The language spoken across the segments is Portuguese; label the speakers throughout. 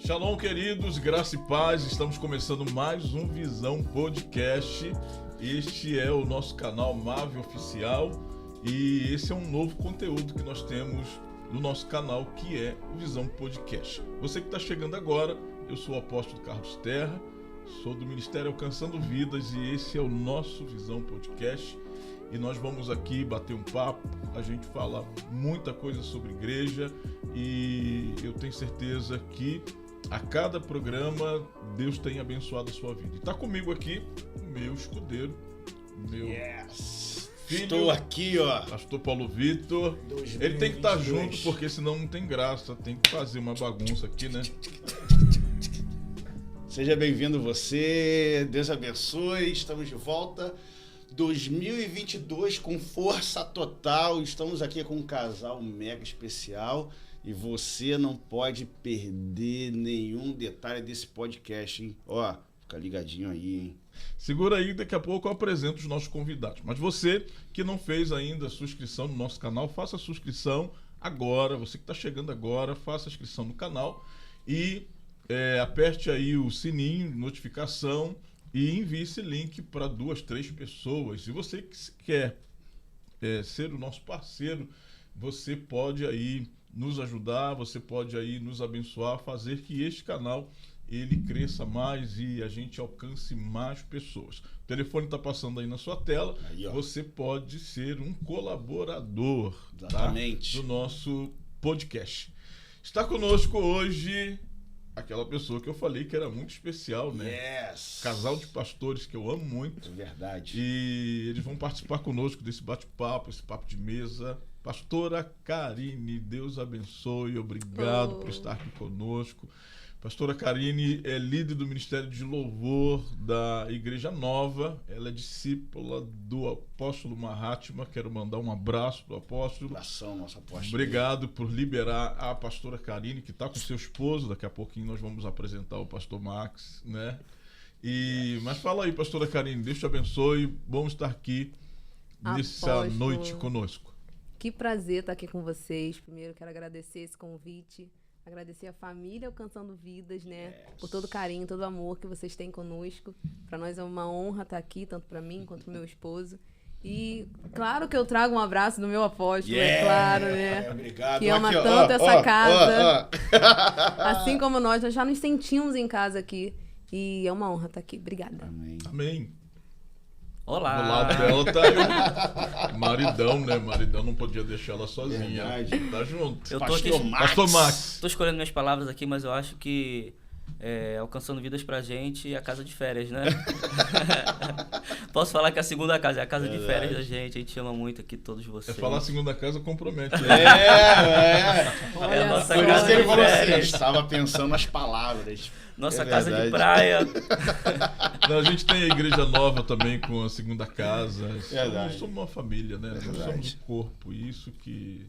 Speaker 1: Shalom, queridos, graça e paz. Estamos começando mais um Visão Podcast. Este é o nosso canal Mave Oficial e esse é um novo conteúdo que nós temos no nosso canal, que é o Visão Podcast. Você que está chegando agora, eu sou o apóstolo Carlos Terra, sou do Ministério Alcançando Vidas e esse é o nosso Visão Podcast. E nós vamos aqui bater um papo, a gente fala muita coisa sobre igreja e eu tenho certeza que a cada programa Deus tem abençoado a sua vida. E está comigo aqui o meu escudeiro, meu filho.
Speaker 2: Estou aqui, ó.
Speaker 1: Pastor Paulo Vitor. Ele tem que estar junto porque senão não tem graça, tem que fazer uma bagunça aqui, né?
Speaker 2: Seja bem-vindo você, Deus abençoe, estamos de volta. 2022 com força total, estamos aqui com um casal mega especial e você não pode perder nenhum detalhe desse podcast, hein? Ó, fica ligadinho aí, hein?
Speaker 1: Segura aí, daqui a pouco eu apresento os nossos convidados. Mas você que não fez ainda a sua inscrição no nosso canal, faça a sua inscrição agora. Você que está chegando agora, faça a inscrição no canal e aperte aí o sininho, notificação, e envie esse link para 2, 3 pessoas. E você que quer ser o nosso parceiro, você pode aí nos ajudar, você pode aí nos abençoar, fazer que este canal ele cresça mais e a gente alcance mais pessoas. O telefone está passando aí na sua tela. Aí, você pode ser um colaborador,
Speaker 2: exatamente,
Speaker 1: tá? Do nosso podcast. Está conosco hoje aquela pessoa que eu falei que era muito especial, né?
Speaker 2: Yes.
Speaker 1: Casal de pastores que eu amo muito.
Speaker 2: É verdade.
Speaker 1: E eles vão participar conosco desse bate-papo, esse papo de mesa. Pastora Karine, Deus abençoe, obrigado por estar aqui conosco. Pastora Karine é líder do Ministério de Louvor da Igreja Nova. Ela é discípula do apóstolo Mahatma. Quero mandar um abraço para o apóstolo.
Speaker 2: Abração, nosso apóstolo.
Speaker 1: Obrigado por liberar a pastora Karine, que está com seu esposo. Daqui a pouquinho nós vamos apresentar o pastor Max, né? Mas fala aí, pastora Karine, Deus te abençoe. Vamos estar aqui nessa noite conosco.
Speaker 3: Que prazer estar aqui com vocês. Primeiro, quero agradecer esse convite. Agradecer a família Alcançando Vidas, né? Por todo o carinho, todo o amor que vocês têm conosco. Para nós é uma honra estar aqui, tanto para mim quanto para o meu esposo. E claro que eu trago um abraço do meu apóstolo, é claro, né?
Speaker 2: Obrigado.
Speaker 3: Que ama tanto essa casa. Assim como nós já nos sentimos em casa aqui. E é uma honra estar aqui. Obrigada.
Speaker 2: Amém.
Speaker 1: Amém.
Speaker 4: Olá.
Speaker 1: Do lado dela tá aí. Maridão, né? Maridão não podia deixar ela sozinha.
Speaker 2: Verdade.
Speaker 1: Tá junto.
Speaker 4: Eu tô
Speaker 1: Pastor Max.
Speaker 4: Tô escolhendo minhas palavras aqui, mas eu acho que Alcançando Vidas pra gente é a casa de férias, né? Posso falar que a segunda casa é a casa de férias da gente. A gente ama muito aqui todos vocês.
Speaker 1: Falar segunda casa compromete.
Speaker 4: É a nossa
Speaker 2: Por isso
Speaker 4: casa
Speaker 2: que ele
Speaker 4: de
Speaker 2: falou assim,
Speaker 4: férias.
Speaker 2: estava pensando nas palavras.
Speaker 4: Nossa casa de praia.
Speaker 1: Não, a gente tem a Igreja Nova também com a segunda casa.
Speaker 2: Verdade.
Speaker 1: Somos uma família, né? Nós somos um corpo. Isso que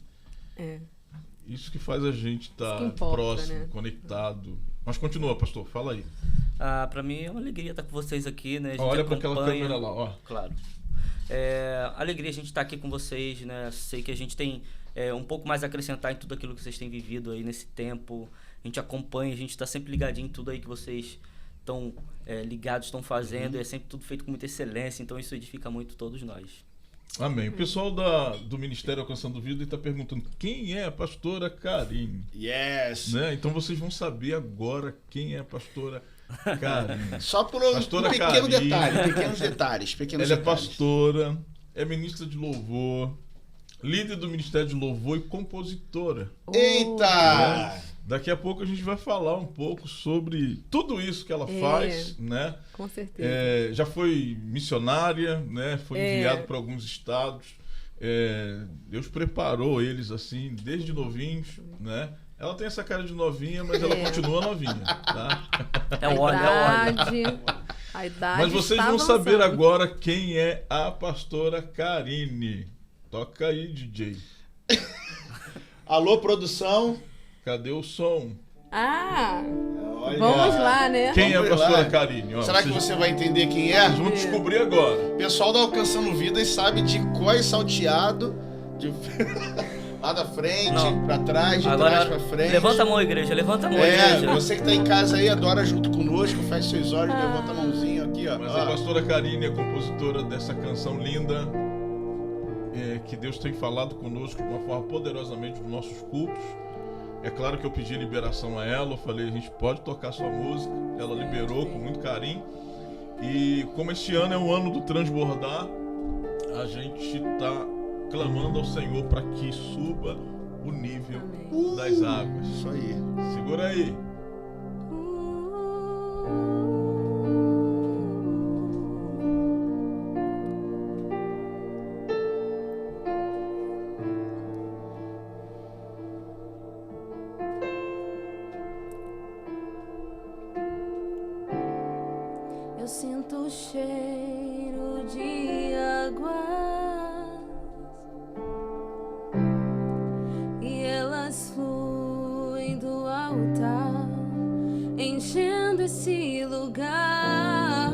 Speaker 1: faz a gente estar próximo, né? Conectado. Mas continua, pastor, fala aí.
Speaker 4: Pra mim é uma alegria estar com vocês aqui, né? A gente
Speaker 1: olha para aquela câmera lá, ó.
Speaker 4: Claro. Alegria a gente estar aqui com vocês, né? Sei que a gente tem um pouco mais a acrescentar em tudo aquilo que vocês têm vivido aí nesse tempo. A gente acompanha, a gente está sempre ligadinho em tudo aí que vocês estão ligados, estão fazendo. É sempre tudo feito com muita excelência, então isso edifica muito todos nós.
Speaker 1: Amém. O pessoal do Ministério Alcançando Vida está perguntando quem é a pastora Karine.
Speaker 2: Yes.
Speaker 1: Né? Então vocês vão saber agora quem é a pastora Karine.
Speaker 2: Só por um pequeno detalhe, pequenos detalhes.
Speaker 1: Ela é pastora, é ministra de louvor, líder do Ministério de Louvor e compositora.
Speaker 2: Eita!
Speaker 1: Daqui a pouco a gente vai falar um pouco sobre tudo isso que ela faz, né?
Speaker 3: Com certeza.
Speaker 1: Já foi missionária, né? Foi enviado para alguns estados. Deus preparou eles assim desde novinhos, né? Ela tem essa cara de novinha, mas ela continua novinha, tá?
Speaker 4: É o óleo.
Speaker 3: A idade.
Speaker 1: Mas vocês vão saber agora quem é a pastora Karine. Toca aí, DJ.
Speaker 2: Alô, produção.
Speaker 1: Cadê o som?
Speaker 2: Olha.
Speaker 3: Vamos lá, né?
Speaker 1: Quem é a pastora Karine? Ó,
Speaker 2: será que você vai entender quem é?
Speaker 1: Vocês vão descobrir agora.
Speaker 2: O pessoal da Alcançando Vidas sabe de cor e salteado. Lá da frente,
Speaker 4: Não.
Speaker 2: pra trás, de
Speaker 4: Agora,
Speaker 2: trás pra frente.
Speaker 4: levanta a mão, igreja. Levanta a mão, igreja.
Speaker 2: Você que tá em casa aí, adora junto conosco, fecha seus olhos, levanta a mãozinha aqui, ó.
Speaker 1: Mas a pastora Karine é compositora dessa canção linda, que Deus tem falado conosco de uma forma poderosamente nos nossos cultos. É claro que eu pedi liberação a ela, eu falei, a gente pode tocar sua música, ela liberou com muito carinho. E como este ano é o ano do transbordar, a gente está clamando ao Senhor para que suba o nível das águas.
Speaker 2: Isso aí.
Speaker 1: Segura aí.
Speaker 3: Eu sinto o cheiro de águas e elas fluem do altar, enchendo esse lugar.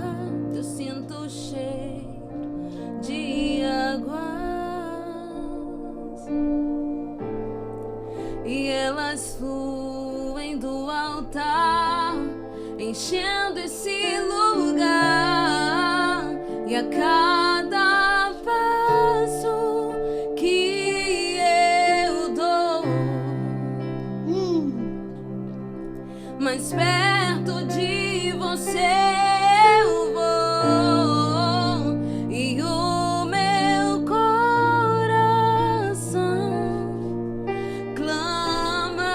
Speaker 3: Eu sinto o cheiro de águas e elas fluem do altar, enchendo esse lugar. E a cada passo que eu dou, mais perto de você eu vou, e o meu coração clama.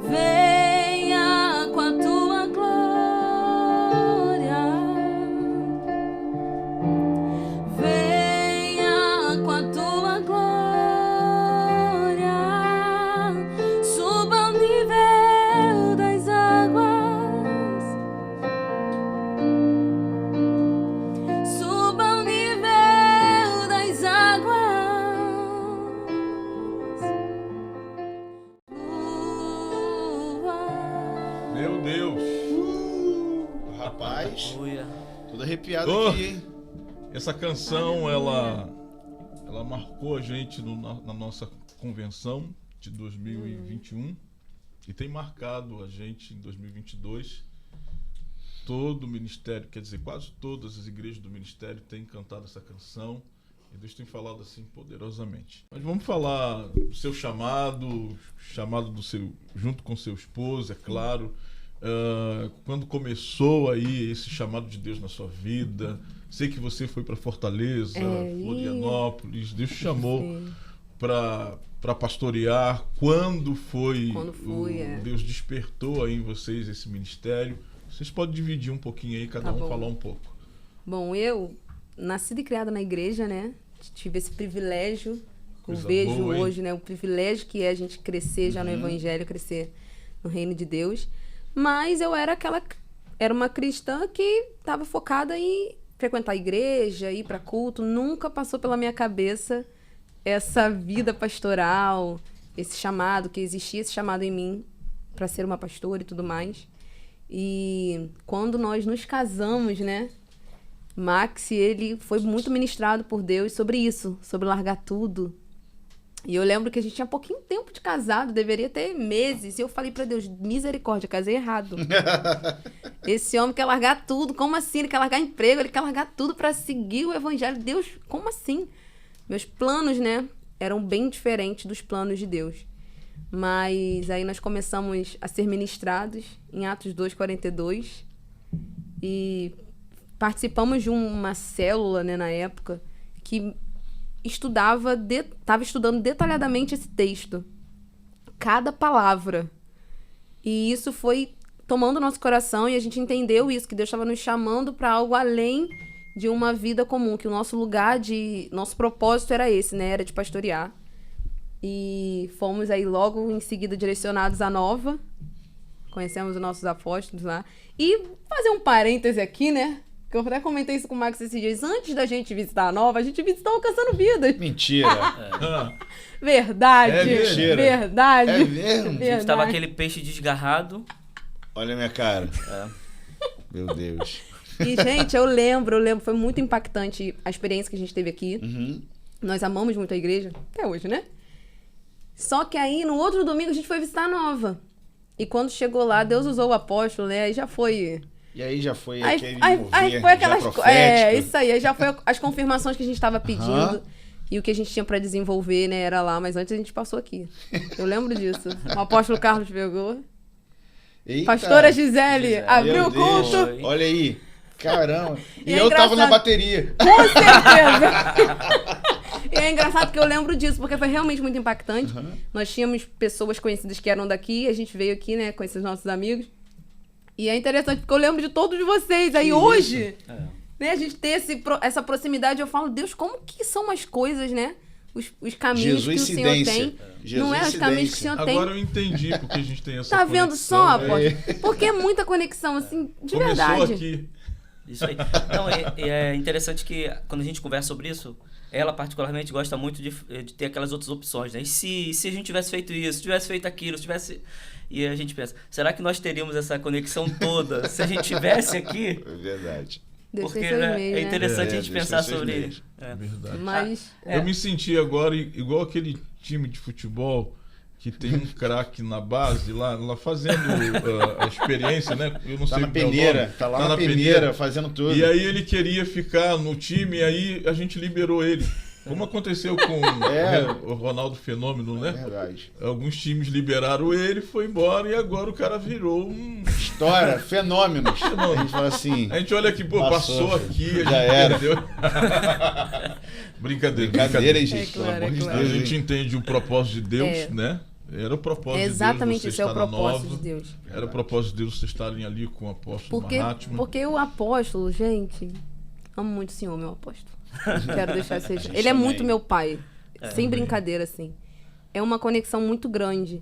Speaker 3: Venha com a tua glória, venha com a tua glória, suba ao nível das águas, suba ao nível das águas.
Speaker 1: Meu Deus.
Speaker 2: Rapaz,
Speaker 4: Aleluia.
Speaker 2: todo arrepiado
Speaker 1: Oh.
Speaker 2: aqui, hein?
Speaker 1: Essa canção, ela marcou a gente na nossa convenção de 2021 e tem marcado a gente em 2022. Todo o ministério, quer dizer, quase todas as igrejas do ministério têm cantado essa canção e Deus tem falado assim poderosamente. Mas vamos falar do seu chamado do seu, junto com seu esposo, é claro. Quando começou aí esse chamado de Deus na sua vida? Sei que você foi para Fortaleza, Florianópolis, Deus te chamou para pastorear. Quando foi, Deus despertou aí em vocês esse ministério? Vocês podem dividir um pouquinho aí, cada um falar um pouco.
Speaker 3: Bom, eu nascida e criada na igreja, né? Tive esse privilégio, que eu
Speaker 1: Coisa
Speaker 3: vejo
Speaker 1: boa, hein?
Speaker 3: hoje, né? O privilégio que é a gente crescer já no evangelho, crescer no reino de Deus. Mas eu era uma cristã que estava focada em frequentar a igreja, ir para culto. Nunca passou pela minha cabeça essa vida pastoral, esse chamado, que existia esse chamado em mim para ser uma pastora e tudo mais. E quando nós nos casamos, né? Max, ele foi muito ministrado por Deus sobre isso, sobre largar tudo. E eu lembro que a gente tinha pouquinho tempo de casado, deveria ter meses. E eu falei pra Deus, misericórdia, casei errado. Esse homem quer largar tudo, como assim? Ele quer largar emprego, ele quer largar tudo pra seguir o evangelho. Deus, como assim? Meus planos, né, eram bem diferentes dos planos de Deus. Mas aí nós começamos a ser ministrados em Atos 2:42 e participamos de uma célula, né, na época, que estava estudando detalhadamente esse texto, cada palavra. E isso foi tomando nosso coração e a gente entendeu isso, que Deus estava nos chamando para algo além de uma vida comum, que o nosso propósito era esse, né, era de pastorear. E fomos aí logo em seguida direcionados à Nova, conhecemos os nossos apóstolos lá. E fazer um parêntese aqui, né? Que eu até comentei isso com o Max esses dias. Antes da gente visitar a Nova, a gente visitou Alcançando Vidas.
Speaker 2: Mentira.
Speaker 3: Verdade.
Speaker 2: É mentira.
Speaker 3: Verdade.
Speaker 2: É mesmo?
Speaker 4: A gente tava aquele peixe desgarrado.
Speaker 2: Olha a minha cara. Meu Deus.
Speaker 3: E, gente, eu lembro, foi muito impactante a experiência que a gente teve aqui. Nós amamos muito a igreja, até hoje, né? Só que aí, no outro domingo, a gente foi visitar a Nova. E quando chegou lá, Deus usou o apóstolo, né? Aí já foi...
Speaker 2: E aí já foi
Speaker 3: aí,
Speaker 2: aquele
Speaker 3: aí foi aquelas...
Speaker 2: profético.
Speaker 3: Isso aí já foi as confirmações que a gente estava pedindo. E o que a gente tinha para desenvolver, né? Era lá, mas antes a gente passou aqui. Eu lembro disso. O apóstolo Carlos pegou.
Speaker 2: Eita,
Speaker 3: Pastora Gisele abriu o culto.
Speaker 2: Olha aí. Caramba. E
Speaker 3: é
Speaker 2: eu tava na bateria.
Speaker 3: Com certeza. E é engraçado que eu lembro disso, porque foi realmente muito impactante. Nós tínhamos pessoas conhecidas que eram daqui, a gente veio aqui, né, com esses nossos amigos. E é interessante, porque eu lembro de todos vocês. Aí hoje, né, a gente ter essa proximidade, eu falo, Deus, como que são as coisas, né? Os caminhos que o Senhor tem. Não é os caminhos que o Senhor tem.
Speaker 1: Agora eu entendi porque a gente tem essa
Speaker 3: conexão. Tá vendo só,
Speaker 1: apóstolo?
Speaker 3: Porque é muita conexão, assim, de
Speaker 1: Começou
Speaker 3: verdade.
Speaker 1: Aqui.
Speaker 4: Isso aí. Não, é interessante que quando a gente conversa sobre isso, ela particularmente gosta muito de ter aquelas outras opções, né? E se a gente tivesse feito isso, tivesse feito aquilo, tivesse... E a gente pensa, será que nós teríamos essa conexão toda se a gente tivesse aqui?
Speaker 2: É verdade.
Speaker 4: Porque é interessante a gente pensar sobre isso.
Speaker 1: É verdade.
Speaker 3: Mas,
Speaker 1: eu me senti agora igual aquele time de futebol que tem um craque na base lá fazendo a experiência, né? Eu não sei
Speaker 2: na peneira, tá lá na peneira fazendo tudo.
Speaker 1: E aí ele queria ficar no time e aí a gente liberou ele. Como aconteceu com o Ronaldo Fenômeno, né?
Speaker 2: É verdade.
Speaker 1: Alguns times liberaram ele, foi embora e agora o cara virou um...
Speaker 2: História, fenômenos. A gente fala assim...
Speaker 1: A gente olha aqui, pô, passou aqui, a gente
Speaker 2: já era.
Speaker 1: perdeu. Brincadeira,
Speaker 2: hein, gente?
Speaker 3: Pelo amor de Deus.
Speaker 1: A gente entende o propósito de Deus, né? Era o propósito de Deus.
Speaker 3: Exatamente, esse é o
Speaker 1: estar na
Speaker 3: propósito
Speaker 1: Nova.
Speaker 3: de Deus.
Speaker 1: Era o propósito de Deus vocês estarem ali com o apóstolo Mahatma.
Speaker 3: Porque o apóstolo, gente, amo muito o Senhor, meu apóstolo. Quero deixar isso. Ele é muito meu pai. Sem brincadeira, assim. É uma conexão muito grande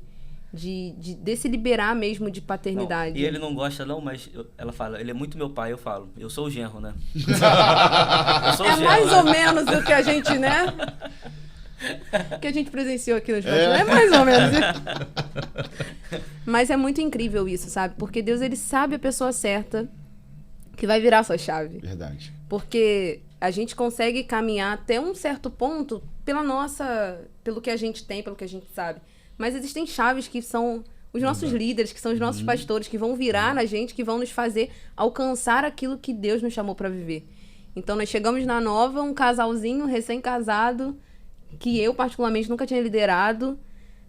Speaker 3: desse liberar mesmo de paternidade.
Speaker 4: Não, e ele não gosta não, mas ela fala, ele é muito meu pai, eu falo. Eu sou o genro, né? Eu sou o genro,
Speaker 3: mais
Speaker 4: né?
Speaker 3: ou menos o que a gente, né? Que a gente presenciou aqui nos é mais ou menos. Mas é muito incrível isso, sabe? Porque Deus, ele sabe a pessoa certa que vai virar a sua chave.
Speaker 2: Verdade.
Speaker 3: Porque a gente consegue caminhar até um certo ponto pelo que a gente tem, pelo que a gente sabe. Mas existem chaves que são os nossos líderes, que são os nossos pastores, que vão virar na gente, que vão nos fazer alcançar aquilo que Deus nos chamou para viver. Então, nós chegamos na Nova, um casalzinho recém-casado, que eu, particularmente, nunca tinha liderado,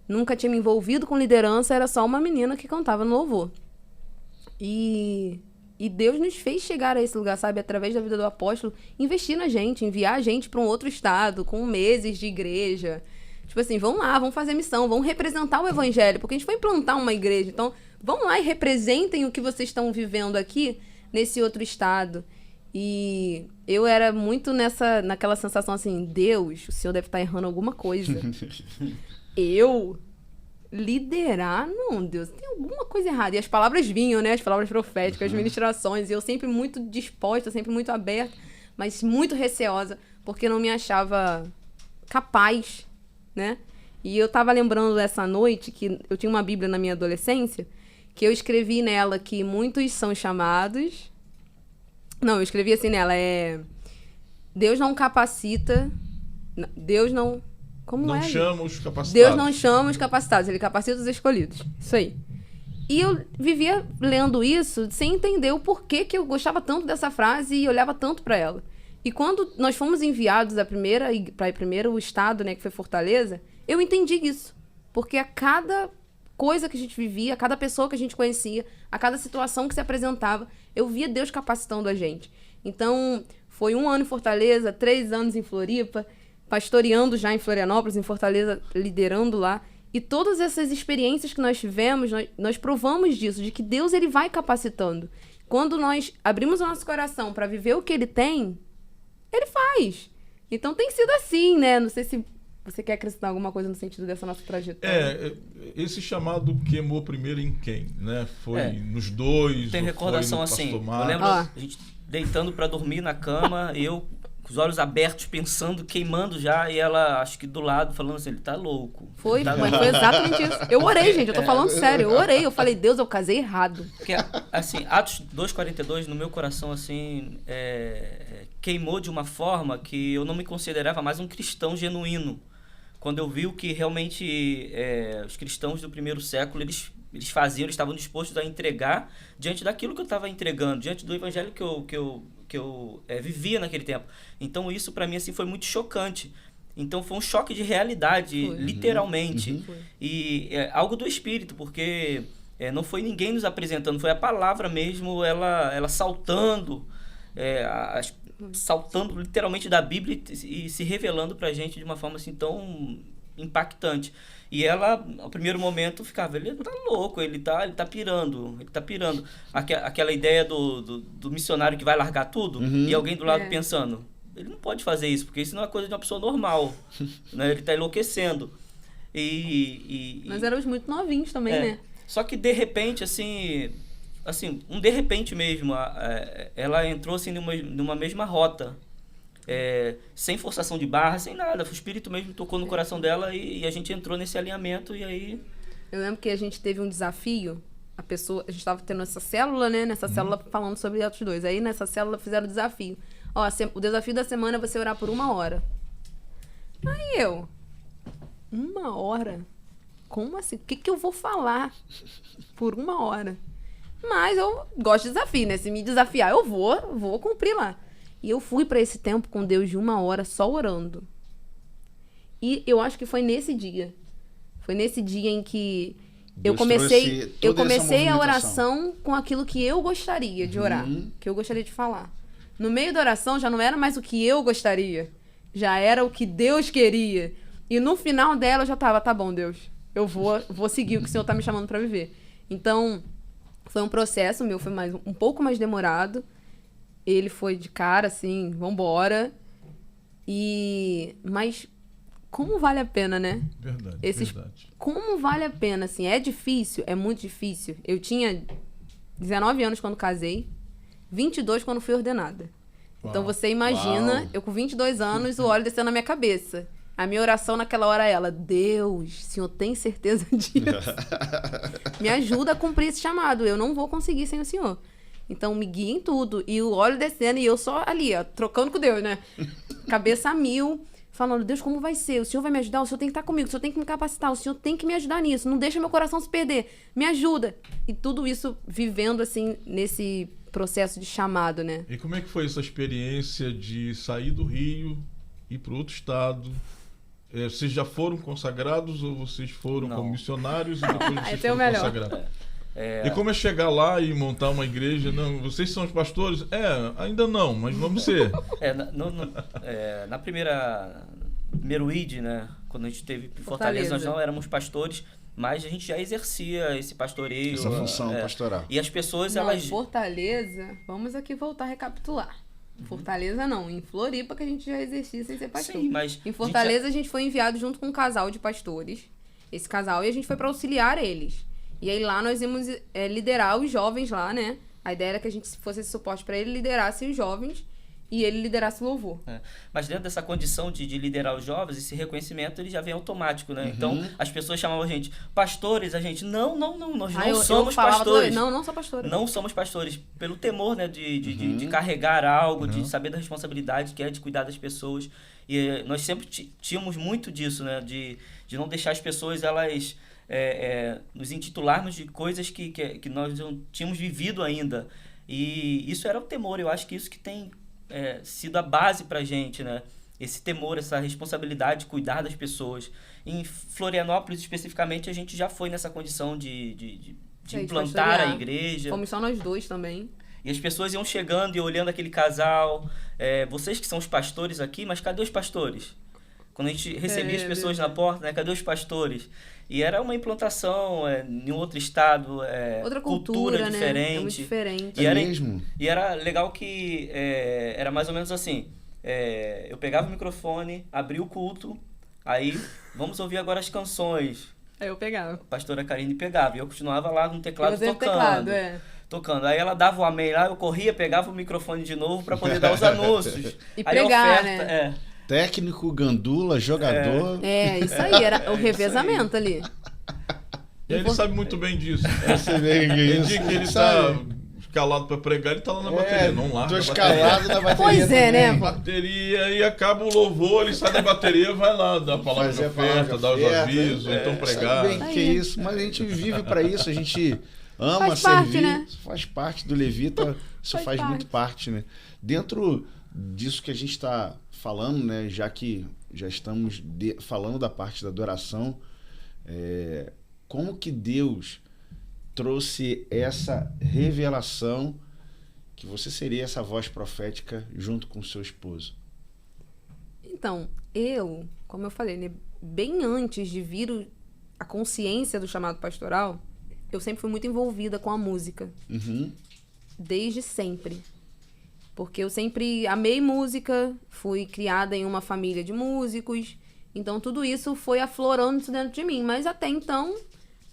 Speaker 3: nunca tinha me envolvido com liderança, era só uma menina que cantava no louvor. E Deus nos fez chegar a esse lugar, sabe? Através da vida do apóstolo, investir na gente, enviar a gente para um outro estado, com meses de igreja. Tipo assim, vão lá, vão fazer missão, vão representar o evangelho, porque a gente foi implantar uma igreja. Então, vão lá e representem o que vocês estão vivendo aqui, nesse outro estado. E eu era muito naquela sensação assim, Deus, o Senhor deve estar errando alguma coisa. Eu liderar? Não, Deus, tem alguma coisa errada. E as palavras vinham, né? As palavras proféticas, as ministrações. E eu sempre muito disposta, sempre muito aberta, mas muito receosa, porque não me achava capaz, né? E eu tava lembrando dessa noite que eu tinha uma Bíblia na minha adolescência, que eu escrevi nela que muitos são chamados... Não, eu escrevi assim nela, Deus não capacita... Deus não... Como
Speaker 1: não
Speaker 3: é?
Speaker 1: chama os capacitados.
Speaker 3: Deus não chama os capacitados, ele capacita os escolhidos. Isso aí. E eu vivia lendo isso sem entender o porquê que eu gostava tanto dessa frase e olhava tanto para ela. E quando nós fomos enviados para primeiro estado, né, que foi Fortaleza, eu entendi isso. Porque a cada coisa que a gente vivia, a cada pessoa que a gente conhecia, a cada situação que se apresentava, eu via Deus capacitando a gente. Então, foi 1 ano em Fortaleza, 3 anos em Floripa, pastoreando já em Florianópolis, em Fortaleza, liderando lá. E todas essas experiências que nós tivemos, nós provamos disso, de que Deus, ele vai capacitando. Quando nós abrimos o nosso coração para viver o que ele tem, ele faz. Então tem sido assim, né? Não sei se você quer acrescentar alguma coisa no sentido dessa nossa trajetória.
Speaker 1: Esse chamado queimou primeiro em quem, né? Foi nos dois,
Speaker 4: tem recordação
Speaker 1: foi no
Speaker 4: assim,
Speaker 1: Pastor
Speaker 4: eu
Speaker 1: Marcos?
Speaker 4: lembro a gente deitando para dormir na cama, eu com os olhos abertos, pensando, queimando já, e ela, acho que do lado, falando assim, ele tá louco.
Speaker 3: Foi exatamente isso. Eu orei, gente, eu tô falando sério, eu orei, eu falei, Deus, eu casei errado.
Speaker 4: Porque, assim, Atos 2:42, no meu coração, assim, queimou de uma forma que eu não me considerava mais um cristão genuíno. Quando eu vi o que realmente os cristãos do primeiro século, eles faziam, eles estavam dispostos a entregar diante daquilo que eu estava entregando, diante do evangelho que eu vivia naquele tempo. Então isso para mim assim foi muito chocante. Então foi um choque de realidade, literalmente. E algo do Espírito, porque não foi ninguém nos apresentando, foi a palavra mesmo, ela saltando, saltando literalmente da Bíblia e se revelando pra gente de uma forma assim tão impactante. E ela, ao primeiro momento, ficava, ele tá louco, ele tá pirando. Aquela ideia do missionário que vai largar tudo e alguém do lado pensando, ele não pode fazer isso, porque isso não é coisa de uma pessoa normal, né? Ele tá enlouquecendo.
Speaker 3: Nós éramos muito novinhos também, né?
Speaker 4: Só que de repente, assim, de repente mesmo, ela entrou assim numa mesma rota. Sem forçação de barra, sem nada. O Espírito mesmo tocou no coração dela e a gente entrou nesse alinhamento e aí...
Speaker 3: Eu lembro que a gente teve um desafio, a gente estava tendo essa célula, né? Nessa célula falando sobre Atos 2. Aí nessa célula fizeram o desafio. O desafio da semana é você orar por 1 hora. Aí 1 hora? Como assim? O que eu vou falar por 1 hora? Mas eu gosto de desafio, né? Se me desafiar, eu vou cumprir lá. E eu fui para esse tempo com Deus de 1 hora só orando. E eu acho que foi nesse dia. Foi nesse dia em que eu comecei a oração com aquilo que eu gostaria de orar, que eu gostaria de falar. No meio da oração já não era mais o que eu gostaria, já era o que Deus queria. E no final dela eu já tava, tá bom, Deus, eu vou seguir o que o Senhor tá me chamando para viver. Então, foi um processo, o meu foi um pouco mais demorado. Ele foi de cara, assim, vambora. Mas como vale a pena, né?
Speaker 1: Verdade.
Speaker 3: Como vale a pena, assim, é difícil, é muito difícil. Eu tinha 19 anos quando casei, 22 quando fui ordenada. Uau. Então você imagina, eu com 22 anos, o óleo descendo na minha cabeça. A minha oração naquela hora é Deus, o Senhor tem certeza disso? Me ajuda a cumprir esse chamado, eu não vou conseguir sem o Senhor. Então me guia em tudo, e o óleo descendo, e eu só ali, trocando com Deus, né? Cabeça a mil, falando, Deus, como vai ser? O Senhor vai me ajudar? O Senhor tem que estar comigo, o Senhor tem que me capacitar, o Senhor tem que me ajudar nisso, não deixa meu coração se perder, me ajuda. E tudo isso vivendo, assim, nesse processo de chamado, né?
Speaker 1: E como é que foi essa experiência de sair do Rio, ir para outro estado? Vocês já foram consagrados ou vocês foram como missionários e depois vocês foram consagrados? E como é chegar lá e montar uma igreja? Não, vocês são os pastores? Ainda não, mas vamos ser.
Speaker 4: Na primeiro ID, né? Quando a gente teve em Fortaleza, nós não éramos pastores, mas a gente já exercia esse pastoreio.
Speaker 2: Essa função pastoral.
Speaker 4: E as pessoas,
Speaker 3: Fortaleza, vamos aqui voltar a recapitular. Fortaleza não, em Floripa que a gente já exercia sem ser pastor.
Speaker 4: Sim, mas
Speaker 3: em Fortaleza a gente foi enviado junto com um casal de pastores, esse casal, e a gente foi para auxiliar eles. E aí lá nós íamos liderar os jovens lá, né? A ideia era que a gente fosse esse suporte para ele, liderasse os jovens e ele liderasse o louvor.
Speaker 4: Mas dentro dessa condição de liderar os jovens, esse reconhecimento ele já vem automático, né? Então as pessoas chamavam a gente pastores, a gente, não, nós não somos pastores.
Speaker 3: Não sou pastora.
Speaker 4: Não somos pastores, pelo temor, né, de carregar algo, de saber da responsabilidade que é de cuidar das pessoas. E nós sempre tínhamos muito disso, né? De não deixar as pessoas, elas... nos intitularmos de coisas que nós não tínhamos vivido ainda. E isso era o temor, eu acho que isso que tem sido a base pra gente, né? Esse temor, essa responsabilidade de cuidar das pessoas. Em Florianópolis, especificamente, a gente já foi nessa condição de implantar a igreja.
Speaker 3: Fomos só nós dois também.
Speaker 4: E as pessoas iam chegando e olhando aquele casal. Vocês que são os pastores aqui, mas cadê os pastores? Quando a gente recebia as pessoas na porta, né? Cadê os pastores? E era uma implantação em outro estado,
Speaker 3: outra cultura
Speaker 4: diferente.
Speaker 3: Né? É muito diferente.
Speaker 4: E era legal que era mais ou menos assim. Eu pegava o microfone, abria o culto, aí vamos ouvir agora as canções.
Speaker 3: Aí eu pegava.
Speaker 4: A pastora Karine pegava, e eu continuava lá no teclado tocando.
Speaker 3: Teclado,
Speaker 4: tocando. Aí ela dava o amém lá, eu corria, pegava o microfone de novo pra poder dar os anúncios.
Speaker 3: E
Speaker 4: Aí
Speaker 3: pregar,
Speaker 4: oferta,
Speaker 3: né?
Speaker 2: Técnico, gandula, jogador.
Speaker 3: Isso aí, era o revezamento ali.
Speaker 1: E ele sabe muito bem disso.
Speaker 2: Você vê que
Speaker 1: Tem
Speaker 2: isso,
Speaker 1: dia que ele
Speaker 2: sabe?
Speaker 1: tá escalado pra pregar, ele tá lá na bateria, não larga
Speaker 2: Tô
Speaker 1: a
Speaker 2: escalado na bateria.
Speaker 3: Pois é, né?
Speaker 2: também.
Speaker 1: bateria e acaba o louvor, ele sai da bateria, vai lá dar a palavra de
Speaker 2: Fazer a palavra
Speaker 1: oferta,
Speaker 2: de
Speaker 1: dar os
Speaker 2: oferta,
Speaker 1: avisos, então pregar.
Speaker 2: Sabe bem que é isso, mas a gente vive pra isso, a gente ama
Speaker 3: Faz parte,
Speaker 2: servir,
Speaker 3: né?
Speaker 2: faz parte do Levita, isso faz muito parte, né? Dentro disso que a gente está falando, né, já que já estamos falando da parte da adoração, como que Deus trouxe essa revelação que você seria essa voz profética junto com seu esposo?
Speaker 3: Então, como eu falei, né, bem antes de vir a consciência do chamado pastoral, eu sempre fui muito envolvida com a música.
Speaker 2: Uhum.
Speaker 3: Desde sempre. Porque eu sempre amei música, fui criada em uma família de músicos, então tudo isso foi aflorando dentro de mim. Mas até então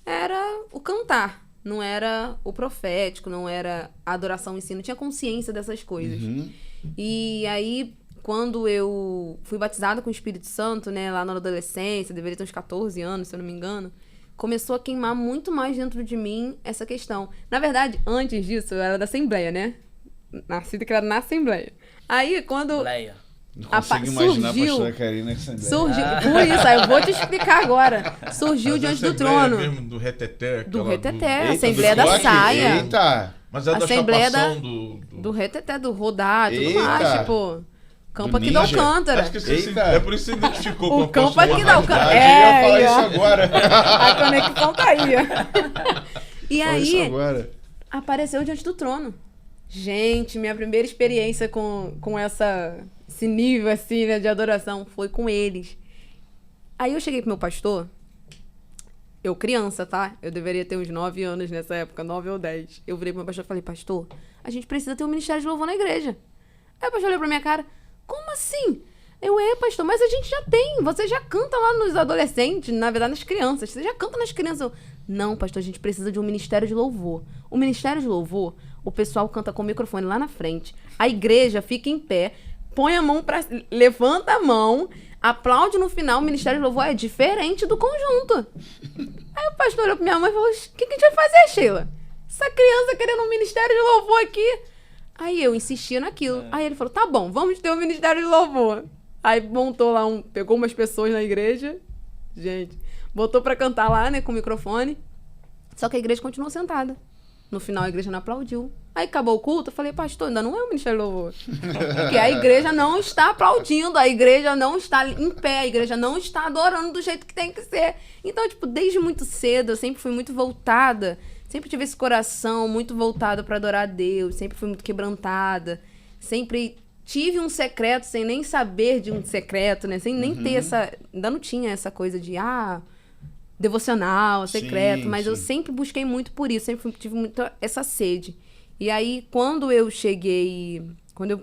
Speaker 3: era o cantar, não era o profético, não era a adoração em si, não tinha consciência dessas coisas.
Speaker 2: Uhum.
Speaker 3: E aí, quando eu fui batizada com o Espírito Santo, né, lá na adolescência, deveria ter uns 14 anos, se eu não me engano, começou a queimar muito mais dentro de mim essa questão. Na verdade, antes disso, eu era da Assembleia, né? Nascida e criada na Assembleia. Aí, quando...
Speaker 4: Leia.
Speaker 2: Não consigo imaginar a pastora Karina que
Speaker 3: Surgiu, por isso, aí eu vou te explicar agora. Surgiu
Speaker 1: Mas
Speaker 3: diante
Speaker 1: a
Speaker 3: do
Speaker 1: Assembleia
Speaker 3: trono.
Speaker 1: mesmo, do reteté.
Speaker 3: Do
Speaker 1: aquela
Speaker 3: reteté,
Speaker 2: Eita,
Speaker 3: Assembleia
Speaker 2: do
Speaker 3: da
Speaker 2: rock?
Speaker 3: Saia.
Speaker 2: Eita!
Speaker 1: Mas é da
Speaker 3: Assembleia
Speaker 1: chapação
Speaker 3: do reteté, do rodar, tudo
Speaker 2: Eita.
Speaker 3: mais, tipo... Campo
Speaker 2: Do
Speaker 3: aqui da
Speaker 2: ninja.
Speaker 3: Alcântara.
Speaker 1: Acho que você
Speaker 2: Eita.
Speaker 1: é por isso que você identificou com
Speaker 3: O
Speaker 1: a
Speaker 3: campo
Speaker 1: apóstola
Speaker 3: aqui da
Speaker 1: Raquel.
Speaker 3: Alcântara.
Speaker 2: Eu ia falar
Speaker 3: aí, ó.
Speaker 2: isso agora.
Speaker 3: A conexão tá aí. E
Speaker 2: Fala isso
Speaker 3: aí,
Speaker 2: agora.
Speaker 3: apareceu diante do trono. Gente, minha primeira experiência com esse nível assim, né, de adoração foi com eles. Aí eu cheguei pro meu pastor, eu criança, tá? Eu deveria ter uns 9 anos nessa época, 9 ou 10. Eu virei pro meu pastor e falei, pastor, a gente precisa ter um ministério de louvor na igreja. Aí o pastor olhou pra minha cara, como assim? Pastor, mas a gente já tem, você já canta lá nos adolescentes, na verdade nas crianças, você já canta nas crianças. Eu, não, pastor, a gente precisa de um ministério de louvor. O ministério de louvor, o pessoal canta com o microfone lá na frente, a igreja fica em pé, põe a mão pra... levanta a mão, aplaude no final, o ministério de louvor é diferente do conjunto. Aí o pastor olhou pra minha mãe e falou, o que a gente vai fazer, Sheila? Essa criança querendo um ministério de louvor aqui. Aí eu insistia naquilo. Aí ele falou, tá bom, vamos ter um ministério de louvor. Aí montou lá pegou umas pessoas na igreja, gente, botou pra cantar lá, né, com o microfone. Só que a igreja continuou sentada. No final a igreja não aplaudiu. Aí acabou o culto, eu falei, pastor, ainda não é o ministério de louvor. Porque a igreja não está aplaudindo, a igreja não está em pé, a igreja não está adorando do jeito que tem que ser. Então, tipo, desde muito cedo eu sempre fui muito voltada, sempre tive esse coração muito voltado pra adorar a Deus, sempre fui muito quebrantada, sempre tive um secreto sem nem saber de um secreto, né? Sem nem ter ainda não tinha essa coisa de, devocional, secreto,
Speaker 2: Sim,
Speaker 3: mas
Speaker 2: sim.
Speaker 3: eu sempre busquei muito por isso, sempre tive muito essa sede. E aí, quando eu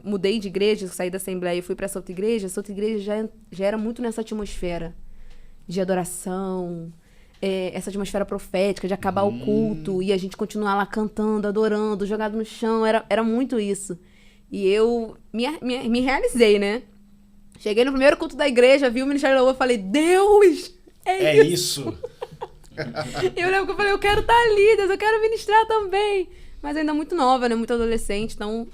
Speaker 3: mudei de igreja, saí da Assembleia e fui pra essa outra igreja já era muito nessa atmosfera de adoração, essa atmosfera profética, de acabar o culto e a gente continuar lá cantando, adorando, jogado no chão, era muito isso. E eu me realizei, né? Cheguei no primeiro culto da igreja, vi o Ministério do Louvor e falei, Deus, é isso. Eu lembro que eu falei, eu quero estar ali, Deus, eu quero ministrar também. Mas ainda muito nova, né? Muito adolescente, então...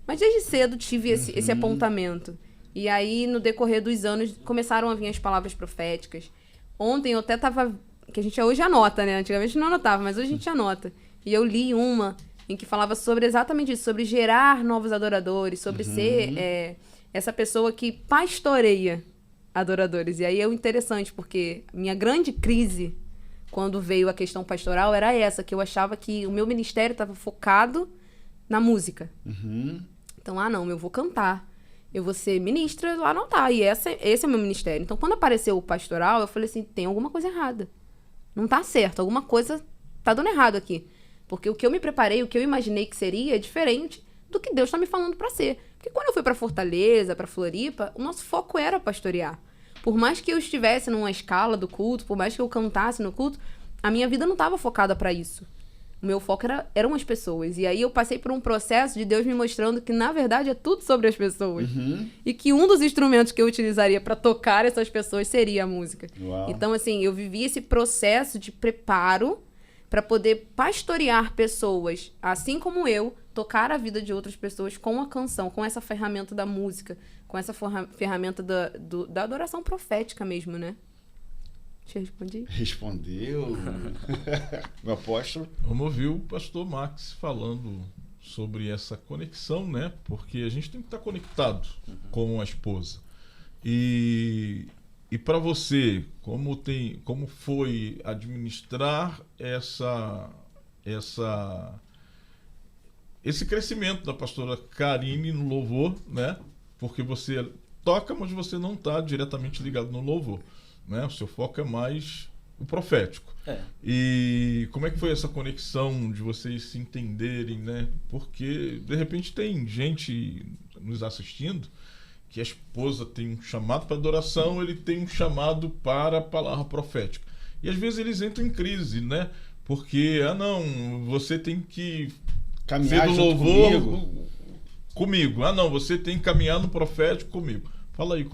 Speaker 3: Mas desde cedo tive esse apontamento. E aí, no decorrer dos anos, começaram a vir as palavras proféticas. Ontem eu até tava... Que a gente hoje anota, né? Antigamente não anotava, mas hoje a gente anota. E eu li uma em que falava sobre exatamente isso, sobre gerar novos adoradores, sobre ser essa pessoa que pastoreia adoradores. E aí é interessante, porque minha grande crise, quando veio a questão pastoral, era essa, que eu achava que o meu ministério estava focado na música. Então, não, eu vou cantar, eu vou ser ministra lá no altar, e esse é o meu ministério. Então, quando apareceu o pastoral, eu falei assim, tem alguma coisa errada. Não tá certo, alguma coisa tá dando errado aqui. Porque o que eu me preparei, o que eu imaginei que seria, é diferente do que Deus tá me falando pra ser. Porque quando eu fui pra Fortaleza, pra Floripa, o nosso foco era pastorear. Por mais que eu estivesse numa escala do culto, por mais que eu cantasse no culto, a minha vida não estava focada para isso. O meu foco eram as pessoas. E aí eu passei por um processo de Deus me mostrando que, na verdade, é tudo sobre as pessoas. E que um dos instrumentos que eu utilizaria para tocar essas pessoas seria a música.
Speaker 2: Uau.
Speaker 3: Então, assim, eu vivi esse processo de preparo para poder pastorear pessoas, assim como eu, tocar a vida de outras pessoas com a canção, com essa ferramenta da música, com essa ferramenta da adoração profética mesmo, né? Te respondi?
Speaker 2: Respondeu. Meu apóstolo.
Speaker 1: Vamos ouvir o pastor Max falando sobre essa conexão, né? Porque a gente tem que estar conectado com a esposa. E para você, como foi administrar esse crescimento da pastora Karine no louvor, né? Porque você toca, mas você não está diretamente ligado no louvor, né? O seu foco é mais o profético. E como é que foi essa conexão de vocês se entenderem, né? Porque de repente tem gente nos assistindo que a esposa tem um chamado para adoração, ele tem um chamado para a palavra profética. E às vezes eles entram em crise, né? Porque, não, você tem que
Speaker 2: caminhar
Speaker 1: ser do
Speaker 2: junto
Speaker 1: louvor comigo. Não, você tem que caminhar no profético comigo. Fala aí,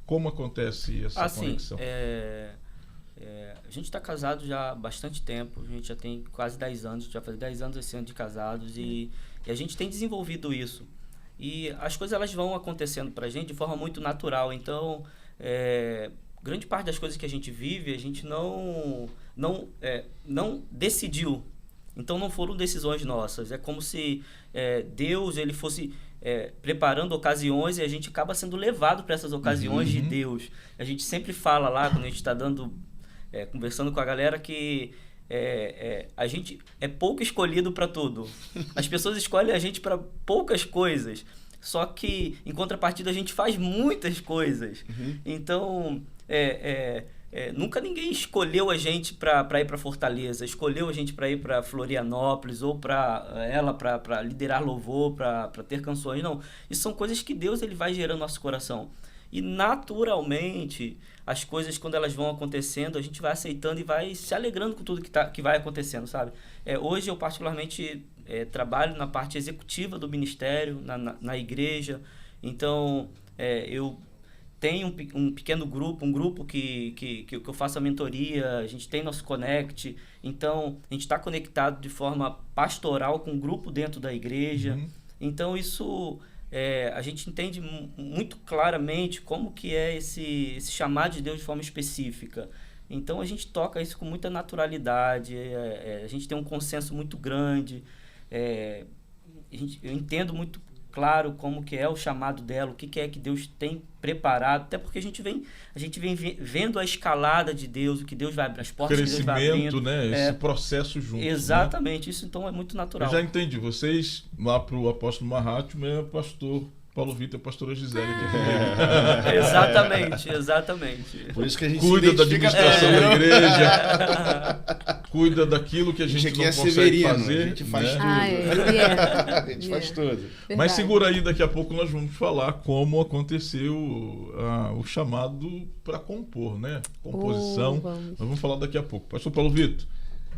Speaker 1: como acontece essa conexão?
Speaker 4: A gente está casado já há bastante tempo, a gente já tem quase 10 anos, já faz 10 anos esse ano de casados e a gente tem desenvolvido isso. E as coisas elas vão acontecendo pra gente de forma muito natural. Então, grande parte das coisas que a gente vive, a gente não decidiu. Então, não foram decisões nossas. É como se Deus ele fosse preparando ocasiões e a gente acaba sendo levado para essas ocasiões de Deus. A gente sempre fala lá, quando a gente está conversando com a galera, que a gente é pouco escolhido para tudo. As pessoas escolhem a gente para poucas coisas. Só que, em contrapartida, a gente faz muitas coisas. Então, nunca ninguém escolheu a gente para ir para Fortaleza, escolheu a gente para ir para Florianópolis ou para liderar louvor, para ter canções. Não, isso são coisas que Deus ele vai gerando no nosso coração. E naturalmente, as coisas quando elas vão acontecendo, a gente vai aceitando e vai se alegrando com tudo que vai acontecendo, sabe? Hoje eu particularmente trabalho na parte executiva do ministério, na igreja. Então, eu tenho um pequeno grupo, um grupo que eu faço a mentoria, a gente tem nosso Connect. Então, a gente está conectado de forma pastoral com um grupo dentro da igreja. Então, isso... a gente entende muito claramente como que é esse chamado de Deus de forma específica. Então, a gente toca isso com muita naturalidade, a gente tem um consenso muito grande, eu entendo muito claro como que é o chamado dela, o que é que Deus tem preparado, até porque a gente vem vendo a escalada de Deus, o que Deus vai abrir, as portas que Deus vai abrindo.
Speaker 1: Crescimento, né? Esse processo junto.
Speaker 4: Exatamente,
Speaker 1: né?
Speaker 4: Isso então é muito natural.
Speaker 1: Eu já entendi, vocês lá pro apóstolo Mahatma é pastor Paulo Vitor e a pastora Gisele aqui.
Speaker 4: Exatamente.
Speaker 2: Por isso que a gente
Speaker 1: cuida da administração da igreja, cuida daquilo que a gente não consegue fazer.
Speaker 2: A gente faz tudo.
Speaker 3: A
Speaker 2: gente faz tudo.
Speaker 3: Verdade.
Speaker 1: Mas segura aí, daqui a pouco nós vamos falar como aconteceu o chamado para compor, né? Composição. Nós vamos falar daqui a pouco. Pastor Paulo Vitor,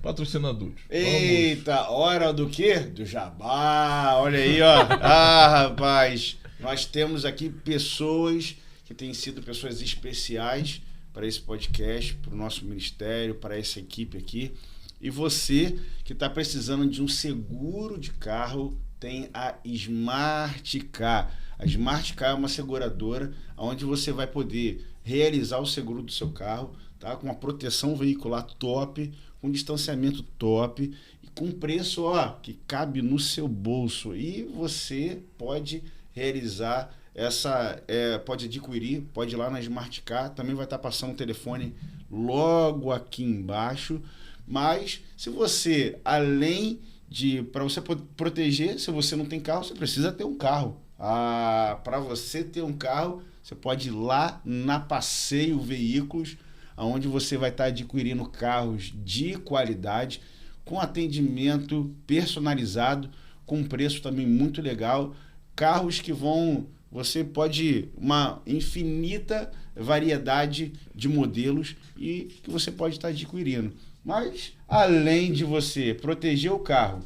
Speaker 1: patrocinadores.
Speaker 2: Eita, hora do quê? Do jabá. Olha aí, ó. Rapaz, nós temos aqui pessoas que têm sido pessoas especiais para esse podcast, para o nosso ministério, para essa equipe aqui. E você que está precisando de um seguro de carro, tem a Smart Car. A Smart Car é uma seguradora onde você vai poder realizar o seguro do seu carro, tá? Com uma proteção veicular top, com distanciamento top e com preço que cabe no seu bolso. E você pode realizar pode adquirir, pode ir lá na Smart Car, também vai estar passando o telefone logo aqui embaixo. Mas se você, além de, para você proteger, se você não tem carro, você precisa ter um carro. Para você ter um carro, você pode ir lá na Passeio Veículos, onde você vai estar adquirindo carros de qualidade, com atendimento personalizado, com preço também muito legal. Carros que você pode, uma infinita variedade de modelos e que você pode estar adquirindo. Mas, além de você proteger o carro,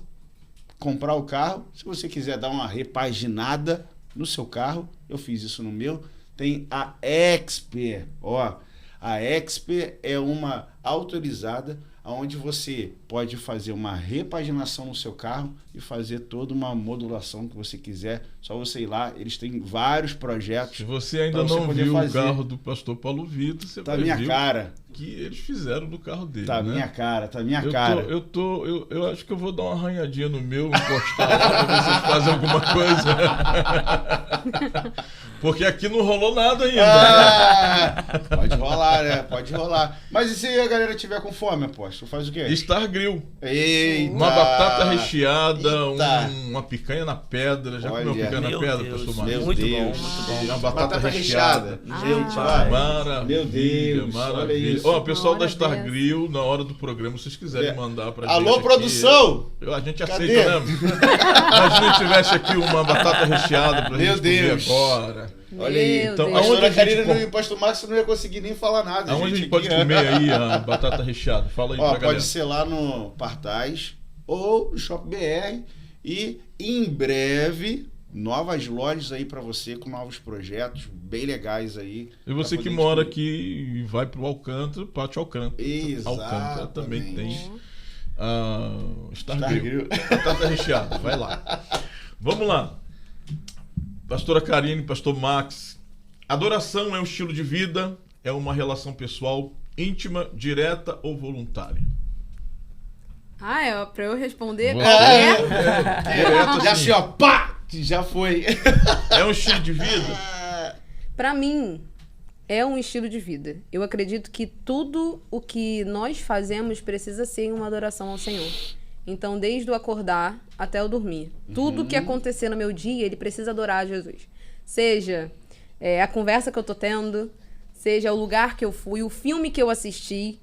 Speaker 2: comprar o carro, se você quiser dar uma repaginada no seu carro, eu fiz isso no meu, tem a Expert. Ó, a Expert é uma autorizada onde você pode fazer uma repaginação no seu carro e fazer toda uma modulação que você quiser. Só você ir lá, eles têm vários projetos.
Speaker 1: Se você ainda não viu o carro do pastor Paulo Vitor, você vai ver
Speaker 2: cara.
Speaker 1: Que eles fizeram no carro dele.
Speaker 2: Tá
Speaker 1: né?
Speaker 2: minha cara, tá minha cara.
Speaker 1: Eu acho que eu vou dar uma arranhadinha no meu, encostar lá pra ver se eles fazem alguma coisa. Porque aqui não rolou nada ainda.
Speaker 2: Pode rolar, né? Pode rolar. Mas e se a galera tiver com fome, aposto? Faz o quê?
Speaker 1: Star Grill.
Speaker 2: Eita!
Speaker 1: Uma batata recheada, uma picanha na pedra. Já comeu picanha na pedra,
Speaker 4: Deus,
Speaker 1: pastor Marcos?
Speaker 4: muito bom.
Speaker 1: Uma batata recheada.
Speaker 2: Gente, vai.
Speaker 1: Maravilha,
Speaker 2: meu Deus,
Speaker 1: maravilha.
Speaker 2: olha isso.
Speaker 1: Ó, pessoal da Star Grill, na hora do programa, se vocês quiserem mandar pra gente.
Speaker 2: Alô, produção!
Speaker 1: A gente aceita mesmo. Imagina se tivesse aqui uma batata recheada pra gente comer agora.
Speaker 2: Olha aí.
Speaker 1: Então,
Speaker 2: a
Speaker 1: aonde a
Speaker 2: Karina
Speaker 1: gente...
Speaker 2: e o pastor Marcos não ia conseguir nem falar nada.
Speaker 1: Aonde a gente pode comer aí a batata recheada? Fala aí pra galera.
Speaker 2: Pode ser lá no Partais ou no Shop BR. E em breve, novas lojas aí pra você, com novos projetos bem legais aí.
Speaker 1: E você que mora aqui e vai pro Alcântara, Pátio Alcântara.
Speaker 2: Exatamente.
Speaker 1: Alcântara também tem Star Grill. Batata recheada, vai lá. Vamos lá. Pastora Karine, pastor Max, adoração é um estilo de vida, é uma relação pessoal íntima, direta ou voluntária?
Speaker 3: É pra eu responder?
Speaker 1: Direto,
Speaker 2: já assim, ó, pá! Já foi.
Speaker 1: É um estilo de vida?
Speaker 3: Pra mim, é um estilo de vida. Eu acredito que tudo o que nós fazemos precisa ser uma adoração ao Senhor. Então, desde o acordar até o dormir. Tudo que acontecer no meu dia, ele precisa adorar a Jesus. Seja a conversa que eu tô tendo, seja o lugar que eu fui, o filme que eu assisti,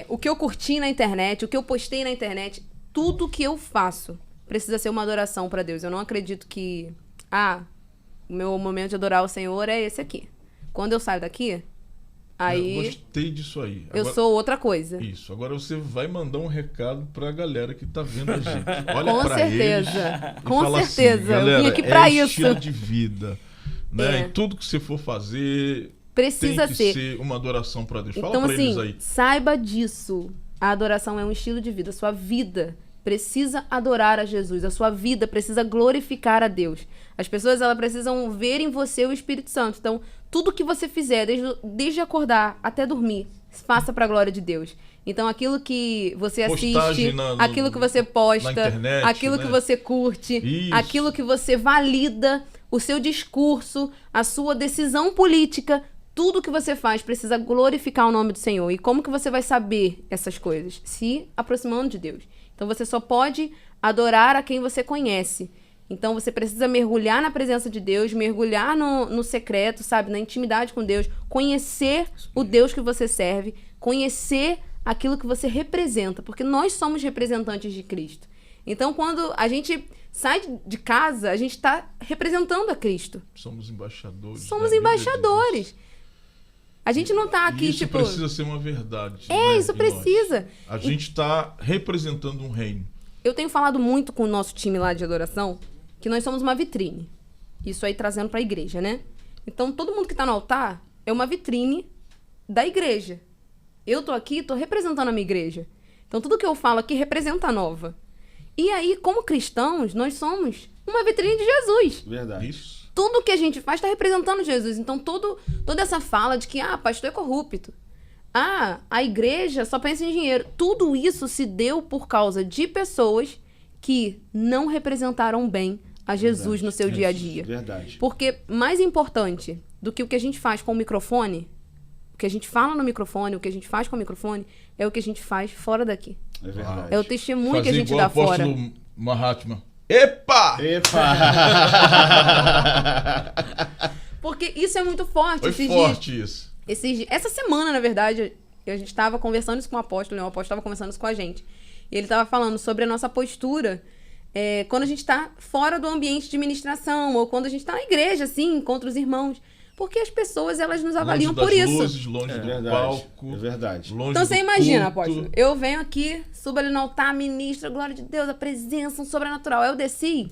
Speaker 3: o que eu curti na internet, o que eu postei na internet. Tudo que eu faço precisa ser uma adoração para Deus. Eu não acredito que, o meu momento de adorar o Senhor é esse aqui. Quando eu saio daqui... Aí,
Speaker 1: eu gostei disso aí.
Speaker 3: Agora, eu sou outra coisa.
Speaker 1: Isso. Agora você vai mandar um recado pra galera que tá vendo a gente. Olha
Speaker 3: com
Speaker 1: pra
Speaker 3: certeza.
Speaker 1: Eles
Speaker 3: com
Speaker 1: fala
Speaker 3: certeza.
Speaker 1: Assim, galera,
Speaker 3: eu vim aqui pra isso.
Speaker 1: Estilo de vida. Né? E tudo que você for fazer
Speaker 3: precisa
Speaker 1: tem que ser uma adoração pra Deus. Fala
Speaker 3: então,
Speaker 1: pra
Speaker 3: assim,
Speaker 1: eles aí.
Speaker 3: Saiba disso. A adoração é um estilo de vida. Sua vida precisa adorar a Jesus. A sua vida precisa glorificar a Deus. As pessoas, elas precisam ver em você o Espírito Santo. Então, tudo que você fizer, desde acordar até dormir, faça para a glória de Deus. Então, aquilo que você assiste, aquilo que você posta, internet, aquilo que você curte, aquilo que você valida, o seu discurso, a sua decisão política, tudo que você faz precisa glorificar o nome do Senhor. E como que você vai saber essas coisas? Se aproximando de Deus. Então, você só pode adorar a quem você conhece. Então, você precisa mergulhar na presença de Deus, mergulhar no secreto, sabe? Na intimidade com Deus, conhecer o Deus que você serve, conhecer aquilo que você representa, porque nós somos representantes de Cristo. Então, quando a gente sai de casa, a gente está representando a Cristo.
Speaker 1: Somos embaixadores.
Speaker 3: Somos embaixadores. A gente não tá aqui,
Speaker 1: isso precisa ser uma verdade.
Speaker 3: Isso precisa.
Speaker 1: A gente está representando um reino.
Speaker 3: Eu tenho falado muito com o nosso time lá de adoração que nós somos uma vitrine. Isso aí trazendo para a igreja, né? Então, todo mundo que tá no altar é uma vitrine da igreja. Eu tô aqui, tô representando a minha igreja. Então, tudo que eu falo aqui representa a Nova. E aí, como cristãos, nós somos uma vitrine de Jesus.
Speaker 2: Verdade.
Speaker 1: Isso.
Speaker 3: Tudo que a gente faz está representando Jesus. Então, toda essa fala de que, pastor é corrupto. A igreja só pensa em dinheiro. Tudo isso se deu por causa de pessoas que não representaram bem a Jesus no seu dia a dia.
Speaker 2: Verdade.
Speaker 3: Porque mais importante do que o que a gente faz com o microfone, o que a gente fala no microfone, o que a gente faz com o microfone, é o que a gente faz fora daqui.
Speaker 2: É verdade.
Speaker 3: É o testemunho que a gente dá fora.
Speaker 1: Mahatma. Epa!
Speaker 3: Porque isso é muito forte.
Speaker 1: Foi forte isso.
Speaker 3: Essa semana, na verdade, a gente estava conversando isso com o apóstolo, né? O apóstolo estava conversando isso com a gente. E ele estava falando sobre a nossa postura quando a gente está fora do ambiente de ministração, ou quando a gente está na igreja, assim, contra os irmãos. Porque as pessoas, elas nos
Speaker 1: Longe
Speaker 3: avaliam
Speaker 1: das
Speaker 3: por isso.
Speaker 1: luzes, longe do palco.
Speaker 2: É verdade.
Speaker 1: Longe
Speaker 3: Então
Speaker 1: do
Speaker 3: você imagina,
Speaker 1: culto.
Speaker 3: apóstolo, eu venho aqui, subo ali no altar, ministro, glória de Deus, a presença, um sobrenatural. Aí eu desci,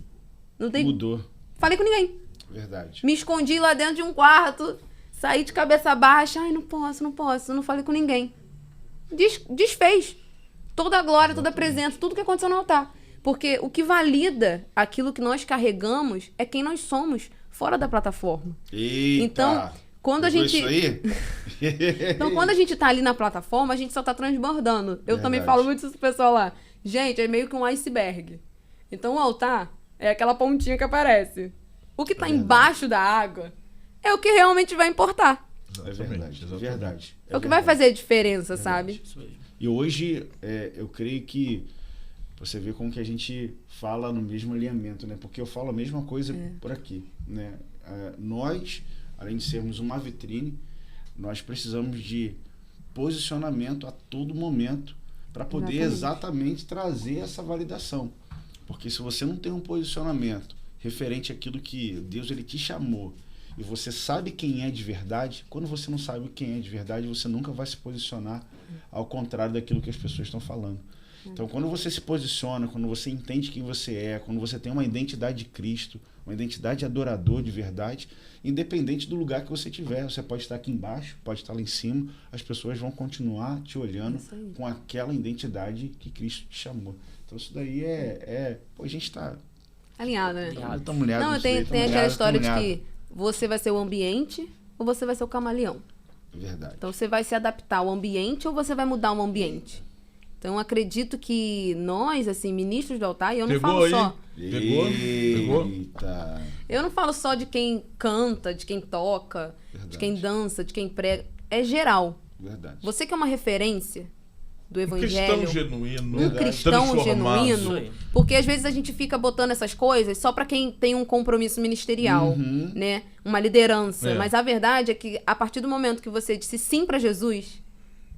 Speaker 3: não tem...
Speaker 2: Mudou.
Speaker 3: Falei com ninguém.
Speaker 2: Verdade.
Speaker 3: Me escondi lá dentro de um quarto, saí de cabeça baixa, ai, não posso, não falei com ninguém. Desfez toda a glória, toda a presença, tudo que aconteceu no altar. Porque o que valida aquilo que nós carregamos é quem nós somos fora da plataforma.
Speaker 2: Eita.
Speaker 3: Então, quando a
Speaker 2: Pegou
Speaker 3: gente...
Speaker 2: isso aí?
Speaker 3: Então, quando a gente tá ali na plataforma, a gente só tá transbordando. Eu também
Speaker 2: Verdade.
Speaker 3: falo muito isso pro pessoal lá. Gente, é meio que um iceberg. Então, o altar é aquela pontinha que aparece. O que tá embaixo da água é o que realmente vai importar.
Speaker 2: É verdade.
Speaker 1: Exatamente.
Speaker 2: Verdade.
Speaker 3: É o que vai fazer a diferença, sabe?
Speaker 4: Isso mesmo.
Speaker 2: E hoje, eu creio que você vê como que a gente fala no mesmo alinhamento, né? Porque eu falo a mesma coisa por aqui, né? Nós, além de sermos uma vitrine, nós precisamos de posicionamento a todo momento para poder exatamente trazer essa validação. Porque se você não tem um posicionamento referente àquilo que Deus ele te chamou e você sabe quem é de verdade, quando você não sabe quem é de verdade, você nunca vai se posicionar ao contrário daquilo que as pessoas estão falando. Então, quando você se posiciona, quando você entende quem você é, quando você tem uma identidade de Cristo, uma identidade de adorador de verdade, independente do lugar que você estiver, você pode estar aqui embaixo, pode estar lá em cima, as pessoas vão continuar te olhando com aquela identidade que Cristo te chamou. Então, isso daí Pô, a gente está...
Speaker 3: Alinhado, né?
Speaker 2: Estamos ligados
Speaker 3: Não,
Speaker 2: nisso
Speaker 3: tem
Speaker 2: daí, tamo
Speaker 3: aquela
Speaker 2: ligado,
Speaker 3: história
Speaker 2: tamo
Speaker 3: de
Speaker 2: ligado.
Speaker 3: que você vai ser o ambiente ou você vai ser o camaleão.
Speaker 2: Verdade.
Speaker 3: Então, você vai se adaptar ao ambiente ou você vai mudar o ambiente. Então, eu acredito que nós, assim, ministros do altar, e eu não
Speaker 1: Pegou
Speaker 3: falo
Speaker 1: aí?
Speaker 3: só...
Speaker 1: Pegou?
Speaker 2: Eita.
Speaker 3: Eu não falo só de quem canta, de quem toca, de quem dança, de quem prega. É geral.
Speaker 2: Verdade.
Speaker 3: Você que é uma referência do
Speaker 1: Um
Speaker 3: evangelho,
Speaker 1: cristão genuíno.
Speaker 3: um cristão
Speaker 1: transformado.
Speaker 3: genuíno,
Speaker 4: Isso aí.
Speaker 3: porque às vezes a gente fica botando essas coisas só pra quem tem um compromisso ministerial, né? Uma liderança.
Speaker 1: É.
Speaker 3: Mas a verdade é que a partir do momento que você disse sim pra Jesus,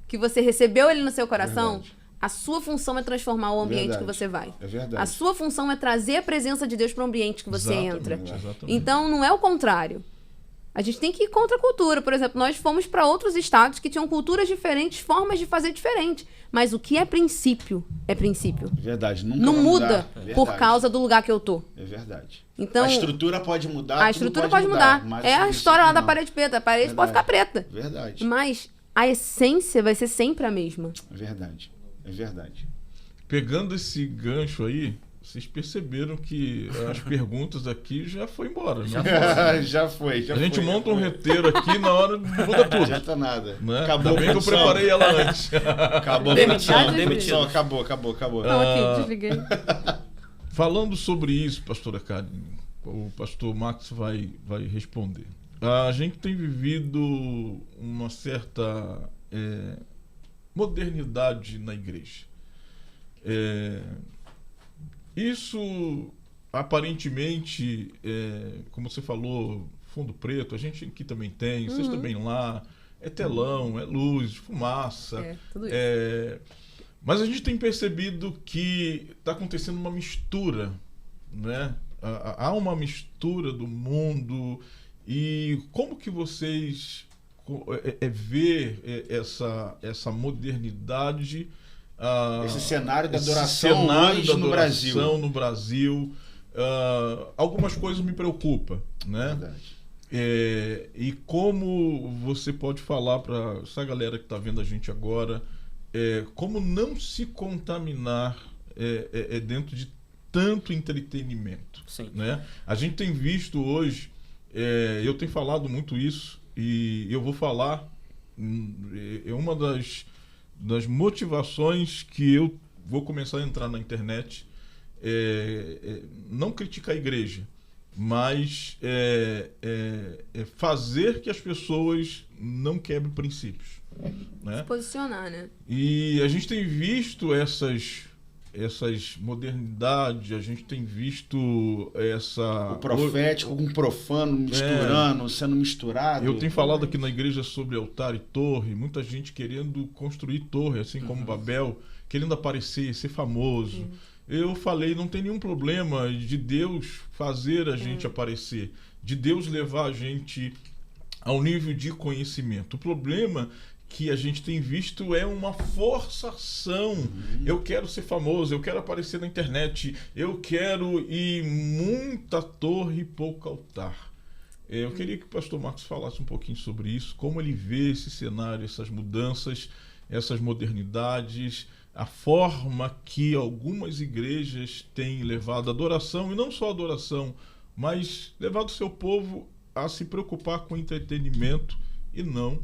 Speaker 3: que você recebeu ele no seu coração,
Speaker 2: Verdade.
Speaker 3: a sua função é transformar o ambiente
Speaker 2: Verdade.
Speaker 3: que você vai.
Speaker 2: É verdade.
Speaker 3: A sua função é trazer a presença de Deus para o ambiente que você entra.
Speaker 1: Exatamente.
Speaker 3: Então, não é o contrário. A gente tem que ir contra a cultura. Por exemplo, nós fomos para outros estados que tinham culturas diferentes, formas de fazer diferentes. Mas o que é princípio, é princípio.
Speaker 2: Verdade. Nunca
Speaker 3: Não
Speaker 2: vai
Speaker 3: muda
Speaker 2: mudar.
Speaker 3: por
Speaker 2: Verdade.
Speaker 3: causa do lugar que eu tô.
Speaker 2: É verdade.
Speaker 3: Então,
Speaker 2: A estrutura pode mudar.
Speaker 3: a
Speaker 2: tudo
Speaker 3: estrutura pode mudar.
Speaker 2: mas
Speaker 3: É a
Speaker 2: o
Speaker 3: história lá
Speaker 2: princípio
Speaker 3: da
Speaker 2: não.
Speaker 3: parede preta. A parede pode ficar preta.
Speaker 2: Verdade.
Speaker 3: Mas a essência vai ser sempre a mesma.
Speaker 2: É verdade. É verdade.
Speaker 1: Pegando esse gancho aí, vocês perceberam que as perguntas aqui já foi embora, né?
Speaker 2: Já foi.
Speaker 1: A gente monta um roteiro aqui na hora muda
Speaker 2: Não
Speaker 1: tudo.
Speaker 2: adianta nada.
Speaker 1: Né?
Speaker 2: Acabou
Speaker 1: Ainda bem que eu
Speaker 2: produção.
Speaker 1: preparei ela antes.
Speaker 2: Acabou a
Speaker 4: Demitido,
Speaker 2: produção.
Speaker 4: demitido.
Speaker 2: Acabou.
Speaker 3: Não, aqui, desliguei.
Speaker 1: Falando sobre isso, pastora Karen, o pastor Max vai responder. A gente tem vivido uma certa modernidade na igreja. Isso, aparentemente, como você falou, fundo preto, a gente aqui também tem, vocês também lá, é telão, é luz, fumaça.
Speaker 3: Tudo isso.
Speaker 1: Mas a gente tem percebido que está acontecendo uma mistura, né? Há uma mistura do mundo. E como que vocês vê essa modernidade,
Speaker 2: Esse cenário da
Speaker 1: esse
Speaker 2: adoração
Speaker 1: cenário
Speaker 2: hoje
Speaker 1: da
Speaker 2: no Brasil?
Speaker 1: adoração no Brasil? Algumas coisas me preocupam, né?
Speaker 2: Verdade.
Speaker 1: E como você pode falar para essa galera que está vendo a gente agora, como não se contaminar dentro de tanto entretenimento?
Speaker 4: Sim.
Speaker 1: Né? A gente tem visto hoje, eu tenho falado muito isso, e eu vou falar, é uma das motivações que eu vou começar a entrar na internet, não criticar a igreja, mas fazer que as pessoas não quebrem princípios. Né?
Speaker 3: Se posicionar, né?
Speaker 1: E a gente tem visto essas modernidades, a gente tem visto
Speaker 2: O profético com o profano misturando, sendo misturado.
Speaker 1: Eu tenho falado aqui na igreja sobre altar e torre, muita gente querendo construir torre, assim como Babel, querendo aparecer, ser famoso. Eu falei, não tem nenhum problema de Deus fazer a gente aparecer, de Deus levar a gente ao nível de conhecimento. O problema que a gente tem visto é uma forçação. Eu quero ser famoso, eu quero aparecer na internet, eu quero ir muita torre e pouco altar. Eu queria que o pastor Marcos falasse um pouquinho sobre isso, como ele vê esse cenário, essas mudanças, essas modernidades, a forma que algumas igrejas têm levado a adoração, e não só a adoração, mas levado o seu povo a se preocupar com entretenimento e não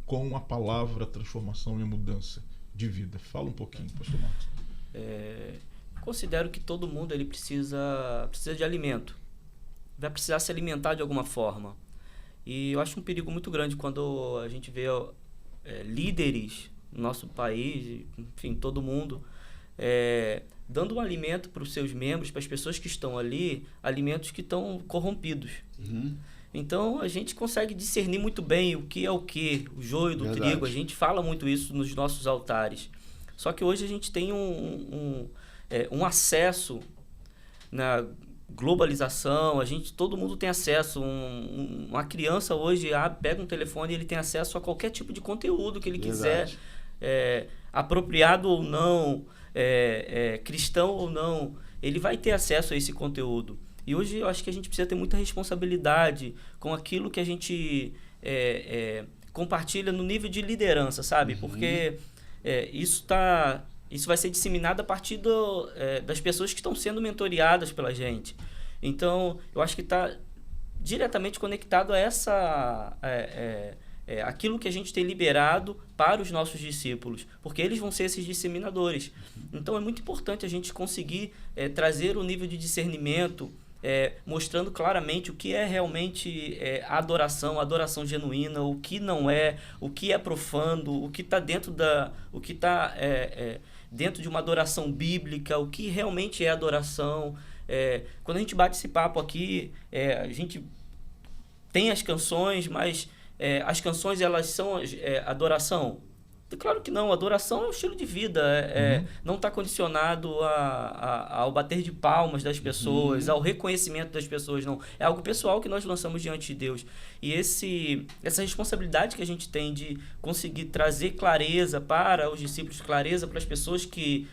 Speaker 1: com a palavra transformação e mudança de vida. Fala um pouquinho, pastor Marcos.
Speaker 4: Considero que todo mundo ele precisa de alimento. Vai precisar se alimentar de alguma forma. E eu acho um perigo muito grande quando a gente vê líderes no nosso país, enfim, todo mundo, dando um alimento para os seus membros, para as pessoas que estão ali, alimentos que estão corrompidos. Então, a gente consegue discernir muito bem o que é o joio do trigo. A gente fala muito isso nos nossos altares. Só que hoje a gente tem um acesso na globalização, todo mundo tem acesso. Uma criança hoje pega um telefone e ele tem acesso a qualquer tipo de conteúdo que ele quiser, apropriado ou não, cristão ou não, ele vai ter acesso a esse conteúdo. E hoje eu acho que a gente precisa ter muita responsabilidade com aquilo que a gente compartilha no nível de liderança, sabe? Porque isso vai ser disseminado a partir das pessoas que estão sendo mentoreadas pela gente. Então, eu acho que está diretamente conectado a aquilo que a gente tem liberado para os nossos discípulos, porque eles vão ser esses disseminadores. Então, é muito importante a gente conseguir trazer um nível de discernimento, mostrando claramente o que é realmente a adoração genuína, o que não é, o que é profano, o que está dentro dentro de uma adoração bíblica, o que realmente é adoração. Quando a gente bate esse papo aqui, a gente tem as canções, mas as canções elas são adoração? Claro que não, adoração é um estilo de vida, não está condicionado ao bater de palmas das pessoas, ao reconhecimento das pessoas, não. É algo pessoal que nós lançamos diante de Deus. E essa responsabilidade que a gente tem de conseguir trazer clareza para os discípulos, clareza para as pessoas que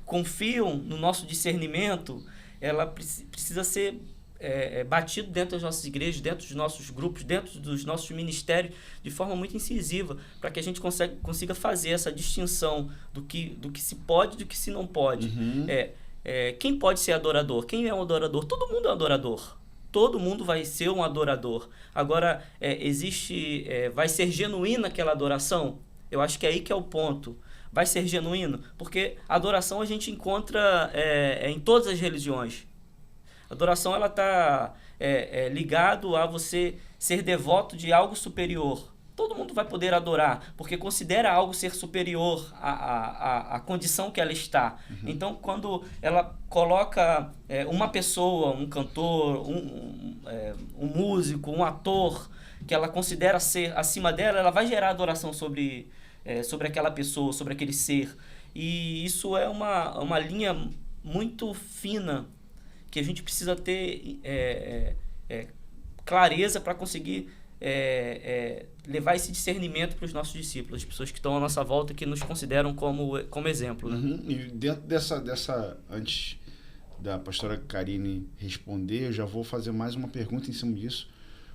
Speaker 4: confiam no nosso discernimento, ela precisa ser batido dentro das nossas igrejas, dentro dos nossos grupos, dentro dos nossos ministérios, de forma muito incisiva, para que a gente consiga fazer essa distinção do que se pode e do que se não pode. Quem pode ser adorador? Quem é um adorador? Todo mundo é um adorador. Todo mundo vai ser um adorador. Agora, vai ser genuína aquela adoração? Eu acho que é aí que é o ponto. Vai ser genuíno? Porque a adoração a gente encontra em todas as religiões. A adoração ela está ligado a você ser devoto de algo superior. Todo mundo vai poder adorar, porque considera algo ser superior à condição que ela está. Então, quando ela coloca uma pessoa, um cantor, um músico, um ator, que ela considera ser acima dela, ela vai gerar adoração sobre aquela pessoa, sobre aquele ser. E isso é uma linha muito fina, que a gente precisa ter clareza para conseguir levar esse discernimento para os nossos discípulos, as pessoas que estão à nossa volta, que nos consideram como exemplo. Né?
Speaker 2: E dentro dessa, antes da pastora Karine responder, eu já vou fazer mais uma pergunta em cima disso,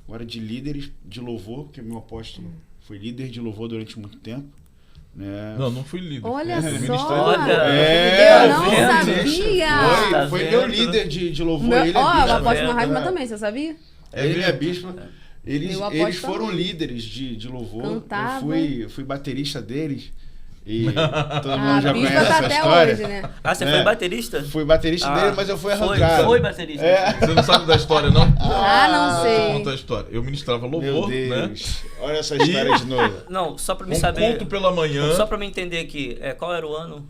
Speaker 2: agora de líderes de louvor, porque meu apóstolo foi líder de louvor durante muito tempo.
Speaker 1: Não fui líder.
Speaker 3: Olha só!
Speaker 2: Eu
Speaker 3: não sabia!
Speaker 2: Foi meu líder de louvor. Ele
Speaker 3: o apóstolo Marragma também, você sabia?
Speaker 2: Ele é bispo. Eles foram líderes de louvor.
Speaker 3: Cantava.
Speaker 2: Eu fui baterista deles. E todo mundo já conhece
Speaker 3: tá
Speaker 2: essa
Speaker 3: até
Speaker 2: história.
Speaker 3: Hoje, né?
Speaker 4: Você foi baterista?
Speaker 2: Fui baterista dele, mas eu fui arrancado.
Speaker 4: Foi baterista.
Speaker 1: Você não sabe da história, não?
Speaker 3: Não sei.
Speaker 1: Vou contar a história. Eu ministrava louvor,
Speaker 2: Meu Deus.
Speaker 1: né?
Speaker 2: Olha essa história de novo.
Speaker 4: Não, só pra me saber.
Speaker 1: Culto pela manhã.
Speaker 4: Só pra me entender aqui, qual era o ano?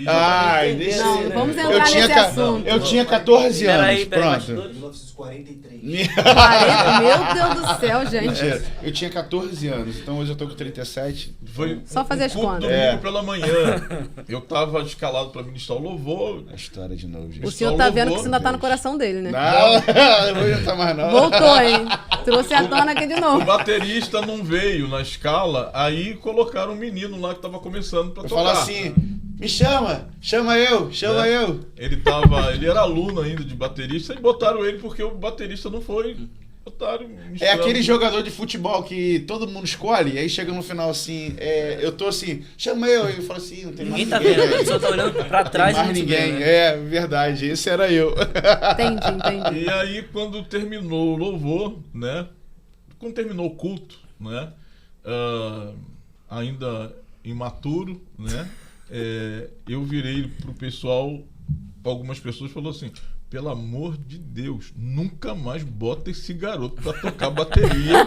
Speaker 2: Ai,
Speaker 4: entender,
Speaker 2: deixa
Speaker 3: Não,
Speaker 4: né?
Speaker 3: vamos
Speaker 2: eu
Speaker 3: entrar
Speaker 2: tinha
Speaker 3: nesse
Speaker 2: ca-
Speaker 3: assunto.
Speaker 2: Eu tinha 14 anos,
Speaker 4: Peraí,
Speaker 2: pronto.
Speaker 4: bastidores.
Speaker 5: 1943.
Speaker 3: Meu Deus do céu, gente.
Speaker 2: Mentira. Eu tinha 14 anos, então hoje eu tô com 37.
Speaker 1: Foi
Speaker 3: Só fazer as
Speaker 1: culto
Speaker 3: contas.
Speaker 1: domingo pela manhã. Eu tava escalado pra ministrar o louvor.
Speaker 2: A história de novo,
Speaker 3: O
Speaker 2: gente.
Speaker 3: senhor tá vendo que
Speaker 1: louvor,
Speaker 3: isso ainda tá no
Speaker 2: Deus.
Speaker 3: coração dele, né?
Speaker 2: Não, hoje não tá mais não.
Speaker 3: Voltou, hein? Trouxe a tona aqui de
Speaker 1: O
Speaker 3: novo.
Speaker 1: baterista não veio na escala, aí colocaram um menino lá que tava começando pra
Speaker 2: Eu
Speaker 1: tocar.
Speaker 2: falo assim, me chama eu.
Speaker 1: Ele era aluno ainda de baterista e botaram ele porque o baterista não foi. Botaram
Speaker 2: É
Speaker 1: misturando.
Speaker 2: aquele jogador de futebol que todo mundo escolhe, e aí chega no final assim, eu tô assim, chama eu. E eu falo assim, não tem mais
Speaker 4: Ninguém tá
Speaker 2: ninguém.
Speaker 4: vendo, a pessoa tá olhando pra
Speaker 2: Não
Speaker 4: trás
Speaker 2: tem
Speaker 4: e
Speaker 2: mais
Speaker 4: não te
Speaker 2: ninguém.
Speaker 4: vê, né?
Speaker 2: É, verdade, esse era eu.
Speaker 3: Entendi.
Speaker 1: E aí, quando terminou o louvor, né? Quando terminou o culto, né? Ainda imaturo, né? Eu virei pro pessoal, algumas pessoas falaram assim: pelo amor de Deus, nunca mais bota esse garoto pra tocar bateria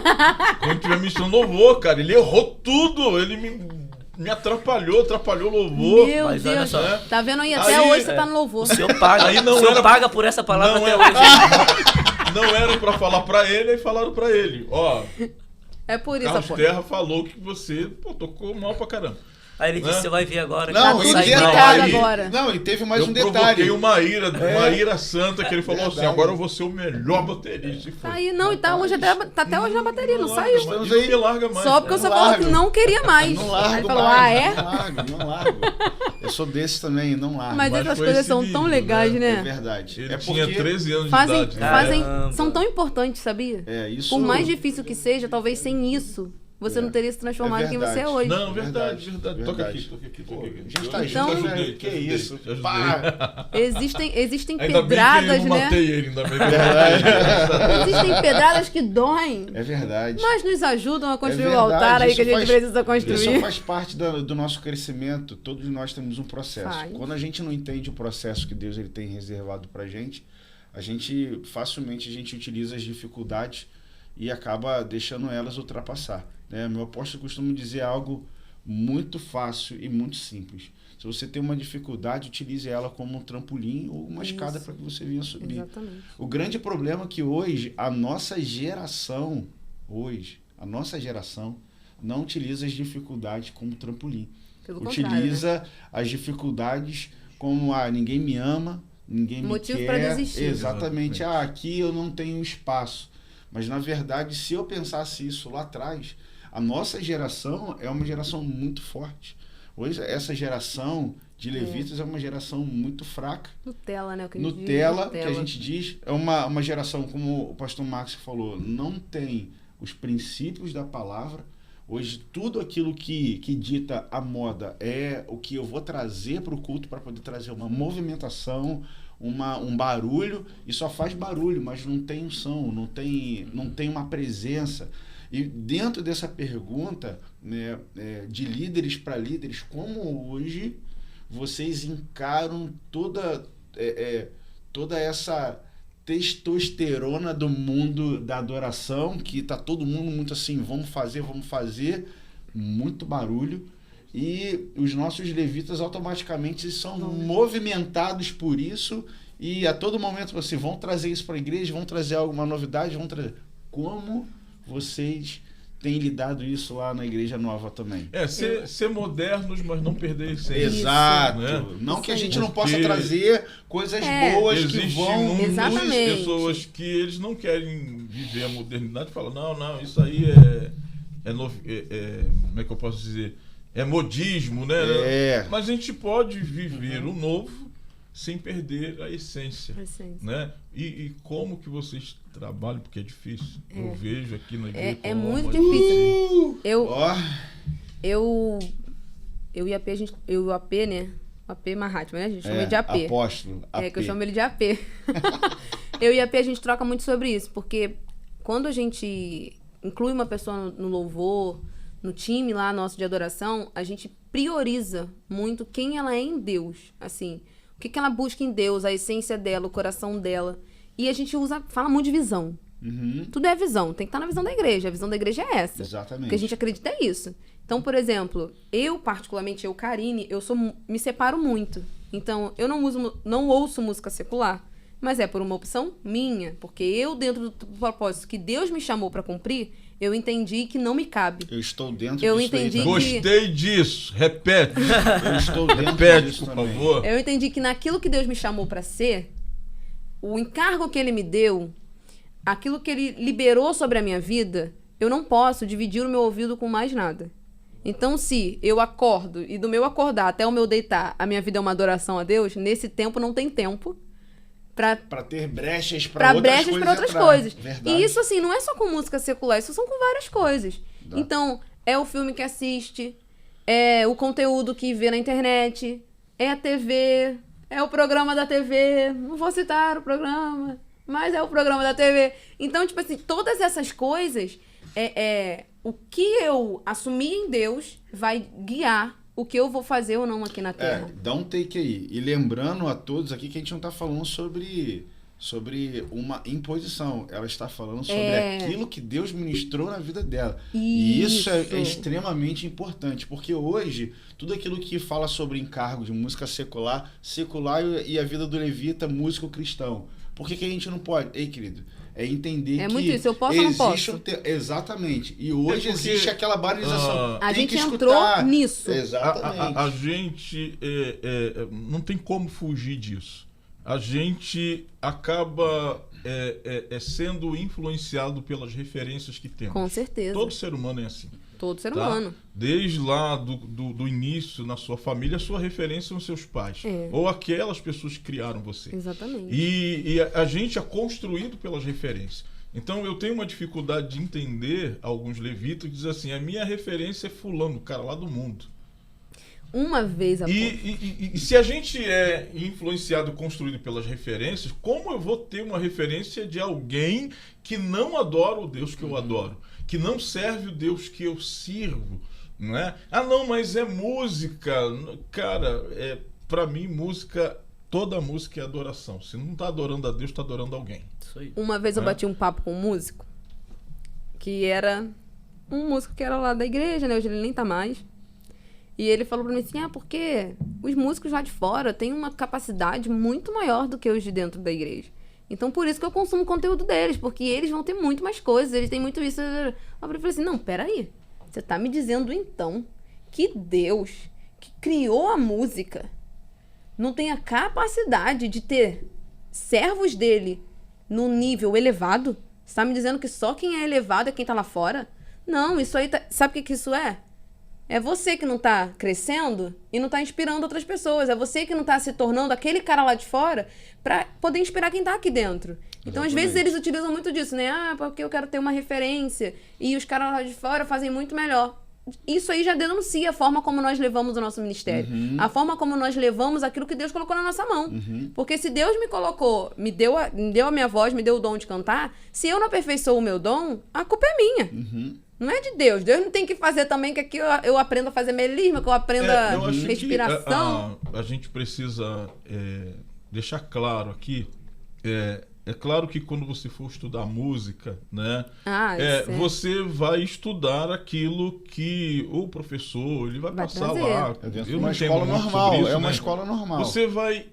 Speaker 1: quando tiver ministrando louvor, cara. Ele errou tudo, ele me atrapalhou o louvor.
Speaker 3: Meu
Speaker 4: Mas olha
Speaker 3: Deus.
Speaker 4: só.
Speaker 3: Tá vendo aí? Até
Speaker 1: Aí,
Speaker 3: hoje você tá no louvor.
Speaker 4: O senhor paga,
Speaker 1: Aí não
Speaker 4: o senhor
Speaker 1: era-
Speaker 4: paga por essa palavra
Speaker 1: Não
Speaker 4: até
Speaker 1: era-
Speaker 4: hoje.
Speaker 1: Não era pra falar pra ele, aí falaram pra ele: ó,
Speaker 3: É por isso,
Speaker 1: Carlos
Speaker 3: pô.
Speaker 1: Terra falou que você tocou mal pra caramba.
Speaker 4: Aí ele disse,
Speaker 1: Né?
Speaker 4: você vai ver agora.
Speaker 2: Não,
Speaker 3: Tá
Speaker 2: e
Speaker 3: tudo
Speaker 4: sai
Speaker 3: explicado
Speaker 4: mal.
Speaker 2: detalhe.
Speaker 3: agora.
Speaker 2: Não, e teve mais
Speaker 1: Eu
Speaker 2: um
Speaker 1: provoquei
Speaker 2: detalhe.
Speaker 1: uma ira santa que ele falou
Speaker 2: Verdade.
Speaker 1: assim: agora eu vou ser o melhor baterista. E foi.
Speaker 3: Tá aí, não, e tá hoje até, tá até hoje na bateria, não saiu.
Speaker 2: Estamos
Speaker 1: E não
Speaker 2: aí.
Speaker 1: me larga mais.
Speaker 3: Só porque
Speaker 2: Não
Speaker 3: você falou
Speaker 2: largo.
Speaker 3: que não queria mais.
Speaker 2: Não
Speaker 3: Aí
Speaker 2: largo
Speaker 3: ele falou,
Speaker 2: mais,
Speaker 3: ah, é?
Speaker 2: não largo. Eu sou desse também, não largo.
Speaker 3: Mas
Speaker 1: Mas
Speaker 3: essas
Speaker 1: foi
Speaker 3: coisas
Speaker 1: esse
Speaker 3: são
Speaker 1: nível,
Speaker 3: tão
Speaker 1: né?
Speaker 3: legais,
Speaker 2: É
Speaker 3: né?
Speaker 2: verdade.
Speaker 1: Ele
Speaker 2: É
Speaker 1: tinha
Speaker 2: porque
Speaker 1: 13 anos
Speaker 3: Fazem,
Speaker 1: de idade.
Speaker 4: Caramba.
Speaker 3: são tão importantes, sabia?
Speaker 2: isso.
Speaker 3: Por mais difícil que seja, talvez sem isso, você não teria se transformado em quem você é hoje.
Speaker 1: Não, verdade.
Speaker 2: Verdade.
Speaker 1: Toca aqui.
Speaker 2: Já está
Speaker 1: Eu
Speaker 3: Então-
Speaker 1: te ajudei,
Speaker 2: que
Speaker 1: te ajudei,
Speaker 2: isso?
Speaker 1: te ajudei.
Speaker 2: Pá.
Speaker 3: Existem
Speaker 1: Ainda bem que
Speaker 3: pedradas,
Speaker 1: eu não
Speaker 3: né?
Speaker 1: matei ele, ainda bem que eu
Speaker 2: Verdade.
Speaker 1: não matei ele.
Speaker 3: Existem pedradas que doem,
Speaker 2: É verdade.
Speaker 3: mas nos ajudam a construir o
Speaker 2: verdade,
Speaker 3: altar aí que a
Speaker 2: isso
Speaker 3: gente
Speaker 2: faz-
Speaker 3: precisa
Speaker 2: Isso
Speaker 3: construir.
Speaker 2: faz parte do nosso crescimento. Todos nós temos um processo.
Speaker 3: Faz.
Speaker 2: Quando a gente não entende o processo que Deus ele tem reservado pra gente, a gente facilmente utiliza as dificuldades e acaba deixando elas ultrapassar. Né? Meu apóstolo costuma dizer algo muito fácil e muito simples. Se você tem uma dificuldade, utilize ela como um trampolim ou uma escada para que você venha subir.
Speaker 3: Exatamente.
Speaker 2: O grande problema é que hoje a nossa geração não utiliza as dificuldades como trampolim.
Speaker 3: Pelo contrário, né?
Speaker 2: Utiliza as dificuldades como ninguém me ama, ninguém
Speaker 3: Motivo
Speaker 2: me
Speaker 3: pra
Speaker 2: quer.
Speaker 3: desistir.
Speaker 2: Exatamente. Aqui eu não tenho espaço. Mas na verdade, se eu pensasse isso lá atrás, a nossa geração é uma geração muito forte. Hoje essa geração de levitas é uma geração muito fraca.
Speaker 3: Nutella, né? O que a gente diz,
Speaker 2: Nutella, que a gente diz, é uma geração, como o pastor Max falou, não tem os princípios da palavra. Hoje, tudo aquilo que dita a moda é o que eu vou trazer para o culto para poder trazer uma movimentação, um barulho, e só faz barulho, mas não tem unção, não tem uma presença. E dentro dessa pergunta, né, de líderes para líderes, como hoje vocês encaram toda essa testosterona do mundo da adoração, que tá todo mundo muito assim, vamos fazer, muito barulho, e os nossos levitas automaticamente são movimentados por isso, e a todo momento assim, vão trazer isso para a igreja, vão trazer alguma novidade, vão trazer. Como vocês têm lidado isso lá na Igreja Nova também?
Speaker 1: Ser modernos, mas não perder a essência.
Speaker 2: Exato.
Speaker 1: Né?
Speaker 2: Não
Speaker 3: Isso
Speaker 2: que a
Speaker 3: aí.
Speaker 2: gente não
Speaker 1: Porque
Speaker 2: possa trazer coisas boas que
Speaker 1: Existe
Speaker 2: vão...
Speaker 1: muitas
Speaker 3: Exatamente.
Speaker 1: pessoas que eles não querem viver a modernidade e falam, não, isso aí como é que eu posso dizer? É modismo, né?
Speaker 2: É.
Speaker 1: Mas a gente pode viver o novo sem perder a essência. Né? E como que vocês trabalham, porque é difícil. Eu vejo aqui na igreja.
Speaker 3: É muito difícil.
Speaker 2: Ó,
Speaker 3: Eu e a AP, eu e o AP, né? O AP Mahatma, né? A gente chama ele de AP.
Speaker 2: apóstolo.
Speaker 3: É, que eu
Speaker 2: AP.
Speaker 3: chamo ele de AP. Eu e a AP, a gente troca muito sobre isso, porque quando a gente inclui uma pessoa no louvor, no time lá nosso de adoração, a gente prioriza muito quem ela é em Deus, assim, o que ela busca em Deus, a essência dela, o coração dela. E a gente fala muito de visão. Tudo é visão, tem que estar na visão da igreja. A visão da igreja é essa.
Speaker 2: Exatamente.
Speaker 3: O que a gente acredita é isso. Então, por exemplo, particularmente, Karine, me separo muito. Então, eu não ouço música secular, mas é por uma opção minha. Porque eu, dentro do propósito que Deus me chamou para cumprir, eu entendi que não me cabe.
Speaker 2: Eu estou dentro
Speaker 3: Eu
Speaker 2: disso
Speaker 3: entendi
Speaker 2: aí
Speaker 3: que-
Speaker 1: Gostei disso. Repete.
Speaker 2: Eu estou dentro
Speaker 1: Repete,
Speaker 2: disso
Speaker 1: por
Speaker 2: também.
Speaker 1: favor.
Speaker 3: Eu entendi que naquilo que Deus me chamou para ser, o encargo que Ele me deu, aquilo que Ele liberou sobre a minha vida, eu não posso dividir o meu ouvido com mais nada. Então, se eu acordo e do meu acordar até o meu deitar, a minha vida é uma adoração a Deus, nesse tempo não tem tempo para
Speaker 2: ter brechas para
Speaker 3: outras coisas.
Speaker 2: Verdade.
Speaker 3: E isso, assim, não é só com música secular, isso são com várias coisas. Então, é o filme que assiste, é o conteúdo que vê na internet, é a TV, é o programa da TV. Não vou citar o programa, mas é o programa da TV. Então, tipo assim, todas essas coisas, o que eu assumir em Deus vai guiar o que eu vou fazer ou não aqui na Terra.
Speaker 2: Dá um take aí. E lembrando a todos aqui que a gente não está falando sobre uma imposição. Ela está falando sobre aquilo que Deus ministrou na vida dela. E isso é extremamente importante, porque hoje, tudo aquilo que fala sobre encargo de música secular e a vida do levita, músico cristão. Por que a gente não pode? Ei, querido, é entender que
Speaker 3: muito isso, eu posso ou não posso?
Speaker 2: Exatamente. E hoje
Speaker 1: porque,
Speaker 2: existe aquela banalização.
Speaker 3: A
Speaker 2: Tem
Speaker 3: gente
Speaker 2: que
Speaker 3: entrou
Speaker 2: escutar.
Speaker 3: nisso.
Speaker 2: Exatamente.
Speaker 1: A gente não tem como fugir disso. A gente acaba sendo influenciado pelas referências que temos.
Speaker 3: Com certeza.
Speaker 1: Todo ser humano é assim.
Speaker 3: Todo ser
Speaker 1: Tá?
Speaker 3: humano.
Speaker 1: Desde lá do início, na sua família, a sua referência são seus pais.
Speaker 3: É.
Speaker 1: Ou aquelas pessoas que criaram você.
Speaker 3: Exatamente.
Speaker 1: E a gente é construído pelas referências. Então eu tenho uma dificuldade de entender alguns levitas que dizem assim, a minha referência é fulano, o cara lá do mundo.
Speaker 3: Uma vez
Speaker 1: E se a gente é influenciado, construído pelas referências, como eu vou ter uma referência de alguém que não adora o Deus que eu adoro? Que não serve o Deus que eu sirvo? Não é? Ah, não, mas é música. Cara, pra mim, toda música é adoração. Se não tá adorando a Deus, tá adorando alguém.
Speaker 4: Isso aí.
Speaker 3: Uma vez eu bati um papo com um músico, que era um músico que era lá da igreja, né? Hoje ele nem tá mais. E ele falou pra mim assim, porque os músicos lá de fora têm uma capacidade muito maior do que os de dentro da igreja. Então, por isso que eu consumo o conteúdo deles, porque eles vão ter muito mais coisas, eles têm muito isso. Eu falei assim, não, peraí. Você tá me dizendo, então, que Deus, que criou a música, não tem a capacidade de ter servos dele no nível elevado? Você tá me dizendo que só quem é elevado é quem tá lá fora? Não, isso aí sabe o que isso é? É você que não tá crescendo e não tá inspirando outras pessoas. É você que não tá se tornando aquele cara lá de fora pra poder inspirar quem tá aqui dentro. Então, às vezes, eles utilizam muito disso, né? Porque eu quero ter uma referência e os caras lá de fora fazem muito melhor. Isso aí já denuncia a forma como nós levamos o nosso ministério. A forma como nós levamos aquilo que Deus colocou na nossa mão. Porque se Deus me colocou, me deu a minha voz, me deu o dom de cantar, se eu não aperfeiçoo o meu dom, a culpa é minha. Não é de Deus. Deus não tem que fazer também que aqui eu aprenda a fazer melisma, que eu aprenda
Speaker 1: Eu acho
Speaker 3: respiração.
Speaker 1: que a gente precisa deixar claro aqui. É claro que quando você for estudar música, né, você vai estudar aquilo que o professor ele vai passar
Speaker 3: trazer.
Speaker 1: lá.
Speaker 2: É dentro de
Speaker 1: Eu
Speaker 2: uma
Speaker 1: não entendo
Speaker 2: escola
Speaker 1: muito
Speaker 2: normal.
Speaker 1: sobre isso,
Speaker 2: É uma
Speaker 1: né?
Speaker 2: escola normal.
Speaker 1: Você vai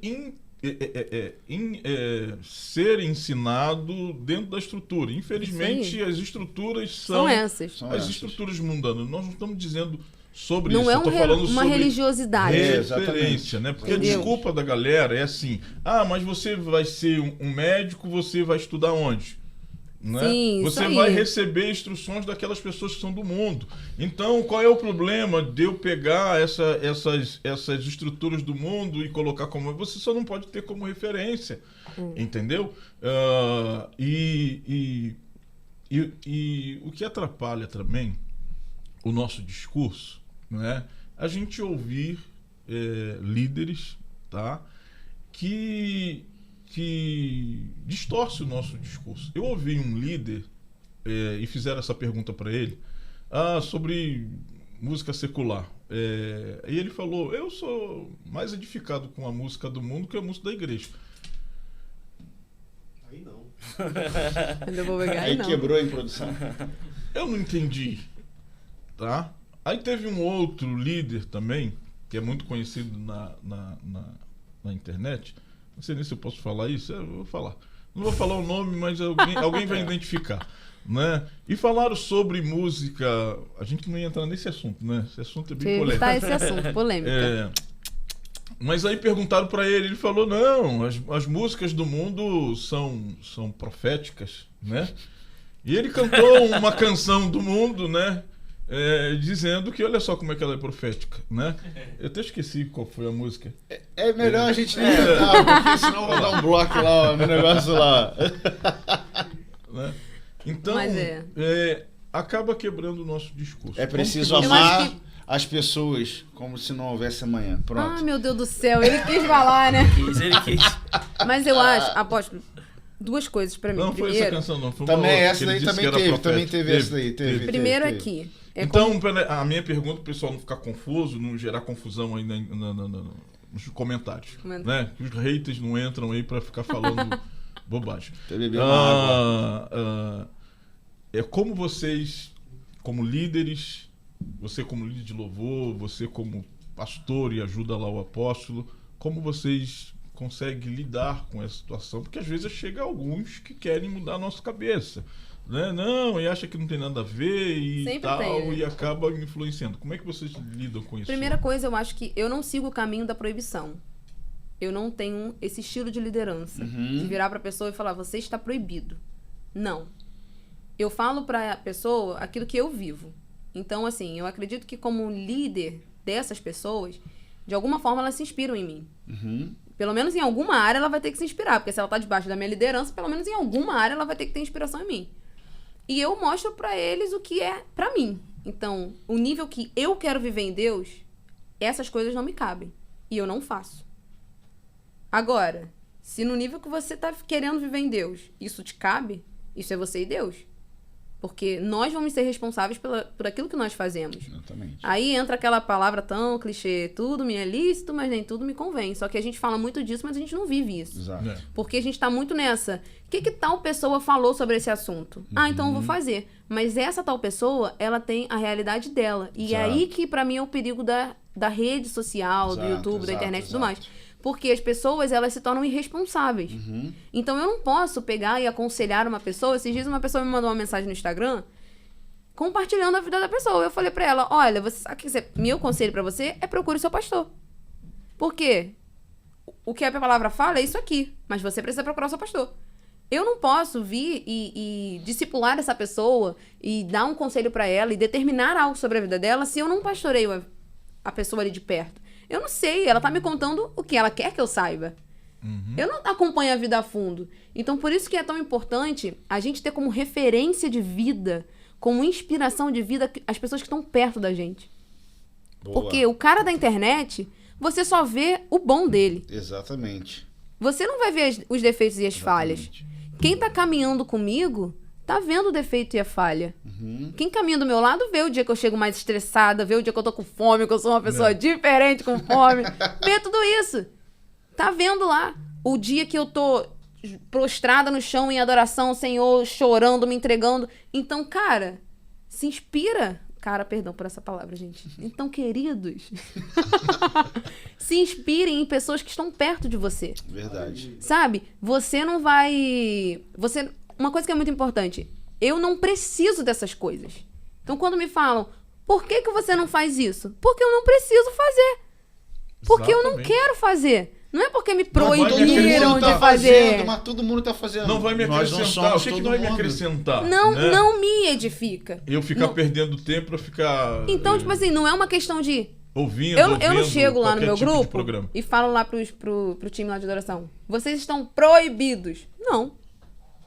Speaker 1: ser ensinado dentro da estrutura. Infelizmente, as estruturas são
Speaker 3: essas.
Speaker 2: São
Speaker 1: as
Speaker 2: essas.
Speaker 1: estruturas mundanas. Nós não estamos dizendo sobre
Speaker 3: Não
Speaker 1: isso.
Speaker 3: é
Speaker 1: Eu tô falando
Speaker 3: uma
Speaker 1: sobre
Speaker 3: religiosidade.
Speaker 1: referência, né? Porque
Speaker 3: Entendeu?
Speaker 1: a desculpa da galera é assim: mas você vai ser um médico, você vai estudar onde? Né?
Speaker 3: Sim,
Speaker 1: Você
Speaker 3: isso
Speaker 1: vai
Speaker 3: aí.
Speaker 1: receber instruções daquelas pessoas que são do mundo. Então, qual é o problema de eu pegar essas estruturas do mundo e colocar como... Você só não pode ter como referência, entendeu? E o que atrapalha também o nosso discurso, né? A gente ouvir líderes, tá? que distorce o nosso discurso. Eu ouvi um líder e fizeram essa pergunta para ele sobre música secular. E ele falou, eu sou mais edificado com a música do mundo que a música da igreja.
Speaker 5: Aí não.
Speaker 3: Ainda vou pegar
Speaker 2: Aí
Speaker 3: não.
Speaker 2: quebrou a introdução.
Speaker 1: Eu não entendi, tá? Aí teve um outro líder também, que é muito conhecido na internet. Não sei nem se eu posso falar isso, eu vou falar. Não vou falar o nome, mas alguém vai identificar, né? E falaram sobre música. A gente não ia entrar nesse assunto, né? Esse assunto é bem polêmico.
Speaker 3: Tá esse assunto, polêmica.
Speaker 1: Mas aí perguntaram pra ele falou, não, as músicas do mundo são proféticas, né? E ele cantou uma canção do mundo, né? Dizendo que olha só como é que ela é profética, né? Eu até esqueci qual foi a música.
Speaker 2: É melhor a gente nem cantar, porque senão vai dar um bloco lá, ó, no negócio lá.
Speaker 1: Né? Então,
Speaker 3: Mas
Speaker 1: acaba quebrando o nosso discurso.
Speaker 2: É preciso
Speaker 1: Como que
Speaker 2: amar as pessoas como se não houvesse amanhã. Pronto.
Speaker 3: Ah, meu Deus do céu, ele quis falar, né?
Speaker 4: Ele quis.
Speaker 3: Mas eu acho, apóstolo, duas coisas pra mim.
Speaker 1: Não foi essa
Speaker 3: Primeiro,
Speaker 1: canção, não. Foi uma
Speaker 2: Também
Speaker 1: outra,
Speaker 2: essa
Speaker 1: que ele
Speaker 2: daí
Speaker 1: disse
Speaker 2: também
Speaker 1: que era
Speaker 2: teve,
Speaker 1: profética.
Speaker 2: também teve essa daí, teve.
Speaker 3: primeiro
Speaker 2: teve.
Speaker 3: aqui.
Speaker 1: Então, a minha pergunta, para o pessoal não ficar confuso, não gerar confusão aí nos comentários. Né? Que os haters não entram aí para ficar falando bobagem.
Speaker 2: Bebeu uma água.
Speaker 1: É como vocês, como líderes, você como líder de louvor, você como pastor e ajuda lá o apóstolo, como vocês conseguem lidar com essa situação? Porque às vezes chega alguns que querem mudar a nossa cabeça. Né? Não, e acha que não tem nada a ver e
Speaker 3: Sempre
Speaker 1: tal,
Speaker 3: tem, né?
Speaker 1: e acaba influenciando. Como é que vocês lidam com isso?
Speaker 3: Primeira coisa, eu acho que eu não sigo o caminho da proibição. Eu não tenho esse estilo de liderança. De virar pra pessoa e falar, você está proibido. Não. Eu falo pra pessoa aquilo que eu vivo. Então, assim, eu acredito que como líder dessas pessoas, de alguma forma elas se inspiram em mim. Pelo menos em alguma área ela vai ter que se inspirar. Porque se ela tá debaixo da minha liderança, pelo menos em alguma área ela vai ter que ter inspiração em mim. E eu mostro pra eles o que é pra mim. Então, o nível que eu quero viver em Deus, essas coisas não me cabem. E eu não faço. Agora, se no nível que você tá querendo viver em Deus, isso te cabe, isso é você e Deus. Porque nós vamos ser responsáveis por aquilo que nós fazemos.
Speaker 2: Exatamente.
Speaker 3: Aí entra aquela palavra tão clichê, tudo me é lícito, mas nem tudo me convém. Só que a gente fala muito disso, mas a gente não vive isso.
Speaker 2: Exato.
Speaker 3: Porque a gente tá muito nessa. O que tal pessoa falou sobre esse assunto? Ah, então eu vou fazer. Mas essa tal pessoa, ela tem a realidade dela. E é aí que pra mim é o perigo da rede social, do YouTube, da internet e tudo mais. Porque as pessoas, elas se tornam irresponsáveis. Então eu não posso pegar e aconselhar uma pessoa. Esses dias uma pessoa me mandou uma mensagem no Instagram compartilhando a vida da pessoa. Eu falei pra ela, olha, você sabe que meu conselho pra você é procure o seu pastor. Por quê? O que a palavra fala é isso aqui, mas você precisa procurar o seu pastor. Eu não posso vir e discipular essa pessoa e dar um conselho pra ela e determinar algo sobre a vida dela se eu não pastoreio a pessoa ali de perto. Eu não sei, ela tá me contando o que ela quer que eu saiba. Eu não acompanho a vida a fundo. Então, por isso que é tão importante a gente ter como referência de vida, como inspiração de vida, as pessoas que estão perto da gente.
Speaker 2: Boa.
Speaker 3: Porque o cara da internet, você só vê o bom dele.
Speaker 2: Exatamente.
Speaker 3: Você não vai ver os defeitos e as falhas. Quem tá caminhando comigo, tá vendo o defeito e a falha. Quem caminha do meu lado vê o dia que eu chego mais estressada, vê o dia que eu tô com fome, que eu sou uma pessoa diferente com fome. Vê tudo isso. Tá vendo lá. O dia que eu tô prostrada no chão em adoração ao Senhor, chorando, me entregando. Então, cara, se inspira. Cara, perdão por essa palavra, gente. Então, queridos, se inspirem em pessoas que estão perto de você.
Speaker 2: Verdade.
Speaker 3: Sabe? Você não vai... Uma coisa que é muito importante. Eu não preciso dessas coisas. Então, quando me falam, por que você não faz isso? Porque eu não preciso fazer. Porque eu não quero fazer. Não é porque me proibiram de fazer.
Speaker 2: Mas todo mundo tá fazendo.
Speaker 1: Não vai me acrescentar. O que vai me acrescentar?
Speaker 3: Não,
Speaker 1: né?
Speaker 3: não me edifica.
Speaker 1: Eu ficar perdendo tempo pra ficar...
Speaker 3: Então, tipo assim, não é uma questão de...
Speaker 1: ouvindo,
Speaker 3: Eu não chego lá no meu
Speaker 1: tipo de
Speaker 3: grupo
Speaker 1: programa.
Speaker 3: e falo lá pro time lá de adoração. Vocês estão proibidos. Não.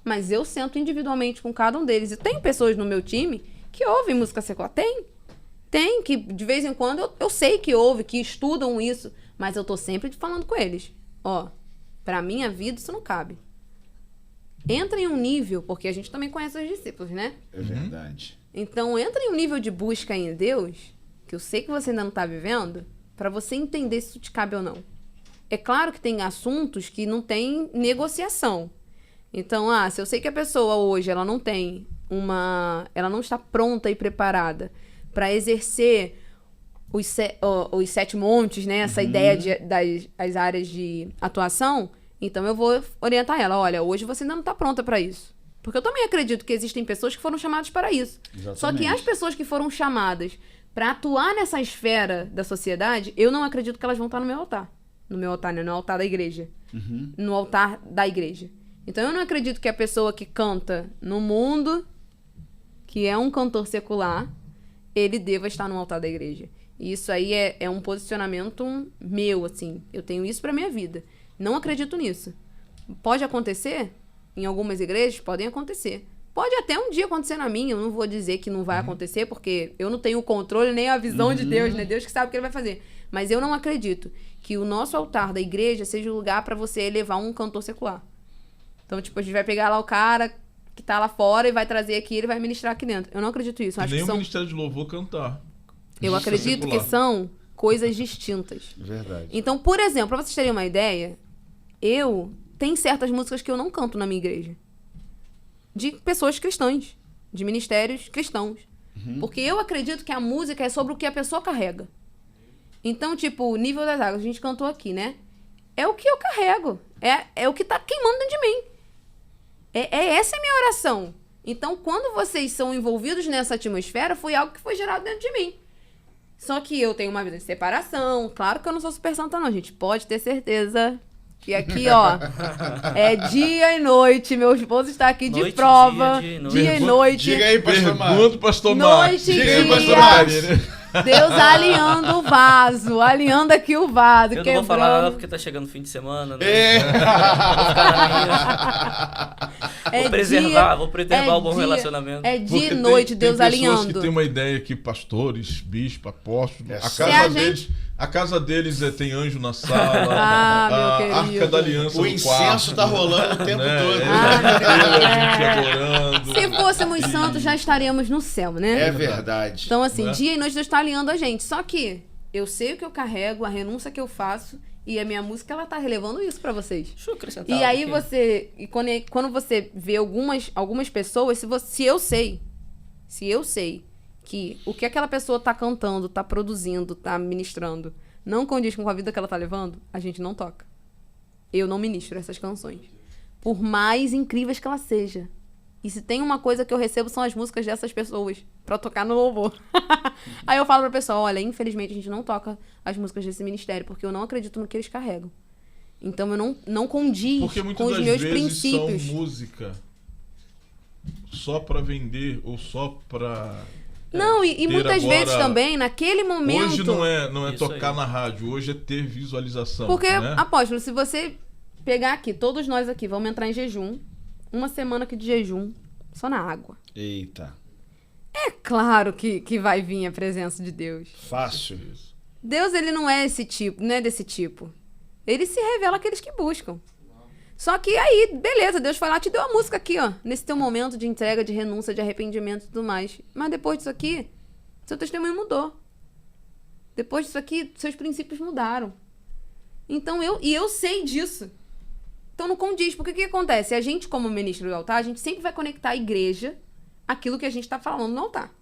Speaker 3: Mas eu sento individualmente com cada um deles. E tem pessoas no meu time que ouvem música secular. Tem, que de vez em quando eu sei que ouve, que estudam isso. Mas eu tô sempre falando com eles. Ó, pra minha vida isso não cabe. Entra em um nível, porque a gente também conhece os discípulos, né?
Speaker 2: É verdade.
Speaker 3: Então entra em um nível de busca em Deus, que eu sei que você ainda não tá vivendo, pra você entender se isso te cabe ou não. É claro que tem assuntos que não tem negociação. Então, se eu sei que a pessoa hoje ela não tem ela não está pronta e preparada para exercer os 7 montes, né? Essa ideia das áreas de atuação, então eu vou orientar ela. Olha, hoje você ainda não está pronta para isso. Porque eu também acredito que existem pessoas que foram chamadas para isso.
Speaker 2: Exatamente.
Speaker 3: Só que as pessoas que foram chamadas para atuar nessa esfera da sociedade, eu não acredito que elas vão estar no meu altar. No meu altar, né? No altar da igreja. No altar da igreja. Então eu não acredito que a pessoa que canta no mundo, que é um cantor secular, ele deva estar no altar da igreja. E isso aí é um posicionamento meu, assim. Eu tenho isso pra minha vida. Não acredito nisso. Pode acontecer? Em algumas igrejas, podem acontecer. Pode até um dia acontecer na minha. Eu não vou dizer que não vai acontecer, porque eu não tenho o controle nem a visão de Deus, né? Deus que sabe o que ele vai fazer. Mas eu não acredito que o nosso altar da igreja seja o lugar pra você elevar um cantor secular. Então, tipo, a gente vai pegar lá o cara que tá lá fora e vai trazer aqui, ele vai ministrar aqui dentro. Eu não acredito nisso.
Speaker 1: Nem o Ministério de Louvor cantar.
Speaker 3: Eu acredito que são coisas distintas.
Speaker 2: Verdade.
Speaker 3: Então, por exemplo, pra vocês terem uma ideia, tem certas músicas que eu não canto na minha igreja. De pessoas cristãs, de ministérios cristãos. Porque eu acredito que a música é sobre o que a pessoa carrega. Então, tipo, o nível das águas, a gente cantou aqui, né? É o que eu carrego. É o que tá queimando dentro de mim. Essa é a minha oração. Então, quando vocês são envolvidos nessa atmosfera, foi algo que foi gerado dentro de mim. Só que eu tenho uma vida de separação. Claro que eu não sou super santa, não, gente. Pode ter certeza que aqui, ó, é dia e noite. Meu esposo está aqui de
Speaker 4: Noite,
Speaker 3: prova.
Speaker 4: dia
Speaker 3: E noite.
Speaker 2: Diga aí, pastor Mário.
Speaker 1: Pergunta, pastor Mário.
Speaker 3: Noite e
Speaker 2: Diga aí,
Speaker 3: dia.
Speaker 2: pastor Mário.
Speaker 3: Deus alinhando o vaso. Alinhando aqui o vaso.
Speaker 4: Eu não vou falar nada porque tá chegando o fim de semana, né? Vou preservar o bom relacionamento.
Speaker 3: É dia
Speaker 1: Porque
Speaker 3: e noite, Deus
Speaker 1: tem pessoas
Speaker 3: alinhando.
Speaker 1: que tem uma ideia que pastores, bispos, apóstolos, a casa deles tem anjo na sala,
Speaker 3: meu
Speaker 1: a
Speaker 3: querido.
Speaker 1: Arca da Aliança
Speaker 2: O
Speaker 1: no
Speaker 2: incenso
Speaker 1: quarto,
Speaker 2: tá rolando o tempo
Speaker 1: né?
Speaker 2: todo.
Speaker 1: A gente adorando.
Speaker 3: Se fôssemos santos, já estaríamos no céu, né?
Speaker 2: É verdade.
Speaker 3: Então, assim,
Speaker 1: Né?
Speaker 3: dia e noite Deus está alinhando a gente. Só que eu sei o que eu carrego, a renúncia que eu faço, e a minha música, ela tá relevando isso pra vocês.
Speaker 4: Deixa eu acrescentar.
Speaker 3: E aí quando você vê algumas pessoas, se eu sei que o que aquela pessoa tá cantando, tá produzindo, tá ministrando, não condiz com a vida que ela tá levando, a gente não toca. Eu não ministro essas canções. Por mais incríveis que ela seja. E se tem uma coisa que eu recebo são as músicas dessas pessoas pra tocar no louvor. Aí eu falo pra pessoa, olha, infelizmente a gente não toca as músicas desse ministério, porque eu não acredito no que eles carregam. Então eu não condiz
Speaker 1: Porque muitas
Speaker 3: com os
Speaker 1: das
Speaker 3: meus
Speaker 1: vezes
Speaker 3: princípios.
Speaker 1: são música só pra vender ou só pra...
Speaker 3: Não, e
Speaker 1: ter
Speaker 3: muitas
Speaker 1: agora-
Speaker 3: vezes também, naquele momento...
Speaker 1: Hoje não é
Speaker 4: Isso
Speaker 1: tocar
Speaker 4: aí.
Speaker 1: na rádio, hoje é ter visualização.
Speaker 3: Porque,
Speaker 1: né?
Speaker 3: apóstolo, se você pegar aqui, todos nós aqui vamos entrar em jejum, uma semana aqui de jejum, só na água.
Speaker 2: Eita.
Speaker 3: É claro que vai vir a presença de Deus.
Speaker 2: Fácil.
Speaker 3: Deus, ele não é esse tipo, não é desse tipo. Ele se revela àqueles que buscam. Só que aí, beleza, Deus foi lá, te deu a música aqui, ó. Nesse teu momento de entrega, de renúncia, de arrependimento e tudo mais. Mas depois disso aqui, seu testemunho mudou. Depois disso aqui, seus princípios mudaram. Então, eu sei disso. Então não condiz. Porque o que acontece? A gente, como ministro do altar, a gente sempre vai conectar a igreja àquilo que a gente está falando no altar.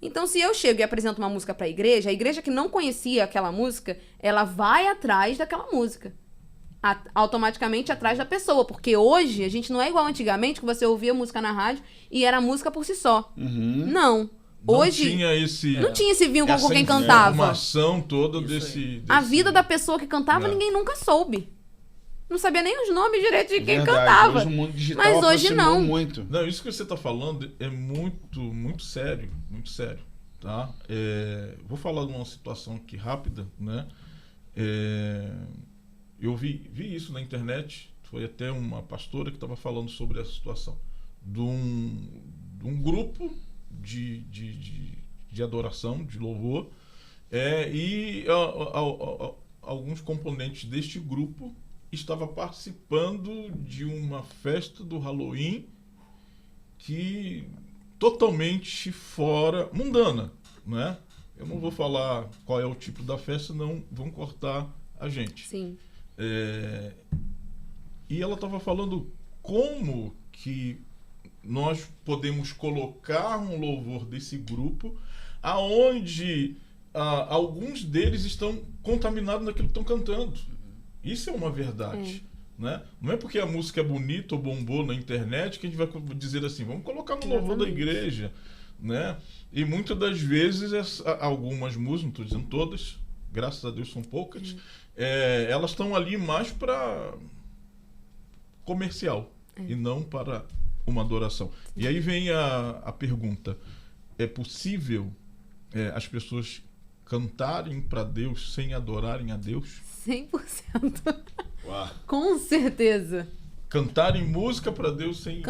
Speaker 3: Então, se eu chego e apresento uma música para a igreja que não conhecia aquela música, ela vai atrás daquela música. Automaticamente atrás da pessoa. Porque hoje, a gente não é igual antigamente, que você ouvia música na rádio e era música por si só. Não. Hoje,
Speaker 1: Não
Speaker 3: não tinha esse vínculo
Speaker 2: essa
Speaker 3: com quem cantava.
Speaker 1: informação toda
Speaker 4: Isso
Speaker 1: desse...
Speaker 3: A vida da pessoa que cantava,
Speaker 1: Não.
Speaker 3: ninguém nunca soube. Não sabia nem os nomes direito de quem
Speaker 2: Verdade.
Speaker 3: cantava.
Speaker 2: Hoje o mundo digital
Speaker 3: Mas hoje
Speaker 2: aproximou
Speaker 3: não.
Speaker 2: muito.
Speaker 1: Não, isso que você está falando é muito, muito sério, tá? Vou falar de uma situação aqui rápida, né? Eu vi isso na internet, foi até uma pastora que estava falando sobre essa situação, de um grupo de adoração, de louvor, e alguns componentes deste grupo estava participando de uma festa do Halloween que totalmente fora, mundana, né? Eu não vou falar qual é o tipo da festa, senão vão cortar a gente.
Speaker 3: Sim.
Speaker 1: E ela estava falando como que nós podemos colocar um louvor desse grupo aonde alguns deles estão contaminados naquilo que estão cantando. Isso é uma verdade. Né? Não é porque a música é bonita ou bombou na internet que a gente vai dizer assim, vamos colocar no louvor da igreja. Né? E muitas das vezes algumas músicas, não estou dizendo todas, graças a Deus são poucas, elas estão ali mais para comercial e não para uma adoração. E aí vem a pergunta, é possível as pessoas cantarem para Deus sem adorarem a Deus?
Speaker 3: 100%.
Speaker 2: Uau.
Speaker 3: Com certeza.
Speaker 1: Cantarem música para Deus sem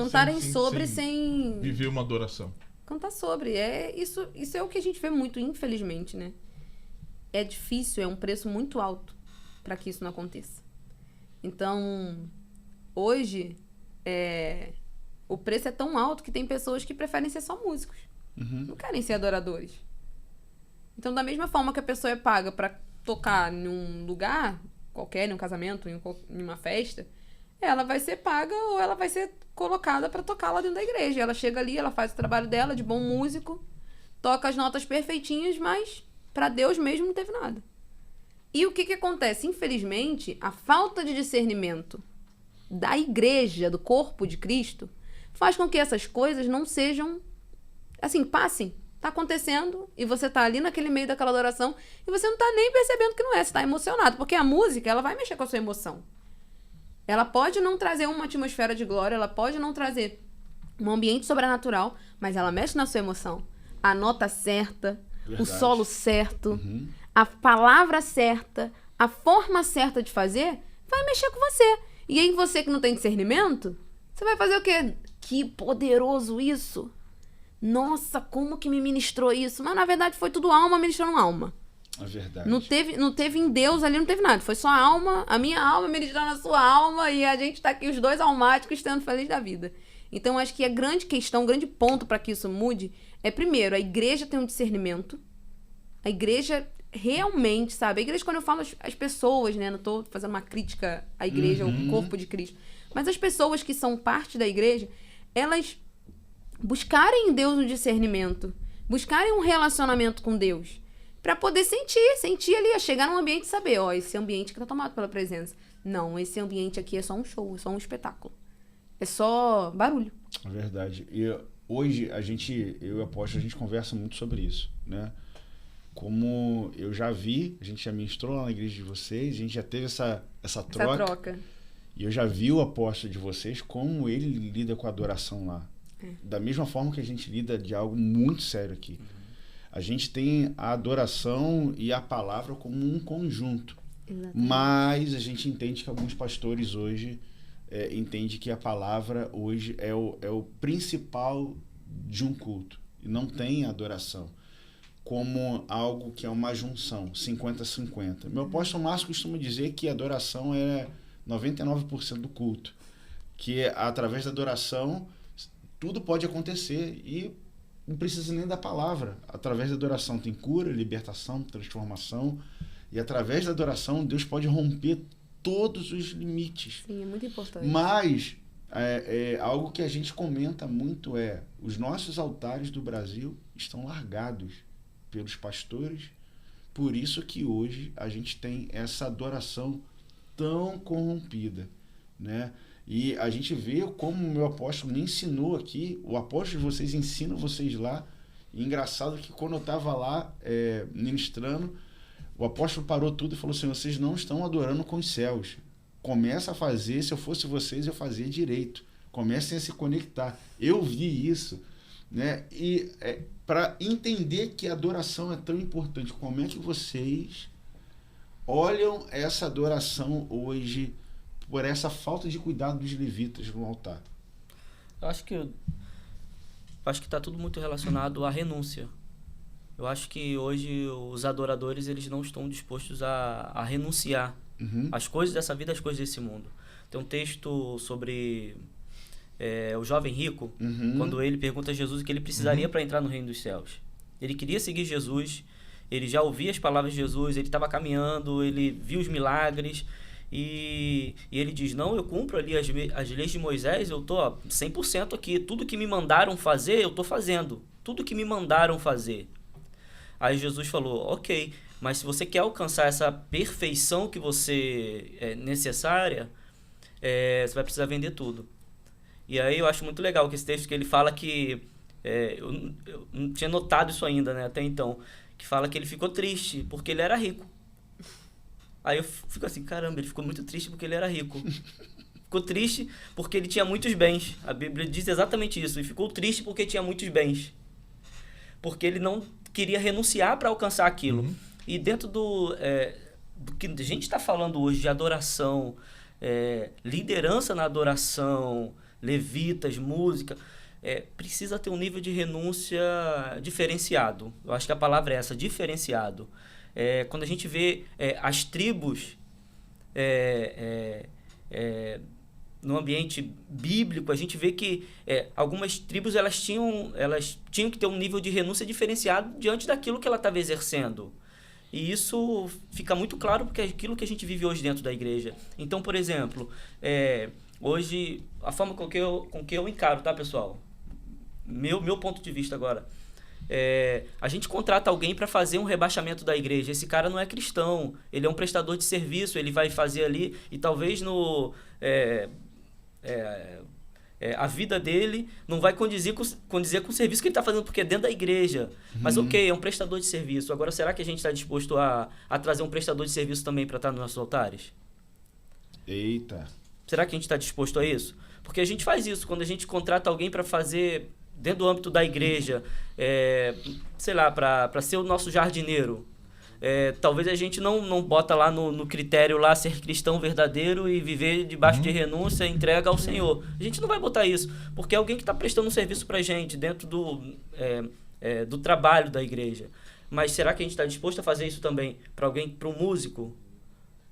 Speaker 1: viver uma adoração.
Speaker 3: Cantar sobre. Isso é o que a gente vê muito, infelizmente, né? É difícil, é um preço muito alto para que isso não aconteça. Então, hoje, o preço é tão alto que tem pessoas que preferem ser só músicos. Não querem ser adoradores. Então, da mesma forma que a pessoa é paga para tocar em um lugar qualquer, em um casamento, em uma festa, ela vai ser paga ou ela vai ser colocada para tocar lá dentro da igreja. Ela chega ali, ela faz o trabalho dela de bom músico, toca as notas perfeitinhas, mas para Deus mesmo não teve nada. E o que acontece? Infelizmente, a falta de discernimento da igreja, do corpo de Cristo, faz com que essas coisas não sejam, assim, passem. Tá acontecendo e você tá ali naquele meio daquela adoração e você não tá nem percebendo que não é, você tá emocionado, porque a música, ela vai mexer com a sua emoção. Ela pode não trazer uma atmosfera de glória, ela pode não trazer um ambiente sobrenatural, mas ela mexe na sua emoção. A nota certa, o solo certo, a palavra certa, a forma certa de fazer, vai mexer com você. E aí você que não tem discernimento, você vai fazer o quê? Que poderoso isso! Nossa, como que me ministrou isso? Mas na verdade foi tudo alma ministrando alma.
Speaker 2: É verdade.
Speaker 3: Não teve em Deus ali, não teve nada. Foi só a alma, a minha alma ministrando a sua alma e a gente tá aqui, os dois almáticos, estando felizes da vida. Então, acho que a grande questão, o grande ponto para que isso mude é, primeiro, a igreja tem um discernimento. A igreja realmente, sabe? A igreja, quando eu falo as pessoas, né? Não tô fazendo uma crítica à igreja, ao corpo de Cristo. Mas as pessoas que são parte da igreja, elas buscarem em Deus um discernimento. Buscarem um relacionamento com Deus. Pra poder sentir ali, chegar num ambiente e saber, esse ambiente que tá tomado pela presença. Não, esse ambiente aqui é só um show, é só um espetáculo. É só barulho.
Speaker 2: É verdade. E hoje, eu e a Apóstolo, a gente conversa muito sobre isso, né? Como eu já vi, a gente já ministrou lá na igreja de vocês, a gente já teve essa troca. E eu já vi o apóstolo de vocês, como ele lida com a adoração lá. Da mesma forma que a gente lida de algo muito sério aqui. A gente tem a adoração e a palavra como um conjunto. Exatamente. Mas a gente entende que alguns pastores hoje entendem que a palavra hoje é o principal de um culto. E não tem a adoração como algo que é uma junção, 50-50. Meu apóstolo Márcio costuma dizer que a adoração é 99% do culto. Que através da adoração tudo pode acontecer e não precisa nem da palavra. Através da adoração tem cura, libertação, transformação. E através da adoração, Deus pode romper todos os limites.
Speaker 3: Sim, é muito importante.
Speaker 2: Mas algo que a gente comenta muito os nossos altares do Brasil estão largados pelos pastores. Por isso que hoje a gente tem essa adoração tão corrompida, né? E a gente vê como o meu apóstolo me ensinou aqui, o apóstolo de vocês ensina vocês lá. E engraçado que quando eu estava lá ministrando, o apóstolo parou tudo e falou assim: vocês não estão adorando com os céus. Começa a fazer, se eu fosse vocês, eu fazia direito. Comecem a se conectar. Eu vi isso, né? E para entender que a adoração é tão importante, como é que vocês olham essa adoração hoje por essa falta de cuidado dos levitas no altar?
Speaker 4: Eu acho que está tudo muito relacionado à renúncia. Eu acho que hoje os adoradores, eles não estão dispostos a renunciar às coisas dessa vida, às coisas desse mundo. Tem um texto sobre o jovem rico, quando ele pergunta a Jesus o que ele precisaria para entrar no reino dos céus. Ele queria seguir Jesus, ele já ouvia as palavras de Jesus, ele estava caminhando, ele viu os milagres, E ele diz, não, eu cumpro ali as leis de Moisés, eu tô 100% aqui, tudo que me mandaram fazer, eu tô fazendo, tudo que me mandaram fazer. Aí Jesus falou, ok, mas se você quer alcançar essa perfeição que você é necessária, você vai precisar vender tudo. E aí eu acho muito legal que esse texto que ele fala que, eu não tinha notado isso ainda, né, até então, que fala que ele ficou triste porque ele era rico. Aí eu fico assim, caramba, ele ficou muito triste porque ele era rico. Ficou triste porque ele tinha muitos bens. A Bíblia diz exatamente isso. E ficou triste porque tinha muitos bens. Porque ele não queria renunciar para alcançar aquilo. E dentro do que a gente está falando hoje de adoração, liderança na adoração, levitas, música, precisa ter um nível de renúncia diferenciado. Eu acho que a palavra é essa, diferenciado. Quando a gente vê as tribos no ambiente bíblico, a gente vê que algumas tribos elas tinham que ter um nível de renúncia diferenciado diante daquilo que ela estava exercendo. E isso fica muito claro porque é aquilo que a gente vive hoje dentro da igreja. Então, por exemplo, hoje, a forma com que eu encaro, tá, pessoal? Meu ponto de vista agora. A gente contrata alguém para fazer um rebaixamento da igreja. Esse cara não é cristão, ele é um prestador de serviço, ele vai fazer ali e talvez a vida dele não vai condizer com o serviço que ele está fazendo, porque é dentro da igreja. Mas ok, é um prestador de serviço. Agora, será que a gente está disposto a trazer um prestador de serviço também para estar nos nossos altares?
Speaker 2: Eita.
Speaker 4: Será que a gente está disposto a isso? Porque a gente faz isso, quando a gente contrata alguém para fazer dentro do âmbito da igreja, sei lá, para ser o nosso jardineiro. Talvez a gente não bota lá no critério lá ser cristão verdadeiro e viver debaixo de renúncia e entrega ao Senhor. A gente não vai botar isso, porque é alguém que está prestando um serviço para a gente dentro do trabalho da igreja. Mas será que a gente está disposto a fazer isso também para um músico?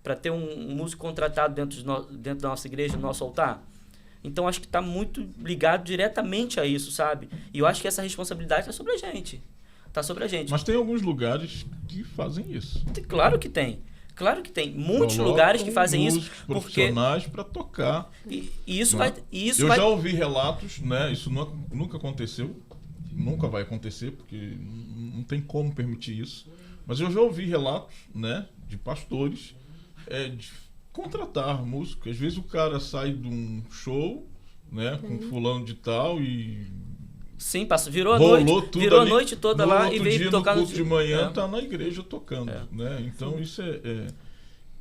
Speaker 4: Para ter um músico contratado dentro da nossa igreja, no nosso altar? Então, acho que está muito ligado diretamente a isso, sabe? E eu acho que essa responsabilidade está sobre a gente. Está sobre a gente.
Speaker 1: Mas tem alguns lugares que fazem isso.
Speaker 4: Claro que tem. Claro que tem. Muitos lugares que fazem isso.
Speaker 1: Profissionais para tocar.
Speaker 4: E isso vai...
Speaker 1: Já ouvi relatos, né? Isso nunca aconteceu. Nunca vai acontecer, porque não tem como permitir isso. Mas eu já ouvi relatos, né? De pastores de contratar músico. Às vezes o cara sai de um show, né, com fulano de tal e
Speaker 4: sim, virou a noite toda lá e veio tocar
Speaker 1: no culto de manhã, tá na igreja tocando, né? Então isso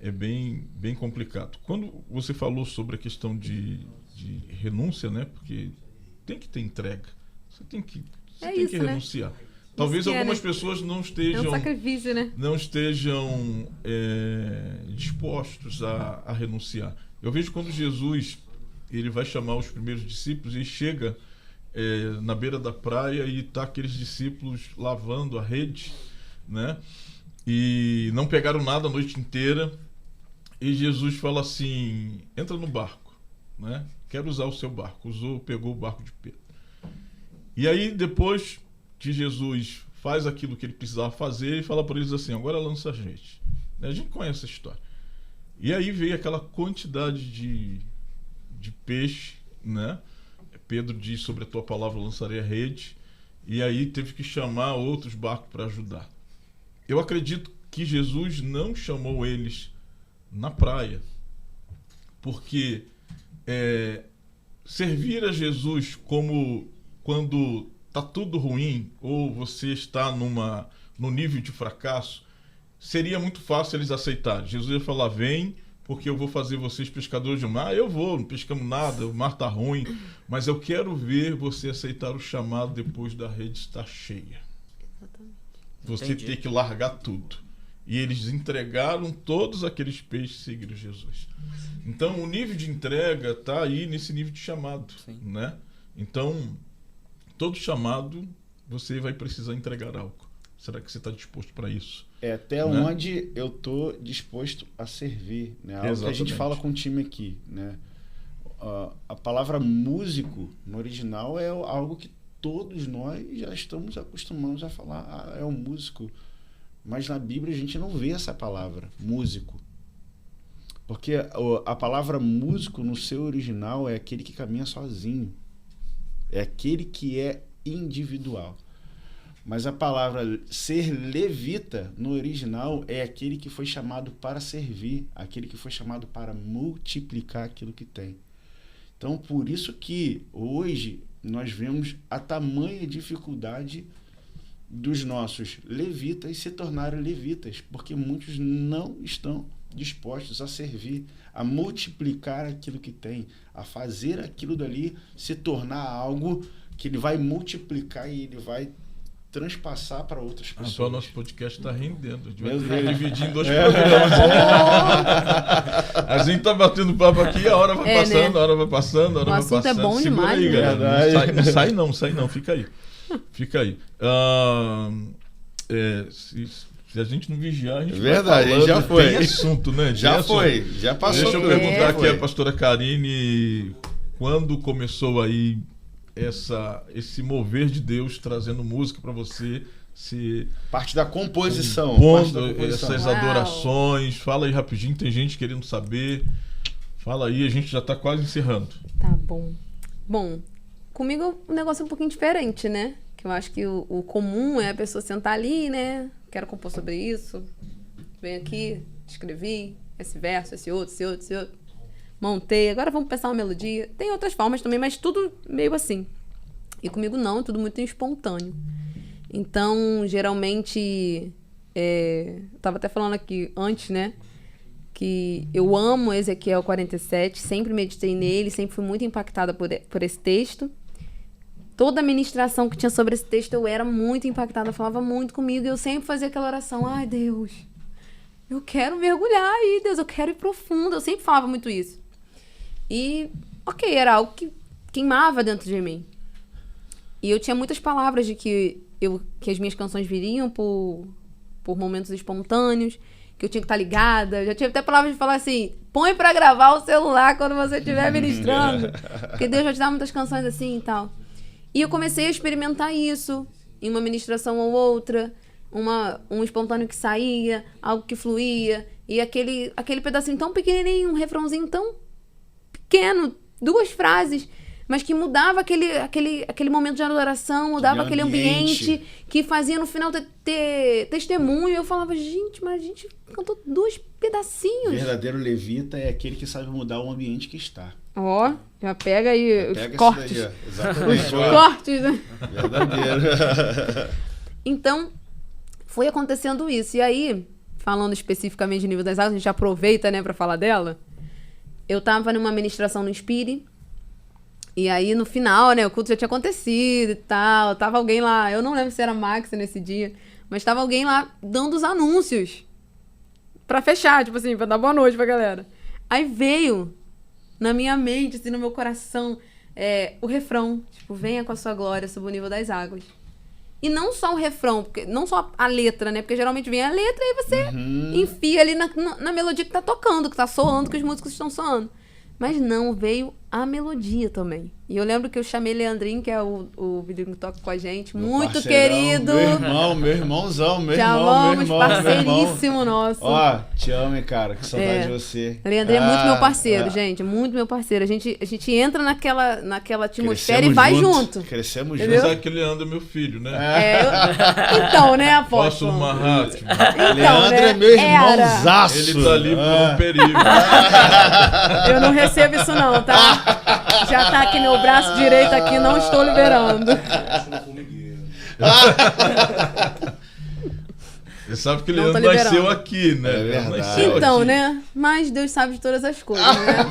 Speaker 1: é bem complicado. Quando você falou sobre a questão de renúncia, né? Porque tem que ter entrega. Você tem que renunciar. Talvez algumas pessoas não estejam...
Speaker 3: É um sacrifício, né?
Speaker 1: Não estejam dispostos a renunciar. Eu vejo quando Jesus ele vai chamar os primeiros discípulos e chega na beira da praia e tá aqueles discípulos lavando a rede, né? E não pegaram nada a noite inteira. E Jesus fala assim, entra no barco, né? Quero usar o seu barco. Pegou o barco de Pedro. E aí depois que Jesus faz aquilo que ele precisava fazer e fala para eles assim, agora lança a gente. A gente conhece essa história. E aí veio aquela quantidade de peixe, né? Pedro diz, sobre a tua palavra lançarei a rede. E aí teve que chamar outros barcos para ajudar. Eu acredito que Jesus não chamou eles na praia, porque servir a Jesus como quando tá tudo ruim ou você está num nível de fracasso, seria muito fácil eles aceitarem. Jesus ia falar, vem, porque eu vou fazer vocês pescadores de mar. Eu vou, não pescamos nada, o mar tá ruim, mas eu quero ver você aceitar o chamado depois da rede estar cheia.
Speaker 3: Exatamente.
Speaker 1: Você ter que largar tudo. E eles entregaram todos aqueles peixes e seguiram Jesus. Então, o nível de entrega está aí nesse nível de chamado, né? Então, todo chamado, você vai precisar entregar algo. Será que você está disposto para isso?
Speaker 2: Até onde eu estou disposto a servir, né? Algo que a gente fala com o time aqui, né? A palavra músico, no original, é algo que todos nós já estamos acostumados a falar. É um músico. Mas na Bíblia a gente não vê essa palavra, músico. Porque a palavra músico, no seu original, é aquele que caminha sozinho. É aquele que é individual. Mas a palavra ser levita, no original, é aquele que foi chamado para servir, aquele que foi chamado para multiplicar aquilo que tem. Então, por isso que hoje nós vemos a tamanha dificuldade dos nossos levitas se tornarem levitas, porque muitos não estão dispostos a servir, a multiplicar aquilo que tem, a fazer aquilo dali se tornar algo que ele vai multiplicar e ele vai transpassar para outras pessoas.
Speaker 1: Só o nosso podcast está rendendo. A gente vai dividir em 2 programas. A gente tá batendo papo aqui, a hora vai passando,
Speaker 3: né?
Speaker 1: a hora vai passando, a hora vai passando.
Speaker 3: O assunto é bom
Speaker 1: Segura
Speaker 3: demais,
Speaker 1: aí,
Speaker 3: né?
Speaker 1: galera. Não sai não, fica aí. Fica aí. Se a gente não vigiar, a gente
Speaker 2: Verdade,
Speaker 1: vai falando,
Speaker 2: já foi.
Speaker 1: Tem assunto, né?
Speaker 2: Já foi, já passou.
Speaker 1: Deixa eu perguntar aqui
Speaker 2: Foi.
Speaker 1: à pastora Karine, quando começou aí esse mover de Deus trazendo música para você,
Speaker 2: Parte da composição.
Speaker 1: essas adorações. Fala aí rapidinho, tem gente querendo saber. Fala aí, a gente já tá quase encerrando.
Speaker 3: Tá bom. Bom, comigo o negócio é um pouquinho diferente, né? Que eu acho que o comum é a pessoa sentar ali, né? Quero compor sobre isso. Venho aqui, escrevi esse verso, esse outro. Montei, agora vamos pensar uma melodia. Tem outras formas também, mas tudo meio assim. E comigo não, é tudo muito espontâneo. Então, geralmente, eu tava até falando aqui antes, né? Que eu amo Ezequiel 47, sempre meditei nele, sempre fui muito impactada por esse texto. Toda a ministração que tinha sobre esse texto, eu era muito impactada, falava muito comigo, e eu sempre fazia aquela oração, ai Deus, eu quero mergulhar aí, Deus, eu quero ir profundo, eu sempre falava muito isso. E, ok, era algo que queimava dentro de mim. E eu tinha muitas palavras de que as minhas canções viriam por momentos espontâneos, que eu tinha que estar ligada. Eu já tinha até palavras de falar assim, põe pra gravar o celular quando você estiver ministrando. Porque Deus já te dá muitas canções assim e tal. E eu comecei a experimentar isso em uma ministração ou outra, um espontâneo que saía, algo que fluía, e aquele pedacinho tão pequenininho, um refrãozinho tão pequeno, 2 frases, mas que mudava aquele momento de adoração, mudava aquele ambiente, que fazia no final ter testemunho. E eu falava, gente, mas a gente cantou 2 pedacinhos.
Speaker 2: Verdadeiro levita é aquele que sabe mudar o ambiente que está.
Speaker 3: Ó, já pega aí os cortes.
Speaker 2: Daí, exatamente.
Speaker 3: Os cortes, né?
Speaker 2: Verdadeiro.
Speaker 3: Então, foi acontecendo isso. E aí, falando especificamente de Nível das Águas, a gente aproveita, né, pra falar dela. Eu tava numa ministração no Inspire. E aí, no final, né, o culto já tinha acontecido e tal. Tava alguém lá, eu não lembro se era Max nesse dia, mas tava alguém lá dando os anúncios pra fechar, tipo assim, pra dar boa noite pra galera. Aí veio na minha mente, assim, no meu coração, o refrão, tipo, venha com a sua glória sob o nível das águas. E não só o refrão, porque, não só a letra, né? Porque geralmente vem a letra e você enfia ali na melodia que tá tocando, que tá soando, que os músicos estão soando. Mas não, veio a melodia também. E eu lembro que eu chamei Leandrinho, que é o vidrinho que toca com a gente. Meu muito
Speaker 2: parceirão,
Speaker 3: querido.
Speaker 2: Meu irmãozão, meu
Speaker 3: te
Speaker 2: irmão,
Speaker 3: amamos,
Speaker 2: meu irmão,
Speaker 3: parceiríssimo nosso.
Speaker 2: Ó, te amo, hein, cara. Que saudade de você.
Speaker 3: Leandrinho é muito meu parceiro, gente. Muito meu parceiro. A gente entra naquela atmosfera e vai junto.
Speaker 2: Crescemos
Speaker 3: Entendeu?
Speaker 2: juntos.
Speaker 1: Sabe que Leandro é meu filho, né?
Speaker 3: Então, né,
Speaker 1: Posso
Speaker 3: apóstolo?
Speaker 1: amarrar?
Speaker 3: Então,
Speaker 2: Leandro
Speaker 3: né,
Speaker 2: é meu irmãozaço.
Speaker 1: Ele tá ali por um período.
Speaker 3: Eu não recebo isso não, tá? Já tá aqui meu braço direito aqui, não estou liberando.
Speaker 1: Você sabe que
Speaker 3: Não
Speaker 1: Leandro
Speaker 3: tô liberando.
Speaker 1: nasceu aqui, né?
Speaker 2: É verdade.
Speaker 1: Nasceu
Speaker 3: Então,
Speaker 1: aqui.
Speaker 3: né? Mas Deus sabe de todas as coisas, né?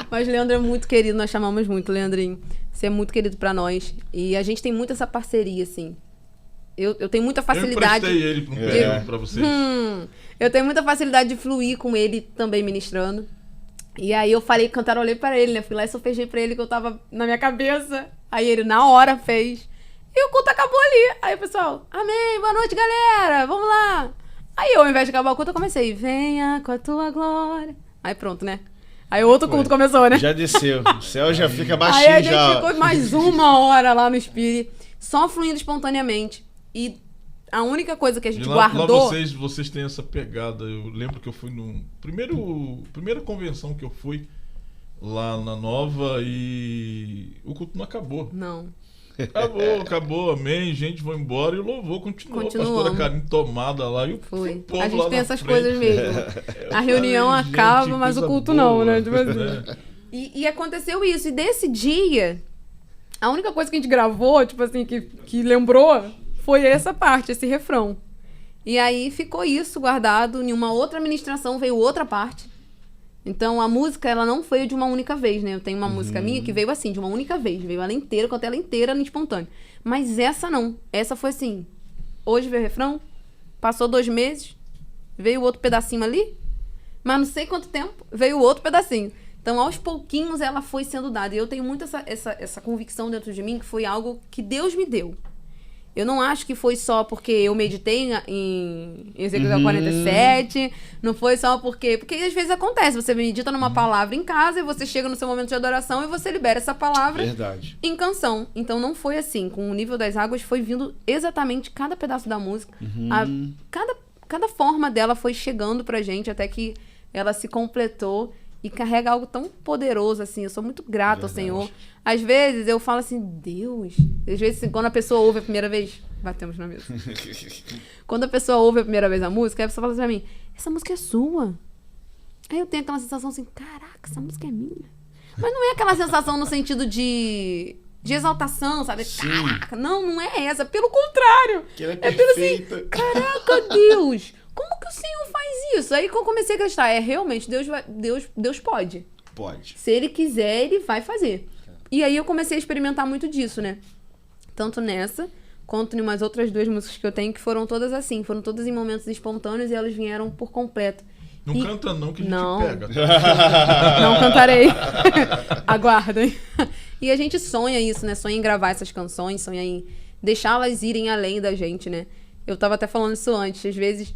Speaker 3: Mas Leandro é muito querido, nós chamamos muito, Leandrinho. Você é muito querido pra nós. E a gente tem muito essa parceria, assim. Eu tenho muita facilidade.
Speaker 1: Eu emprestei ele pra um período pra vocês.
Speaker 3: Eu tenho muita facilidade de fluir com ele também ministrando. E aí eu falei, cantarolei pra ele, né? Fui lá e só fechei pra ele que eu tava na minha cabeça. Aí ele na hora fez. E o culto acabou ali. Aí o pessoal, amém, boa noite, galera, vamos lá. Aí eu, ao invés de acabar o culto, eu comecei, venha com a tua glória. Aí pronto, né? Aí o outro culto começou, né?
Speaker 2: Já desceu. O céu já fica
Speaker 3: Aí
Speaker 2: baixinho
Speaker 3: a gente
Speaker 2: já.
Speaker 3: ficou mais 1 hora lá no Spirit, só fluindo espontaneamente. E A única coisa que a gente
Speaker 1: lá
Speaker 3: guardou...
Speaker 1: vocês têm essa pegada. Eu lembro que eu fui no primeira convenção que eu fui lá na Nova e o culto não acabou.
Speaker 3: Não.
Speaker 1: Acabou, amém, gente, vou embora e o louvor continuou. A
Speaker 3: Continuamos.
Speaker 1: pastora Karine tomada lá e o
Speaker 3: Foi.
Speaker 1: povo
Speaker 3: A
Speaker 1: lá
Speaker 3: gente tem
Speaker 1: na
Speaker 3: essas
Speaker 1: frente.
Speaker 3: coisas mesmo. A reunião
Speaker 1: Ai, gente,
Speaker 3: acaba, mas o
Speaker 1: coisa
Speaker 3: culto
Speaker 1: boa,
Speaker 3: não, né? Tipo assim.
Speaker 1: né?
Speaker 3: E aconteceu isso. E desse dia, a única coisa que a gente gravou, tipo assim, que lembrou, foi essa parte, esse refrão. E aí ficou isso guardado. Em uma outra ministração veio outra parte. Então a música, ela não veio de uma única vez, né? Eu tenho uma música minha que veio assim, de uma única vez. Veio ela inteira, cantei ela inteira no espontâneo. Mas essa não. Essa foi assim. Hoje veio o refrão, passou 2 meses, veio outro pedacinho ali, mas não sei quanto tempo, veio outro pedacinho. Então, aos pouquinhos, ela foi sendo dada. E eu tenho muito essa convicção dentro de mim que foi algo que Deus me deu. Eu não acho que foi só porque eu meditei em Ezequiel 47, não foi só porque... Porque às vezes acontece, você medita numa palavra em casa e você chega no seu momento de adoração e você libera essa palavra em canção. Então não foi assim. Com o Nível das Águas foi vindo exatamente cada pedaço da música. Cada forma dela foi chegando pra gente até que ela se completou e carrega algo tão poderoso, assim. Eu sou muito grata ao Senhor. Às vezes eu falo assim, Deus... Às vezes, assim, quando a pessoa ouve a primeira vez... Batemos na mesa. Quando a pessoa ouve a primeira vez a música, a pessoa fala assim pra mim, essa música é sua. Aí eu tenho aquela sensação assim, caraca, essa música é minha. Mas não é aquela sensação no sentido de exaltação, sabe? Caraca, não é essa. Pelo contrário.
Speaker 2: Que ela é
Speaker 3: pelo assim,
Speaker 2: perfeita.
Speaker 3: caraca, Deus... Como que o Senhor faz isso? Aí que eu comecei a acreditar, realmente, Deus pode.
Speaker 2: Pode.
Speaker 3: Se Ele quiser, Ele vai fazer. E aí eu comecei a experimentar muito disso, né? Tanto nessa, quanto em umas outras 2 músicas que eu tenho, que foram todas assim. Foram todas em momentos espontâneos e elas vieram por completo.
Speaker 1: Não canta não, que a gente
Speaker 3: Não.
Speaker 1: pega.
Speaker 3: Não cantarei. Aguardem. E a gente sonha isso, né? Sonha em gravar essas canções, sonha em deixá-las irem além da gente, né? Eu tava até falando isso antes. Às vezes...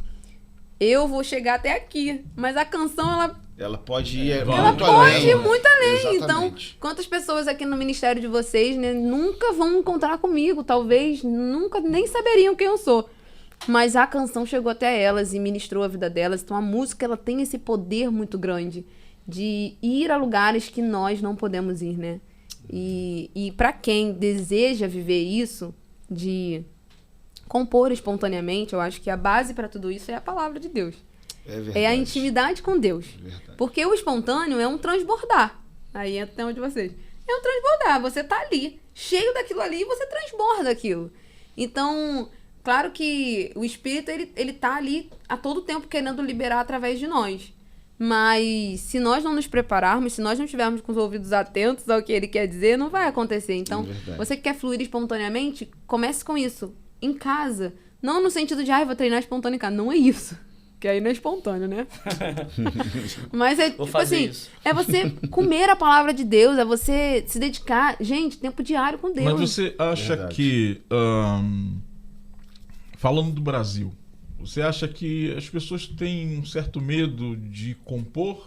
Speaker 3: eu vou chegar até aqui, mas a canção,
Speaker 2: ela pode ir
Speaker 3: ela
Speaker 2: muito
Speaker 3: pode
Speaker 2: além.
Speaker 3: ir muito além.
Speaker 2: Exatamente.
Speaker 3: Então, quantas pessoas aqui no ministério de vocês, né, nunca vão encontrar comigo, talvez nunca nem saberiam quem eu sou. Mas a canção chegou até elas e ministrou a vida delas. Então a música, ela tem esse poder muito grande de ir a lugares que nós não podemos ir, né? E para quem deseja viver isso, de compor espontaneamente, eu acho que a base para tudo isso é a palavra de Deus.
Speaker 2: É verdade.
Speaker 3: É a intimidade com Deus.
Speaker 2: Verdade.
Speaker 3: Porque o espontâneo é um transbordar. Aí entra o tema de vocês. É um transbordar. Você tá ali, cheio daquilo ali, e você transborda aquilo. Então, claro que o Espírito, ele tá ali a todo tempo querendo liberar através de nós. Mas se nós não nos prepararmos, se nós não estivermos com os ouvidos atentos ao que ele quer dizer, não vai acontecer. Então, você que quer fluir espontaneamente, comece com isso. Em casa. Não no sentido de, vou treinar espontâneo em casa. Não é isso. Que aí não é espontâneo, né? Mas é,
Speaker 4: Vou
Speaker 3: tipo
Speaker 4: fazer
Speaker 3: assim,
Speaker 4: isso.
Speaker 3: é você comer a palavra de Deus, é você se dedicar. Gente, tempo diário com Deus.
Speaker 1: Mas você acha
Speaker 2: Verdade.
Speaker 1: que, falando do Brasil, você acha que as pessoas têm um certo medo de compor?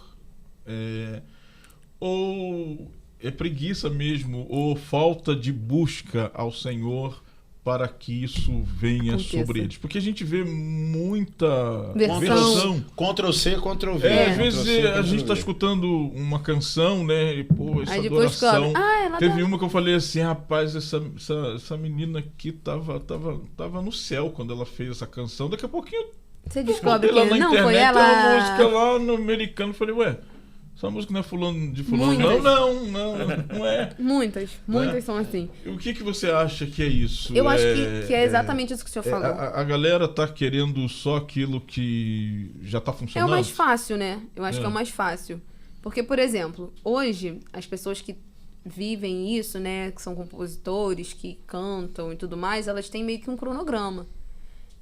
Speaker 1: Ou é preguiça mesmo? Ou falta de busca ao Senhor para que isso venha
Speaker 3: Aconteça.
Speaker 1: sobre eles? Porque a gente vê muita
Speaker 3: Versão.
Speaker 2: Ctrl-C, Ctrl-V.
Speaker 1: às vezes
Speaker 2: Ctrl-C,
Speaker 1: a gente tá
Speaker 2: Ctrl-V.
Speaker 1: escutando uma canção, né? E, pô, essa
Speaker 3: Aí depois
Speaker 1: adoração.
Speaker 3: ela
Speaker 1: Teve uma que eu falei assim, rapaz, essa menina aqui tava no céu quando ela fez essa canção. Daqui a pouquinho
Speaker 3: Você descobre
Speaker 1: lá
Speaker 3: que
Speaker 1: na
Speaker 3: não
Speaker 1: internet
Speaker 3: foi
Speaker 1: uma
Speaker 3: ela.
Speaker 1: música lá no americano. Eu falei, ué, essa música não é fulano de fulano?
Speaker 3: Muitas.
Speaker 1: Não é.
Speaker 3: Muitas são assim.
Speaker 1: E o que você acha que é isso?
Speaker 3: Eu acho que é exatamente isso que o senhor falou.
Speaker 1: A galera tá querendo só aquilo que já tá
Speaker 3: É
Speaker 1: funcionando?
Speaker 3: o mais fácil, né? Eu acho
Speaker 1: É.
Speaker 3: que é o mais fácil. Porque, por exemplo, hoje, as pessoas que vivem isso, né? Que são compositores, que cantam e tudo mais, elas têm meio que um cronograma.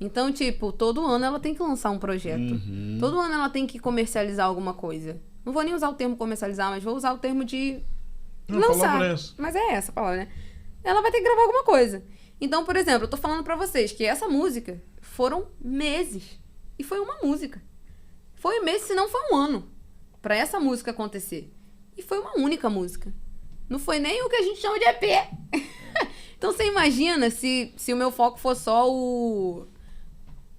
Speaker 3: Então, tipo, todo ano ela tem que lançar um projeto. Todo ano ela tem que comercializar alguma coisa. Não vou nem usar o termo comercializar, mas vou usar o termo de
Speaker 1: Não, a
Speaker 3: lançar.
Speaker 1: palavra é essa.
Speaker 3: Mas é essa a palavra, né? Ela vai ter que gravar alguma coisa. Então, por exemplo, eu tô falando pra vocês que essa música foram meses. E foi uma música. Foi um mês, se não foi um ano, pra essa música acontecer. E foi uma única música. Não foi nem o que a gente chama de EP. Então você imagina se o meu foco for só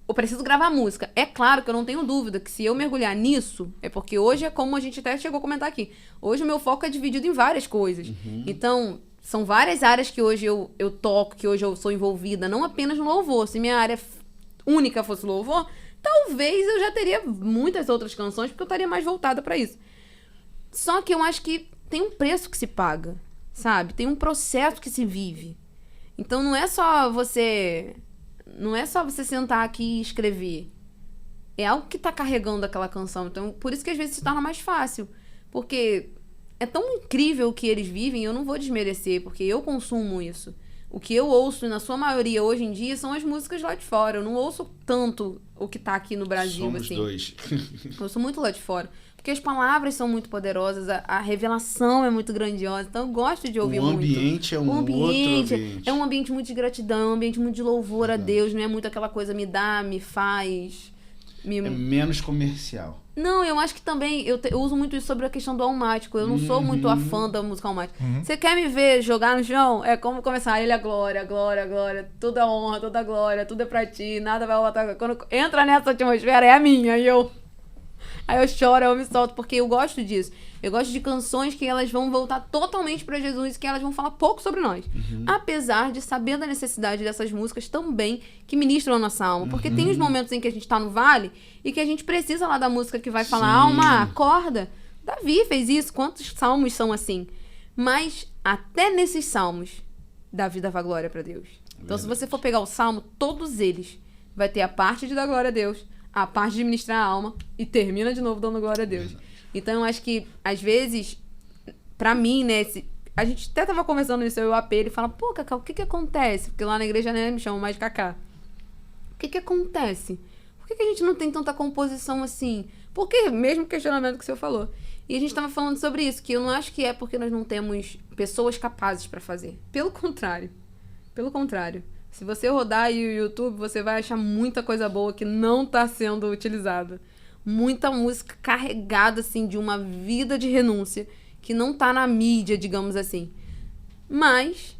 Speaker 3: eu preciso gravar música. É claro que eu não tenho dúvida que se eu mergulhar nisso, é porque hoje é como a gente até chegou a comentar aqui. Hoje o meu foco é dividido em várias coisas. Então, são várias áreas que hoje eu toco, que hoje eu sou envolvida, não apenas no louvor. Se minha área única fosse louvor, talvez eu já teria muitas outras canções, porque eu estaria mais voltada pra isso. Só que eu acho que tem um preço que se paga, sabe? Tem um processo que se vive. Então não é só você sentar aqui e escrever. É algo que tá carregando aquela canção. Então, por isso que às vezes se torna mais fácil. Porque é tão incrível o que eles vivem, eu não vou desmerecer, porque eu consumo isso. O que eu ouço, na sua maioria, hoje em dia, são as músicas lá de fora. Eu não ouço tanto o que tá aqui no Brasil,
Speaker 2: Somos
Speaker 3: assim.
Speaker 2: dois.
Speaker 3: Eu ouço muito lá de fora. Porque as palavras são muito poderosas, a revelação é muito grandiosa. Então eu gosto de ouvir muito.
Speaker 2: O ambiente é um outro ambiente.
Speaker 3: É um ambiente muito de gratidão, é um ambiente muito de louvor a Deus. Não é muito aquela coisa, me dá, me faz.
Speaker 2: É menos comercial.
Speaker 3: Não, eu acho que também, eu uso muito isso sobre a questão do almático. Eu não sou muito a fã da música almática. Você quer me ver jogar no chão? É como começar, ele é glória, glória, glória, tudo é honra, toda glória, tudo é pra ti, nada vai voltar. Quando entra nessa atmosfera, é a minha, aí eu choro, eu me solto, porque eu gosto disso. Eu gosto de canções que elas vão voltar totalmente pra Jesus e que elas vão falar pouco sobre nós. Apesar de saber da necessidade dessas músicas também que ministram a nossa alma. Porque tem os momentos em que a gente tá no vale e que a gente precisa lá da música que vai falar, alma, acorda. Davi fez isso. Quantos salmos são assim? Mas até nesses salmos, Davi dava glória pra Deus. Então, se você for pegar o salmo, todos eles vai ter a parte de dar glória a Deus, a parte de ministrar a alma e termina de novo dando glória a Deus. Então, eu acho que, às vezes, pra mim, né, a gente até tava conversando isso, eu e o AP, ele fala, pô, Cacá, o que acontece? Porque lá na igreja, né, me chamam mais de Cacá. O que acontece? Por que a gente não tem tanta composição assim? Porque, mesmo questionamento que o senhor falou. E a gente tava falando sobre isso, que eu não acho que é porque nós não temos pessoas capazes pra fazer. Pelo contrário. Pelo contrário. Se você rodar aí o YouTube, você vai achar muita coisa boa que não tá sendo utilizada. Muita música carregada, assim, de uma vida de renúncia, que não tá na mídia, digamos assim. Mas,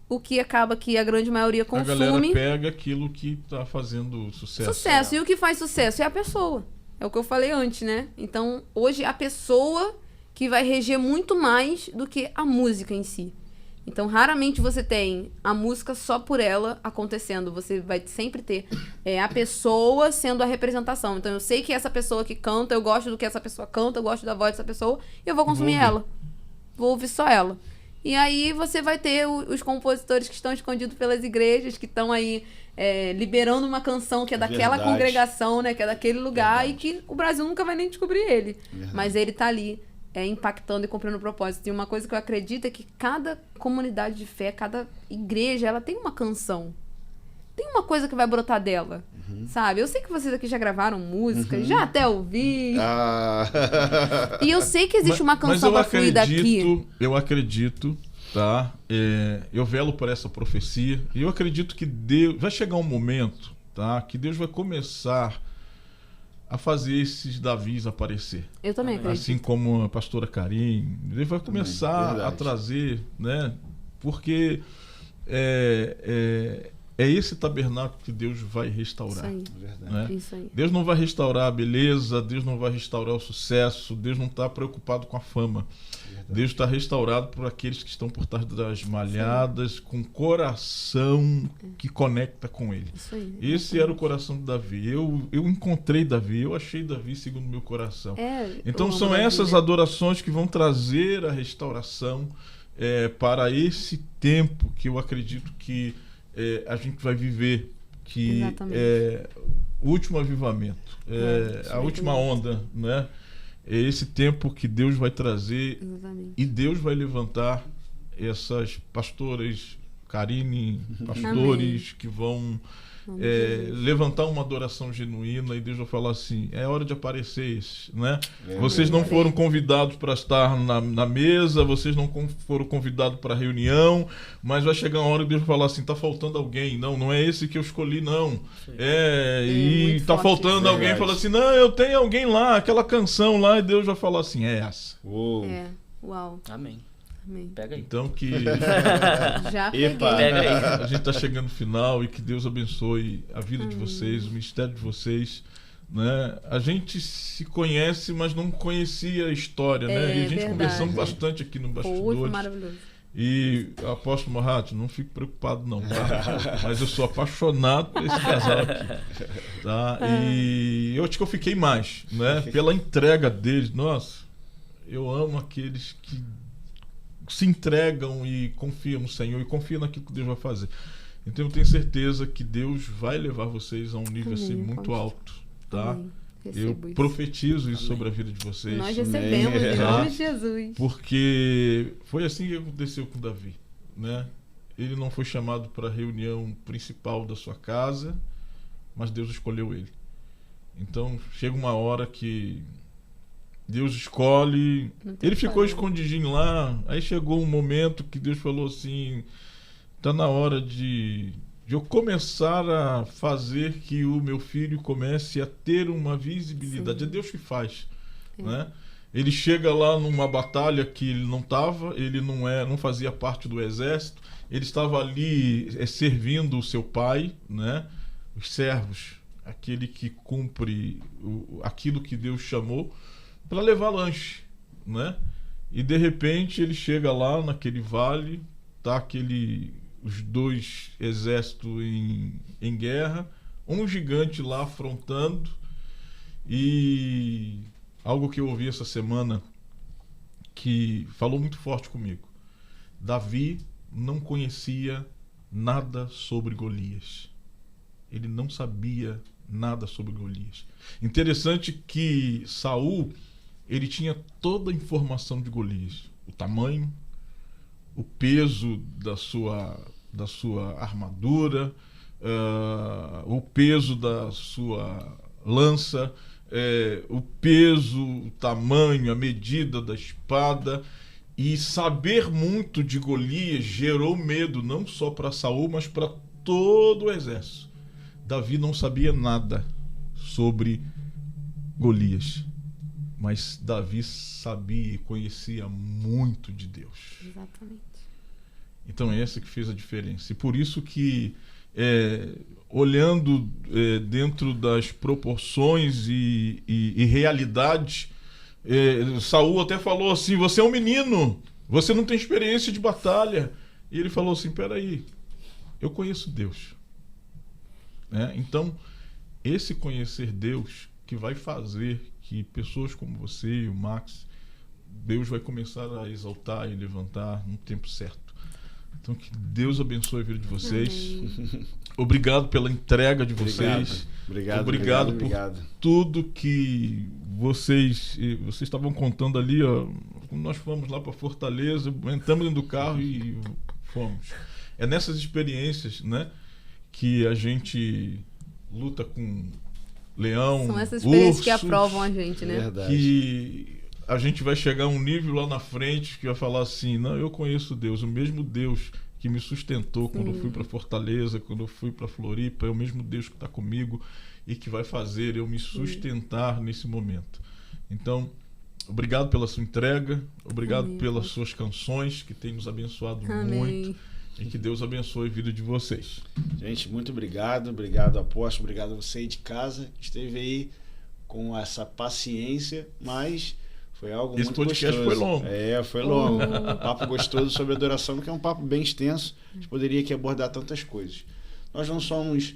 Speaker 3: o que acaba que a grande maioria consome...
Speaker 1: A galera pega aquilo que tá fazendo sucesso.
Speaker 3: Sucesso. E o que faz sucesso é a pessoa. É o que eu falei antes, né? Então, hoje, a pessoa que vai reger muito mais do que a música em si. Então, raramente você tem a música só por ela acontecendo. Você vai sempre ter a pessoa sendo a representação. Então, eu sei que essa pessoa que canta, eu gosto do que essa pessoa canta, eu gosto da voz dessa pessoa, e eu vou consumir ela. Vou ouvir só ela. E aí, você vai ter os compositores que estão escondidos pelas igrejas, que estão aí liberando uma canção que é daquela congregação, né? Que é daquele lugar, e que o Brasil nunca vai nem descobrir ele. Mas ele tá ali. Impactando e cumprindo o propósito. E uma coisa que eu acredito é que cada comunidade de fé, cada igreja, ela tem uma canção. Tem uma coisa que vai brotar dela, sabe? Eu sei que vocês aqui já gravaram músicas, já até ouvi. E eu sei que existe uma canção pra fluir daqui.
Speaker 1: Eu acredito, tá? Eu velo por essa profecia. E eu acredito que Deus... Vai chegar um momento, tá? Que Deus vai começar a fazer esses Davis aparecer.
Speaker 3: Eu também acredito.
Speaker 1: Assim como a pastora Karine. Ele vai começar a trazer, né? Porque é esse tabernáculo que Deus vai restaurar.
Speaker 3: Isso aí.
Speaker 1: Né?
Speaker 3: Isso aí.
Speaker 1: Deus não vai restaurar a beleza, Deus não vai restaurar o sucesso, Deus não está preocupado com a fama. Deus está restaurado por aqueles que estão por trás das malhadas, com coração que conecta com Ele.
Speaker 3: Isso aí.
Speaker 1: Esse era o coração de Davi. Eu encontrei Davi, eu achei Davi segundo o meu coração. Então são essas adorações que vão trazer a restauração para esse tempo que eu acredito que a gente vai viver, que é o último avivamento, a última onda, né? É esse tempo que Deus vai trazer.
Speaker 3: Exatamente.
Speaker 1: E Deus vai levantar essas pastoras, Karine, pastores que vão levantar uma adoração genuína, e Deus vai falar assim, é hora de aparecer isso, né? Vocês não foram convidados para estar na mesa, vocês não foram convidados para a reunião, mas vai chegar uma hora que Deus vai falar assim, tá faltando alguém, não é esse que eu escolhi, não. E tá faltando alguém, fala assim, não, eu tenho alguém lá, aquela canção lá, e Deus vai falar assim, é essa.
Speaker 3: Uau.
Speaker 4: Amém.
Speaker 3: Amém.
Speaker 4: Pega aí.
Speaker 1: Então que
Speaker 3: Já peguei.
Speaker 4: Pega aí.
Speaker 1: a gente está chegando no final e que Deus abençoe a vida de vocês, o ministério de vocês. Né? A gente se conhece, mas não conhecia a história, né? E a gente conversando bastante aqui no bastidores.
Speaker 3: Foi maravilhoso.
Speaker 1: E apóstolo Morato, não fique preocupado não, tá? Mas eu sou apaixonado por esse casal aqui, tá? E eu acho que eu fiquei mais, né? Pela entrega deles. Nossa, eu amo aqueles que se entregam e confiam no Senhor e confiam naquilo que Deus vai fazer. Então eu tenho certeza que Deus vai levar vocês a um nível assim muito alto. Tá? Eu profetizo isso sobre a vida de vocês.
Speaker 3: Nós recebemos em nome de Jesus.
Speaker 1: Porque foi assim que aconteceu com Davi, né? Ele não foi chamado para a reunião principal da sua casa, mas Deus escolheu ele. Então chega uma hora que Deus escolhe. Ele ficou escondidinho lá. Aí chegou um momento que Deus falou assim: tá na hora de eu começar a fazer que o meu filho comece a ter uma visibilidade. É Deus que faz, né? Ele chega lá numa batalha que ele não estava, ele não fazia parte do exército, ele estava ali servindo o seu pai, né? Os servos, aquele que cumpre aquilo que Deus chamou, para levar lanche, né? E de repente ele chega lá naquele vale, tá os dois exércitos em guerra, um gigante lá afrontando, e algo que eu ouvi essa semana que falou muito forte comigo. Davi não conhecia nada sobre Golias. Ele não sabia nada sobre Golias. Interessante que Saul, ele tinha toda a informação de Golias, o tamanho, o peso da sua armadura, o peso da sua lança, o peso, o tamanho, a medida da espada. E saber muito de Golias gerou medo não só para Saul, mas para todo o exército. Davi não sabia nada sobre Golias, mas Davi sabia e conhecia muito de Deus.
Speaker 3: Exatamente.
Speaker 1: Então é essa que fez a diferença. E por isso que, olhando dentro das proporções e realidades, Saul até falou assim: você é um menino, você não tem experiência de batalha. E ele falou assim: peraí, eu conheço Deus. Então, esse conhecer Deus que vai fazer que pessoas como você e o Max, Deus vai começar a exaltar e levantar no tempo certo. Então, que Deus abençoe a vida de vocês. Amém. Obrigado pela entrega de vocês. Obrigado por tudo que vocês estavam contando ali. Quando nós fomos lá para Fortaleza, entramos dentro do carro e fomos. É nessas experiências, né, que a gente luta com leão,
Speaker 3: são essas experiências
Speaker 1: ursos,
Speaker 3: que aprovam a gente, né?
Speaker 2: Verdade.
Speaker 1: Que a gente vai chegar a um nível lá na frente que vai falar assim: não, eu conheço Deus, o mesmo Deus que me sustentou quando eu fui para Fortaleza, quando eu fui para Floripa, é o mesmo Deus que está comigo e que vai fazer eu me sustentar nesse momento. Então, obrigado pela sua entrega, obrigado pelas suas canções que têm nos abençoado muito, e que Deus abençoe a vida de vocês.
Speaker 2: Gente, muito obrigado apóstolo, obrigado a você aí de casa, esteve aí com essa paciência, mas foi algo muito gostoso. Esse podcast
Speaker 1: foi longo.
Speaker 2: Foi longo. Um papo gostoso sobre adoração, que é um papo bem extenso. A gente poderia aqui abordar tantas coisas. Nós não somos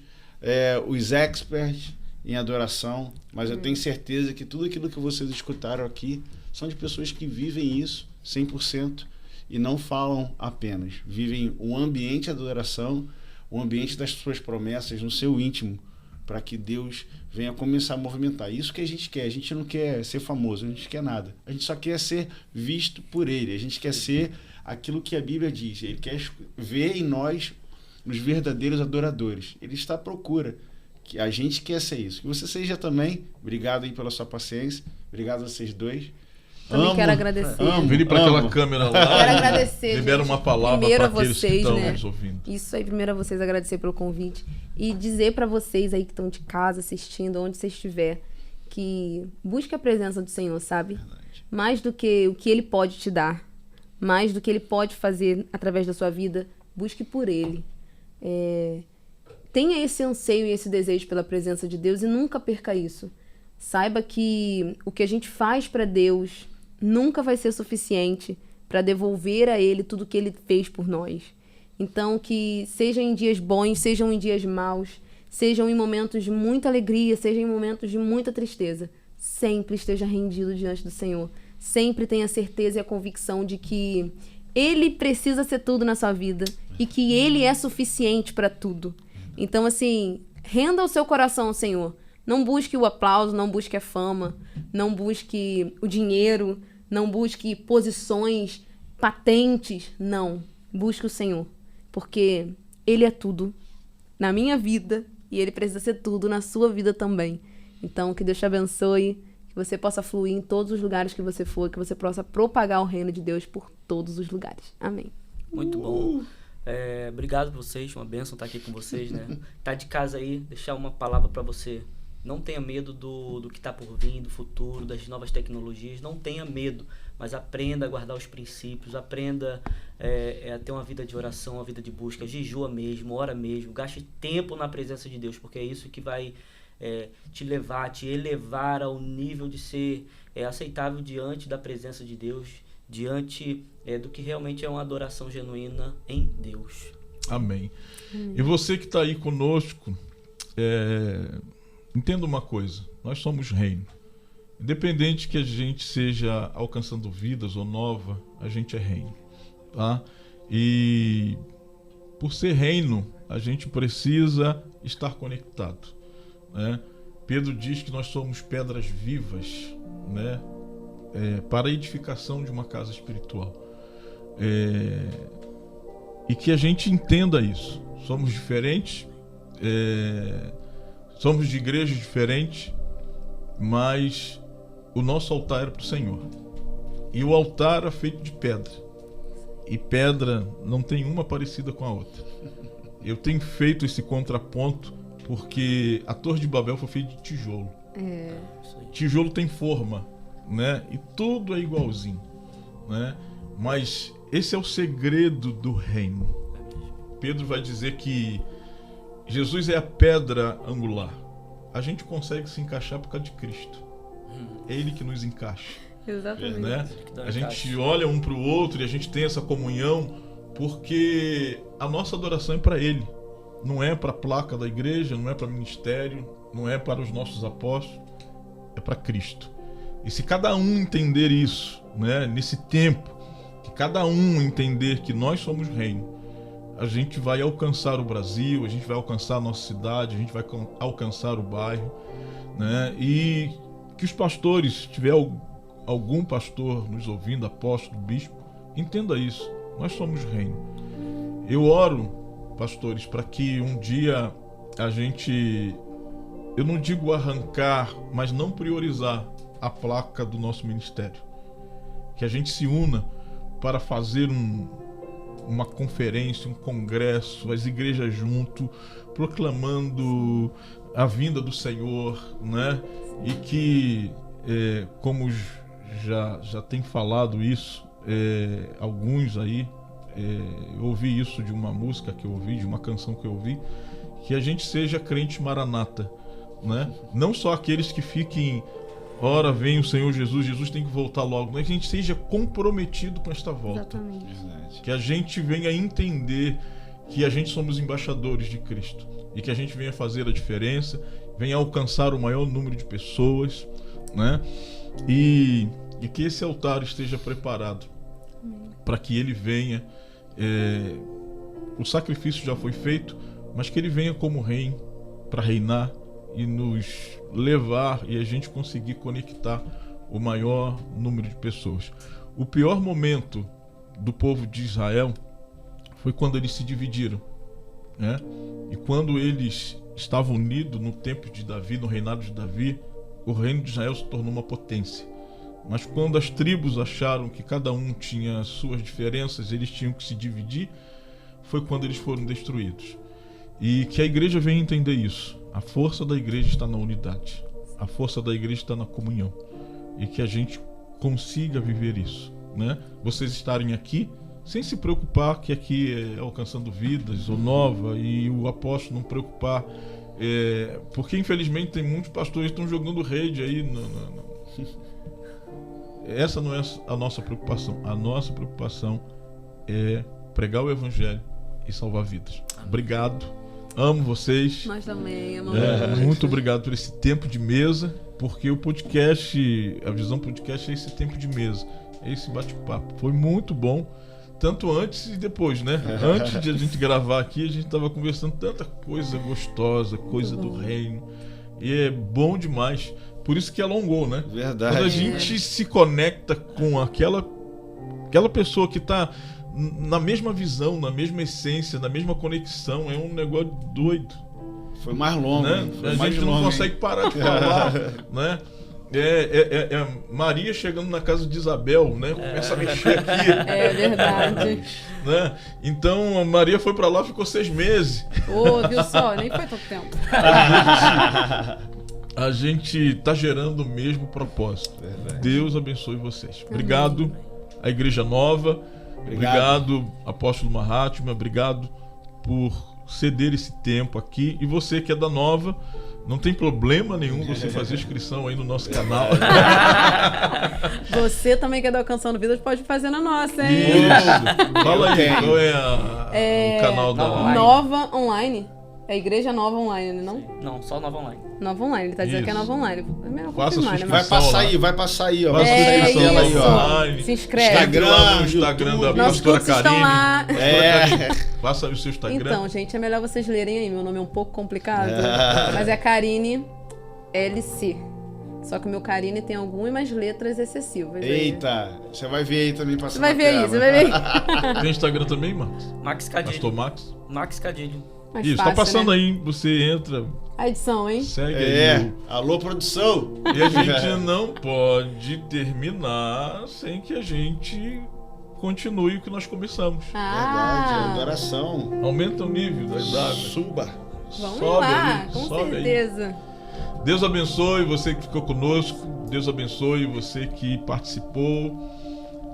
Speaker 2: os experts em adoração, mas eu tenho certeza que tudo aquilo que vocês escutaram aqui são de pessoas que vivem isso 100% e não falam apenas. Vivem um ambiente de adoração, um ambiente das suas promessas no seu íntimo, para que Deus venha começar a movimentar. Isso que a gente quer. A gente não quer ser famoso, a gente quer nada. A gente só quer ser visto por Ele. A gente quer ser aquilo que a Bíblia diz. Ele quer ver em nós os verdadeiros adoradores. Ele está à procura. Que a gente quer ser isso. Que você seja também. Obrigado aí pela sua paciência. Obrigado a vocês dois.
Speaker 3: Também quero agradecer.
Speaker 1: Vire para aquela câmera lá.
Speaker 3: Quero agradecer.
Speaker 1: Libera uma palavra para aqueles que estão nos ouvindo.
Speaker 3: Isso aí, primeiro a vocês, agradecer pelo convite. E dizer para vocês aí que estão de casa assistindo, onde você estiver, que busque a presença do Senhor, sabe? Verdade. Mais do que o que Ele pode te dar. mais do que Ele pode fazer através da sua vida, busque por Ele. Tenha esse anseio e esse desejo pela presença de Deus e nunca perca isso. Saiba que o que a gente faz para Deus nunca vai ser suficiente para devolver a Ele tudo que Ele fez por nós. Então, que seja em dias bons, sejam em dias maus, sejam em momentos de muita alegria, sejam em momentos de muita tristeza, sempre esteja rendido diante do Senhor. Sempre tenha certeza e a convicção de que Ele precisa ser tudo na sua vida e que Ele é suficiente para tudo. Então, assim, renda o seu coração ao Senhor. Não busque o aplauso, não busque a fama, não busque o dinheiro, não busque posições, patentes. Não, busque o Senhor, porque Ele é tudo na minha vida e Ele precisa ser tudo na sua vida também. Então, que Deus te abençoe, que você possa fluir em todos os lugares que você for, que você possa propagar o reino de Deus por todos os lugares. Amém.
Speaker 4: Muito bom. Obrigado por vocês, uma bênção estar aqui com vocês, né? Tá de casa aí, deixar uma palavra para você. Não tenha medo do que está por vir, do futuro, das novas tecnologias. Não tenha medo, mas aprenda a guardar os princípios, aprenda a ter uma vida de oração, uma vida de busca, jejua mesmo, ora mesmo, gaste tempo na presença de Deus, porque é isso que vai te elevar ao nível de ser aceitável diante da presença de Deus, diante do que realmente é uma adoração genuína em Deus.
Speaker 1: Amém. E você que está aí conosco, entenda uma coisa, nós somos reino. Independente que a gente seja alcançando vidas ou nova, a gente é reino, tá? E por ser reino, a gente precisa estar conectado, né? Pedro diz que nós somos pedras vivas, né? Para a edificação de uma casa espiritual. E que a gente entenda isso. Somos diferentes, somos de igrejas diferentes, mas o nosso altar era para o Senhor. E o altar era feito de pedra. E pedra não tem uma parecida com a outra. Eu tenho feito esse contraponto porque a Torre de Babel foi feita de tijolo. Tijolo tem forma, né? E tudo é igualzinho, né? Mas esse é o segredo do reino. Pedro vai dizer que Jesus é a pedra angular. A gente consegue se encaixar por causa de Cristo. É Ele que nos encaixa.
Speaker 3: Exatamente.
Speaker 1: Né? A gente olha um para o outro e a gente tem essa comunhão porque a nossa adoração é para Ele. Não é para a placa da igreja, não é para ministério, não é para os nossos apóstolos, é para Cristo. E se cada um entender isso, né, nesse tempo, que cada um entender que nós somos reino, a gente vai alcançar o Brasil, a gente vai alcançar a nossa cidade, a gente vai alcançar o bairro, né? E que os pastores, se tiver algum pastor nos ouvindo, apóstolo, bispo, entenda isso, nós somos reino. Eu oro, pastores, para que um dia a gente, eu não digo arrancar, mas não priorizar a placa do nosso ministério. Que a gente se una para fazer uma conferência, um congresso, as igrejas junto, proclamando a vinda do Senhor, né? E que, como já tem falado isso, alguns aí, eu ouvi isso de uma música que eu ouvi, de uma canção que eu ouvi, que a gente seja crente maranata, né? Não só aqueles que fiquem, ora vem o Senhor Jesus, Jesus tem que voltar logo, mas que a gente seja comprometido com esta volta.
Speaker 3: Exatamente.
Speaker 1: Que a gente venha entender que a gente somos embaixadores de Cristo e que a gente venha fazer a diferença, venha alcançar o maior número de pessoas, né? E que esse altar esteja preparado para que ele venha. O sacrifício já foi feito, mas que ele venha como rei para reinar e nos levar e a gente conseguir conectar o maior número de pessoas. O pior momento do povo de Israel foi quando eles se dividiram, né? E quando eles estavam unidos no tempo de Davi, no reinado de Davi, o reino de Israel se tornou uma potência. Mas quando as tribos acharam que cada um tinha suas diferenças, eles tinham que se dividir, foi quando eles foram destruídos. E que a igreja venha entender isso. A força da igreja está na unidade. A força da igreja está na comunhão. E que a gente consiga viver isso. né? Vocês estarem aqui sem se preocupar que aqui é Alcançando Vidas ou Nova, e o apóstolo não preocupar, porque infelizmente tem muitos pastores que estão jogando rede aí. Essa não é a nossa preocupação. A nossa preocupação é pregar o evangelho e salvar vidas. Obrigado, amo vocês.
Speaker 3: Nós também amamos.
Speaker 1: Muito obrigado por esse tempo de mesa, porque o podcast, a Visão Podcast é esse tempo de mesa, é esse bate-papo. Foi muito bom, tanto antes e depois, né? Antes de a gente gravar aqui, a gente estava conversando tanta coisa gostosa, coisa do reino, e é bom demais. Por isso que alongou, né?
Speaker 2: Verdade.
Speaker 1: Quando a gente se conecta com aquela pessoa que está na mesma visão, na mesma essência, na mesma conexão, é um negócio doido.
Speaker 2: Foi mais longo,
Speaker 1: né?
Speaker 2: Foi
Speaker 1: a
Speaker 2: mais
Speaker 1: gente
Speaker 2: longo,
Speaker 1: não consegue parar de falar, né? Maria chegando na casa de Isabel, né? Começa a mexer aqui.
Speaker 3: É verdade.
Speaker 1: Né? Então a Maria foi pra lá, ficou 6 meses.
Speaker 3: Viu só? Nem foi tanto tempo.
Speaker 1: A gente tá gerando o mesmo propósito.
Speaker 2: Verdade.
Speaker 1: Deus abençoe vocês. Obrigado, a Igreja Nova. Obrigado, Apóstolo Mahatma. Obrigado por ceder esse tempo aqui. E você que é da Nova, não tem problema nenhum você fazer inscrição aí no nosso canal.
Speaker 3: Você também que é do Alcançando Vidas pode fazer na nossa, hein?
Speaker 1: Isso. Fala aí, qual é o canal da
Speaker 3: Nova Online. É Igreja Nova Online, não?
Speaker 4: Não, só Nova Online.
Speaker 3: Nova Online, ele tá dizendo que é Nova Online. É melhor
Speaker 1: Faça
Speaker 3: confirmar,
Speaker 1: sua
Speaker 3: né?
Speaker 2: Vai passar aí, ó.
Speaker 1: Faça sua inscrição aí, ó.
Speaker 3: Isso. Se inscreve.
Speaker 1: Segue lá no Instagram da
Speaker 3: Nossos
Speaker 1: pastora
Speaker 3: cursos estão lá.
Speaker 1: Karine. Faça o seu Instagram.
Speaker 3: Então, gente, é melhor vocês lerem aí. Meu nome é um pouco complicado, mas é Karine LC. Só que o meu Karine tem algumas letras excessivas.
Speaker 2: Eita, você vai ver aí também passando.
Speaker 3: Você vai ver aí, você vai ver aí.
Speaker 1: Tem Instagram também, Marcos?
Speaker 4: Max Cadilho.
Speaker 1: Pastor Max?
Speaker 4: Max Cadilho.
Speaker 3: Mais
Speaker 1: Isso,
Speaker 3: fácil,
Speaker 1: tá passando
Speaker 3: né?
Speaker 1: aí, você entra,
Speaker 3: A edição, hein?
Speaker 1: segue aí.
Speaker 2: Alô, produção.
Speaker 1: E a gente não pode terminar sem que a gente continue o que nós começamos.
Speaker 2: Verdade, adoração.
Speaker 1: Aumenta o nível da idade.
Speaker 2: Suba.
Speaker 3: Vamos
Speaker 1: Sobe
Speaker 3: lá,
Speaker 1: aí,
Speaker 3: com
Speaker 1: sobe aí.
Speaker 3: certeza.
Speaker 1: Deus abençoe você que ficou conosco. Deus abençoe você que participou.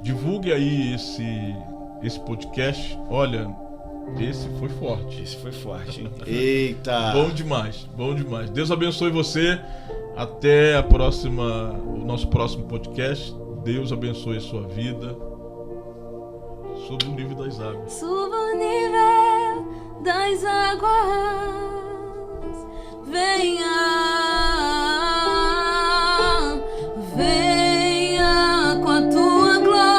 Speaker 1: Divulgue aí esse podcast. Olha, esse foi forte.
Speaker 2: Esse foi forte, hein? Eita.
Speaker 1: Bom demais, bom demais. Deus abençoe você. Até o nosso próximo podcast. Deus abençoe a sua vida. Sob o nível das águas.
Speaker 3: Suba o nível das águas. Venha com a tua glória.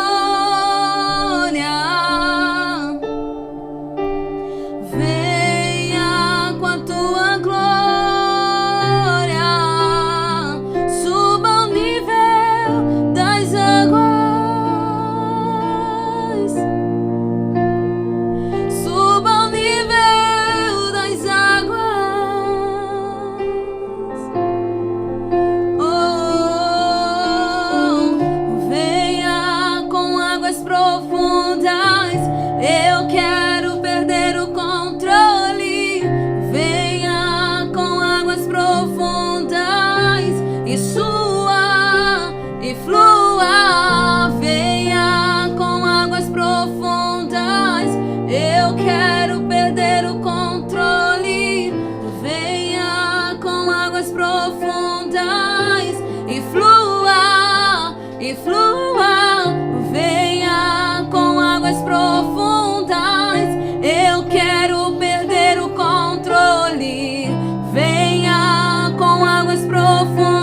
Speaker 3: Venha com a tua glória. Suba o nível das águas. Suba o nível das águas. Venha com águas profundas. Eu quero perder o controle. Venha com águas profundas e sua e flua. Venha com águas profundas. Eu quero perder o controle. Venha com águas profundas e flua e flua. Venha com águas profundas. Eu quero perder o controle. Venha com águas profundas.